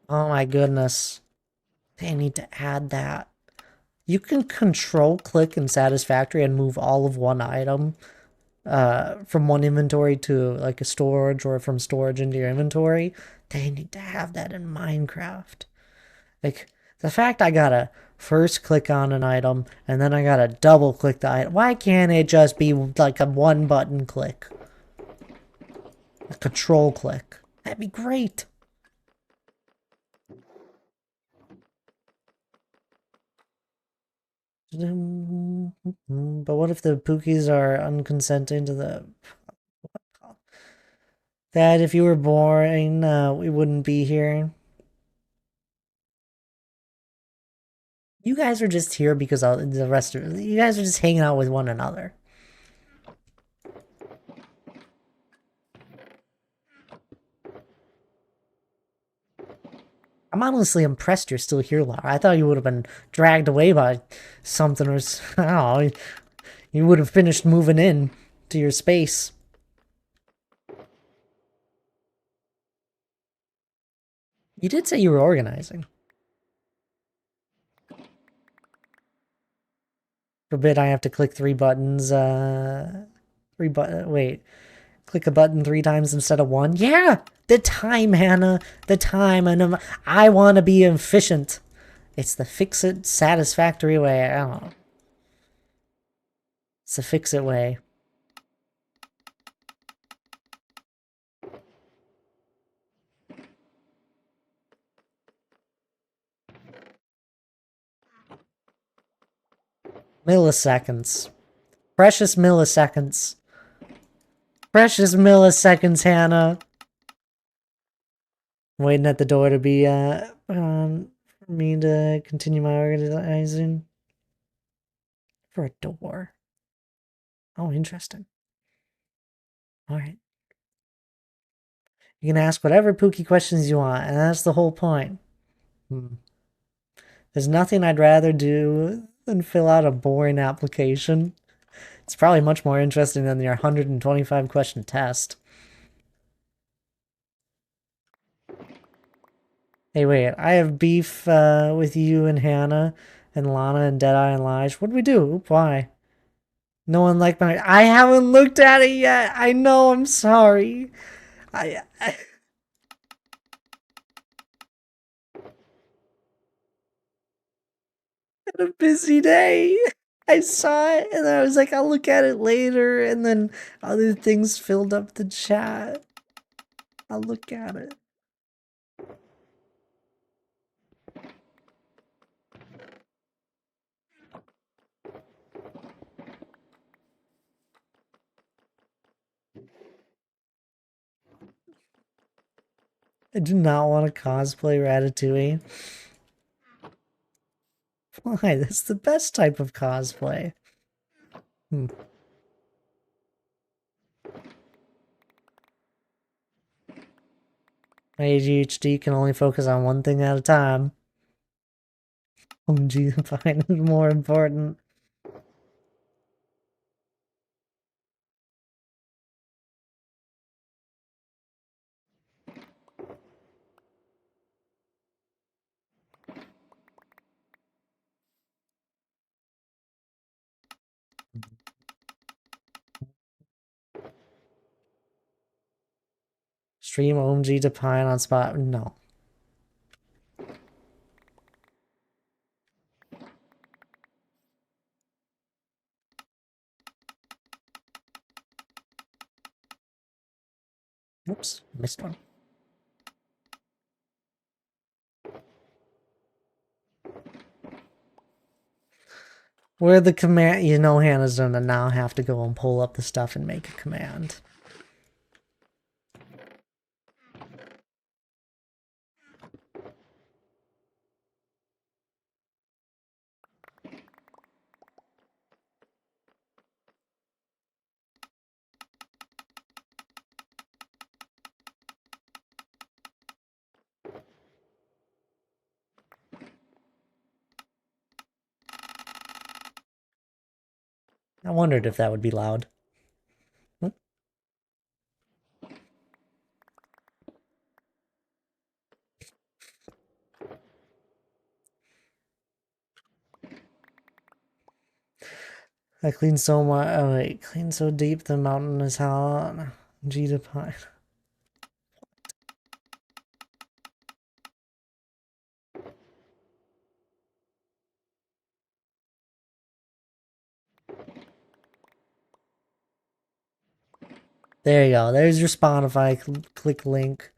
Oh my goodness. They need to add that. You can control click in Satisfactory and move all of one item from one inventory to like a storage or from storage into your inventory. They need to have that in Minecraft. Like, the fact I gotta first click on an item and then I gotta double click the item. Why can't it just be like a one button click? A control click. That'd be great. But what if the Pookies are unconsenting to the... That if you were boring, we wouldn't be here. You guys are just here because the rest of you guys are just hanging out with one another. I'm honestly impressed you're still here, Lara. I thought you would have been dragged away by something or I don't know. You would have finished moving in to your space. You did say you were organizing. Forbid I have to click 3 buttons, wait. Click a button 3 times instead of 1? Yeah! The time, Hannah! The time, and I want to be efficient. It's the fix-it, satisfactory way. I don't know. It's the fix-it way. Milliseconds. Precious milliseconds. Precious milliseconds, Hannah. I'm waiting at the door to be, for me to continue my organizing. For a door. Oh, interesting. Alright. You can ask whatever Pookie questions you want, and that's the whole point. There's nothing I'd rather do than fill out a boring application. It's probably much more interesting than your 125 question test. Hey, wait, I have beef with you and Hannah and Lana and Deadeye and Lige. What do we do? Oop, why? No one liked my... I haven't looked at it yet. I know, I'm sorry. I had a busy day. I saw it and I was like, I'll look at it later. And then other things filled up the chat. I'll look at it. I do not want to cosplay Ratatouille. Why? That's the best type of cosplay. My ADHD can only focus on one thing at a time. OMG Define is more important. Stream OMG Define on spot. No. Oops, missed one. Where the command, you know, Hannah's gonna now have to go and pull up the stuff and make a command. I wondered if that would be loud. I clean so much. Oh wait, clean so deep the mountain is hot. G to pine. There you go. There's your Spotify. Click link.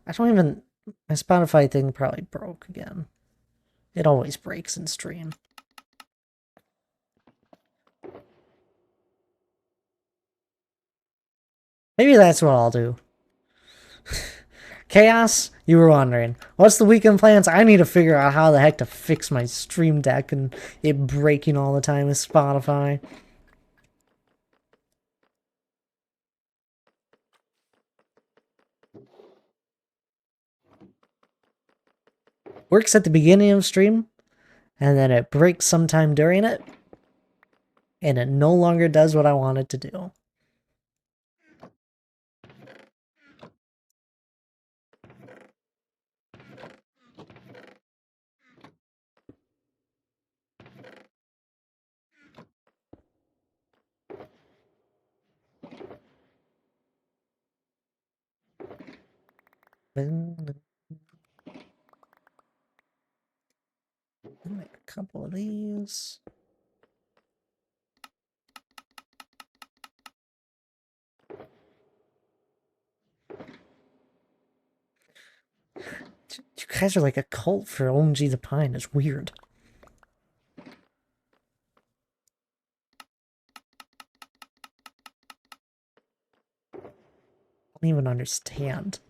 I don't even. My Spotify thing probably broke again. It always breaks in stream. Maybe that's what I'll do. Chaos, you were wondering, what's the weekend plans? I need to figure out how the heck to fix my stream deck and it breaking all the time with Spotify. Works at the beginning of stream, and then it breaks sometime during it, and it no longer does what I want it to do. Make a couple of these. You guys are like a cult for OMG the Pine. It's weird. I don't even understand.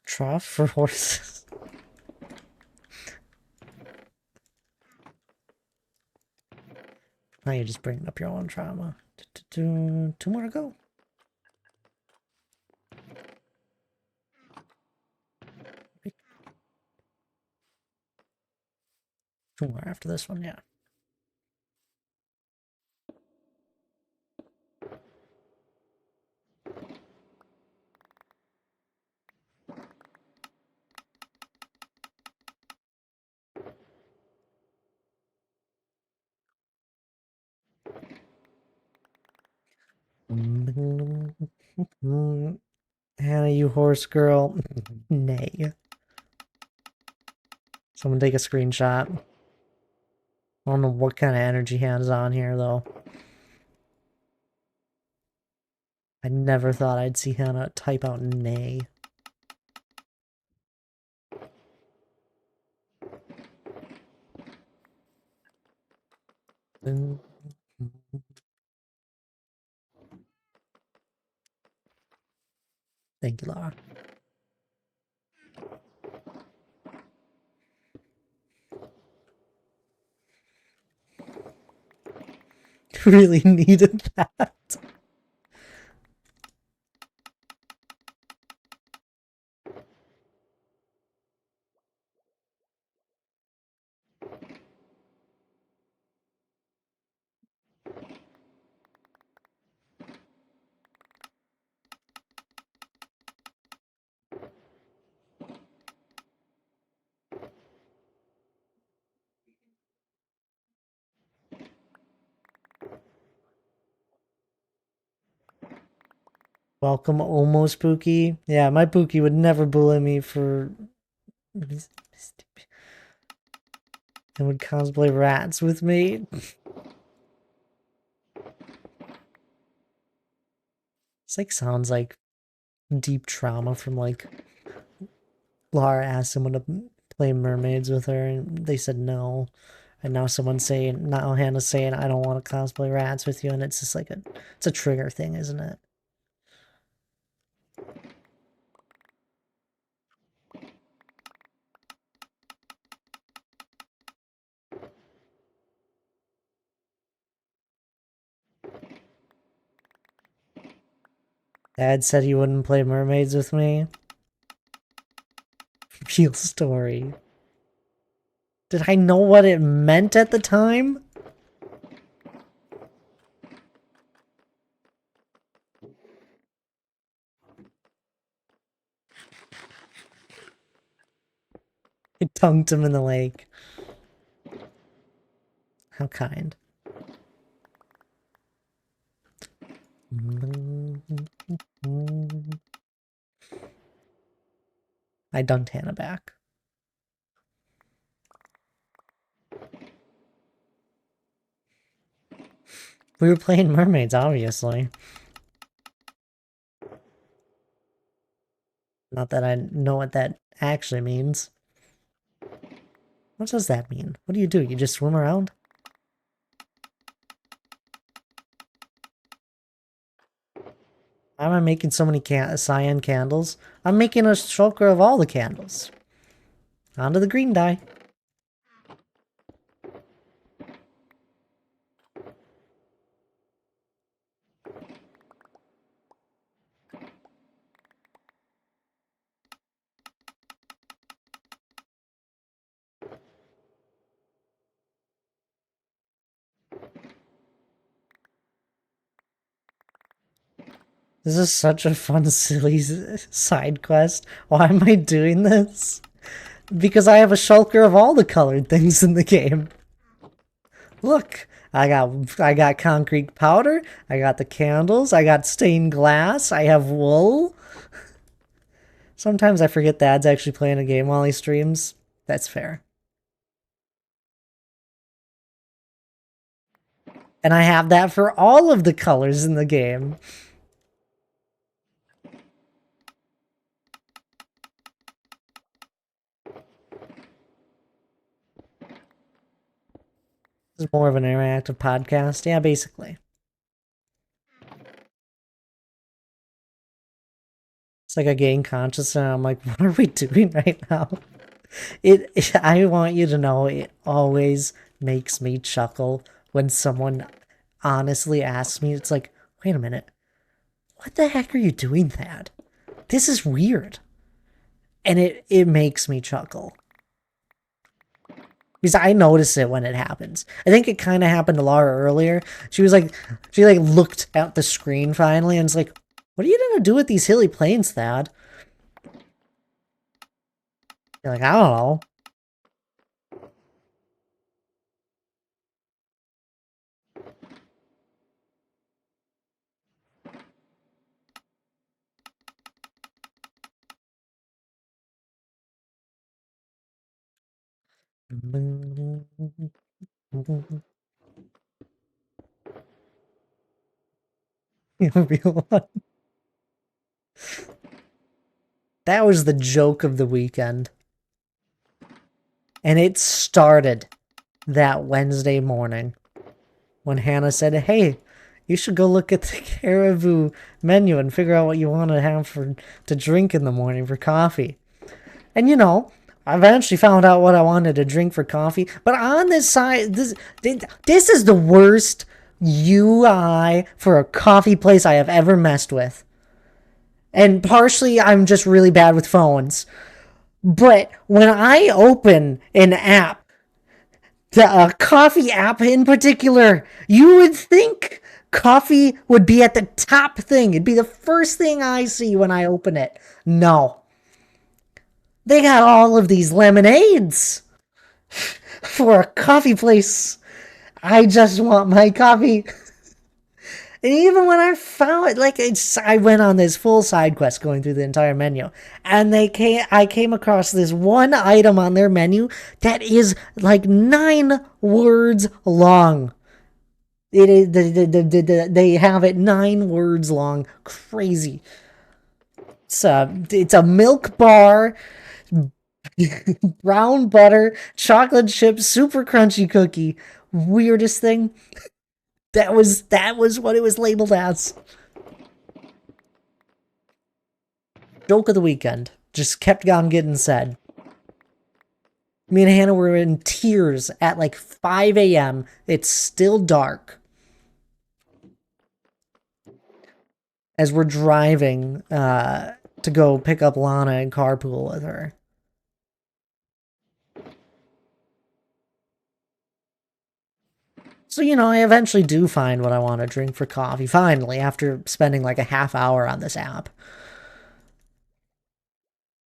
Trough for horses. Now you're just bringing up your own trauma. Two more to go. Two more after this one, yeah. Hannah, you horse girl. Nay. Someone take a screenshot. I don't know what kind of energy Hannah's on here, though. I never thought I'd see Hannah type out nay. Thank you, Laura. Really needed that. Welcome, almost Pookie. Yeah, my Pookie would never bully me for. And would cosplay rats with me. It's like sounds like deep trauma from like Laura asked someone to play mermaids with her and they said no. And now someone's saying, now Hannah's saying, I don't want to cosplay rats with you. And it's just like it's a trigger thing, isn't it? Dad said he wouldn't play mermaids with me. Real story. Did I know what it meant at the time? I dunked him in the lake. How kind. I dunked Hannah back. We were playing mermaids, obviously. Not that I know what that actually means. What does that mean? What do? You just swim around? Why am I making so many cyan candles? I'm making a shulker of all the candles. Onto the green dye. This is such a fun, silly side quest. Why am I doing this? Because I have a shulker of all the colored things in the game. Look, I got concrete powder, I got the candles, I got stained glass, I have wool. Sometimes I forget Dad's actually playing a game while he streams. That's fair. And I have that for all of the colors in the game. This is more of an interactive podcast. Yeah, basically. It's like I gain consciousness and I'm like, what are we doing right now? I want you to know it always makes me chuckle when someone honestly asks me, it's like, wait a minute, what the heck are you doing, Thad? This is weird. And it makes me chuckle. Because I notice it when it happens. I think it kind of happened to Laura earlier. She looked at the screen finally and was like, what are you gonna do with these hilly plains, Thad? You're like, I don't know. Real one. That was the joke of the weekend. And it started that Wednesday morning. when Hannah said, "Hey, you should go look at the Caribou menu and figure out what you want to have to drink in the morning for coffee." And I eventually found out what I wanted to drink for coffee. But on this side, this is the worst UI for a coffee place I have ever messed with. And partially, I'm just really bad with phones. But when I open an app, a coffee app in particular, you would think coffee would be at the top thing. It'd be the first thing I see when I open it. No. They got all of these lemonades for a coffee place. I just want my coffee. And even when I found it, I went on this full side quest going through the entire menu, and I came across this one item on their menu that is like 9 words long. It is they have it 9 words long. Crazy. It's a milk bar, brown butter, chocolate chip, super crunchy cookie. Weirdest thing. That was what it was labeled as. Joke of the weekend. Just kept on getting said. Me and Hannah were in tears at like 5 a.m. It's still dark. As we're driving to go pick up Lana and carpool with her. So, I eventually do find what I want to drink for coffee, finally, after spending like a half hour on this app.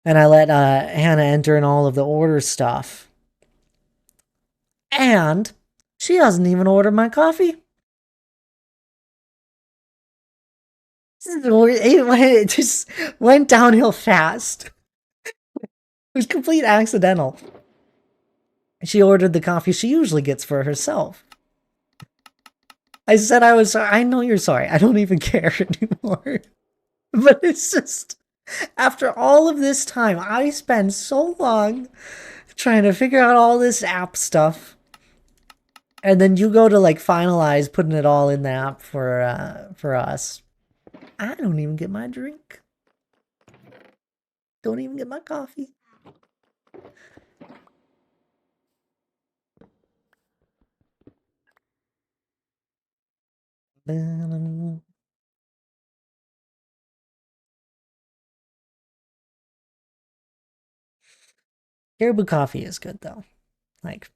And I let Hannah enter in all of the order stuff. And she doesn't even order my coffee. It just went downhill fast. It was complete accidental. She ordered the coffee she usually gets for herself. I said I was sorry. I know you're sorry. I don't even care anymore. But it's just, after all of this time, I spend so long trying to figure out all this app stuff. And then you go to like finalize putting it all in the app for us. I don't even get my drink. Don't even get my coffee. Caribou coffee is good though. Like,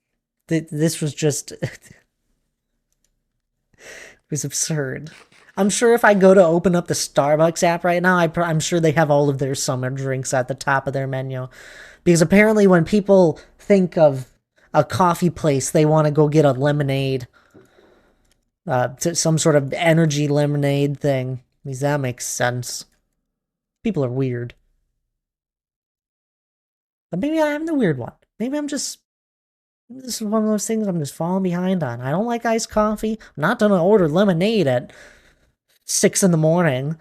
this was just it was absurd. I'm sure if I go to open up the Starbucks app right now, I'm sure they have all of their summer drinks at the top of their menu. Because apparently when people think of a coffee place, they want to go get a lemonade. Some sort of energy lemonade thing. Because that makes sense. People are weird. But maybe I am the weird one. Maybe this is one of those things I'm just falling behind on. I don't like iced coffee. I'm not gonna order lemonade at 6 in the morning.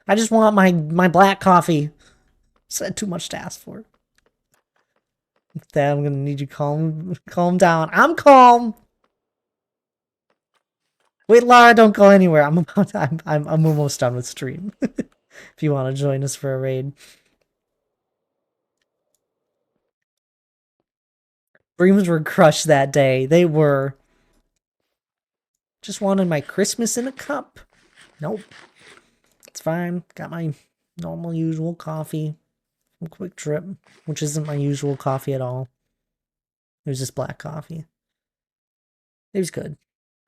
I just want my black coffee. Is that too much to ask for? Dad, I'm gonna need you to calm down. I'm calm. Wait, Lara, don't go anywhere. I'm almost done with stream. If you want to join us for a raid. Dreams were crushed that day. They were. Just wanted my Christmas in a cup. Nope. It's fine. Got my normal usual coffee from Quick Trip, which isn't my usual coffee at all. It was just black coffee. It was good.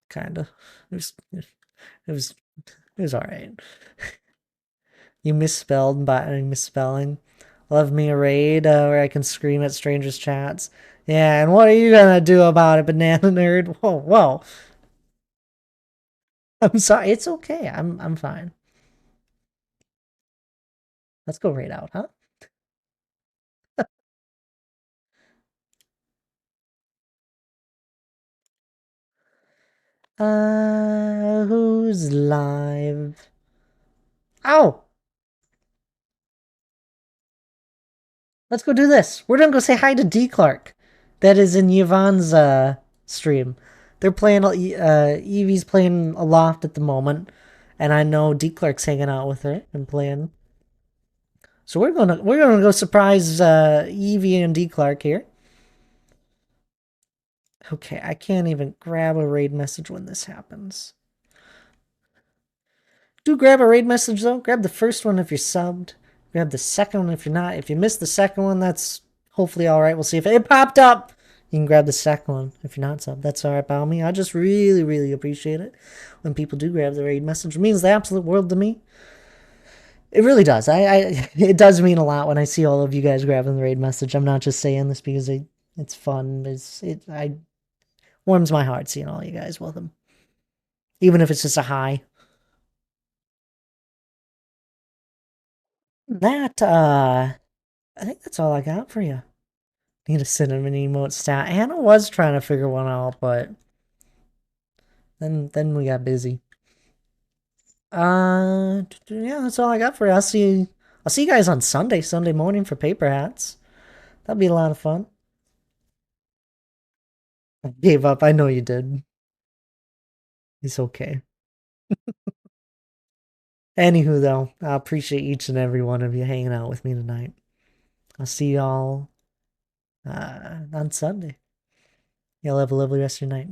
Kinda. It was alright. You misspelled by misspelling. Love me a raid where I can scream at strangers' chats. Yeah, and what are you gonna do about it, banana nerd? Whoa, whoa. I'm sorry. It's okay. I'm fine. Let's go raid out, huh? Who's live? Ow! Let's go do this. We're gonna go say hi to D Clark. That is in Yvonne's stream. They're playing. Evie's playing Aloft at the moment, and I know D Clark's hanging out with her and playing. So we're gonna go surprise Evie and D Clark here. Okay, I can't even grab a raid message when this happens. Do grab a raid message though. Grab the first one if you're subbed. Grab the second one if you're not. If you missed the second one, that's hopefully all right. We'll see if it popped up. You can grab the second one if you're not subbed. That's all right by me. I just really, really appreciate it when people do grab the raid message. It means the absolute world to me. It really does. It does mean a lot when I see all of you guys grabbing the raid message. I'm not just saying this because it's fun. I warms my heart seeing all you guys with them, even if it's just a hi. That I think that's all I got for you. Need a cinnamon emote stat. Hannah was trying to figure one out, but then we got busy. Yeah, that's all I got for you. I'll see you guys on Sunday morning for paper hats. That'll be a lot of fun. I gave up. I know you did. It's okay. Anywho, though, I appreciate each and every one of you hanging out with me tonight. I'll see y'all on Sunday. Y'all have a lovely rest of your night.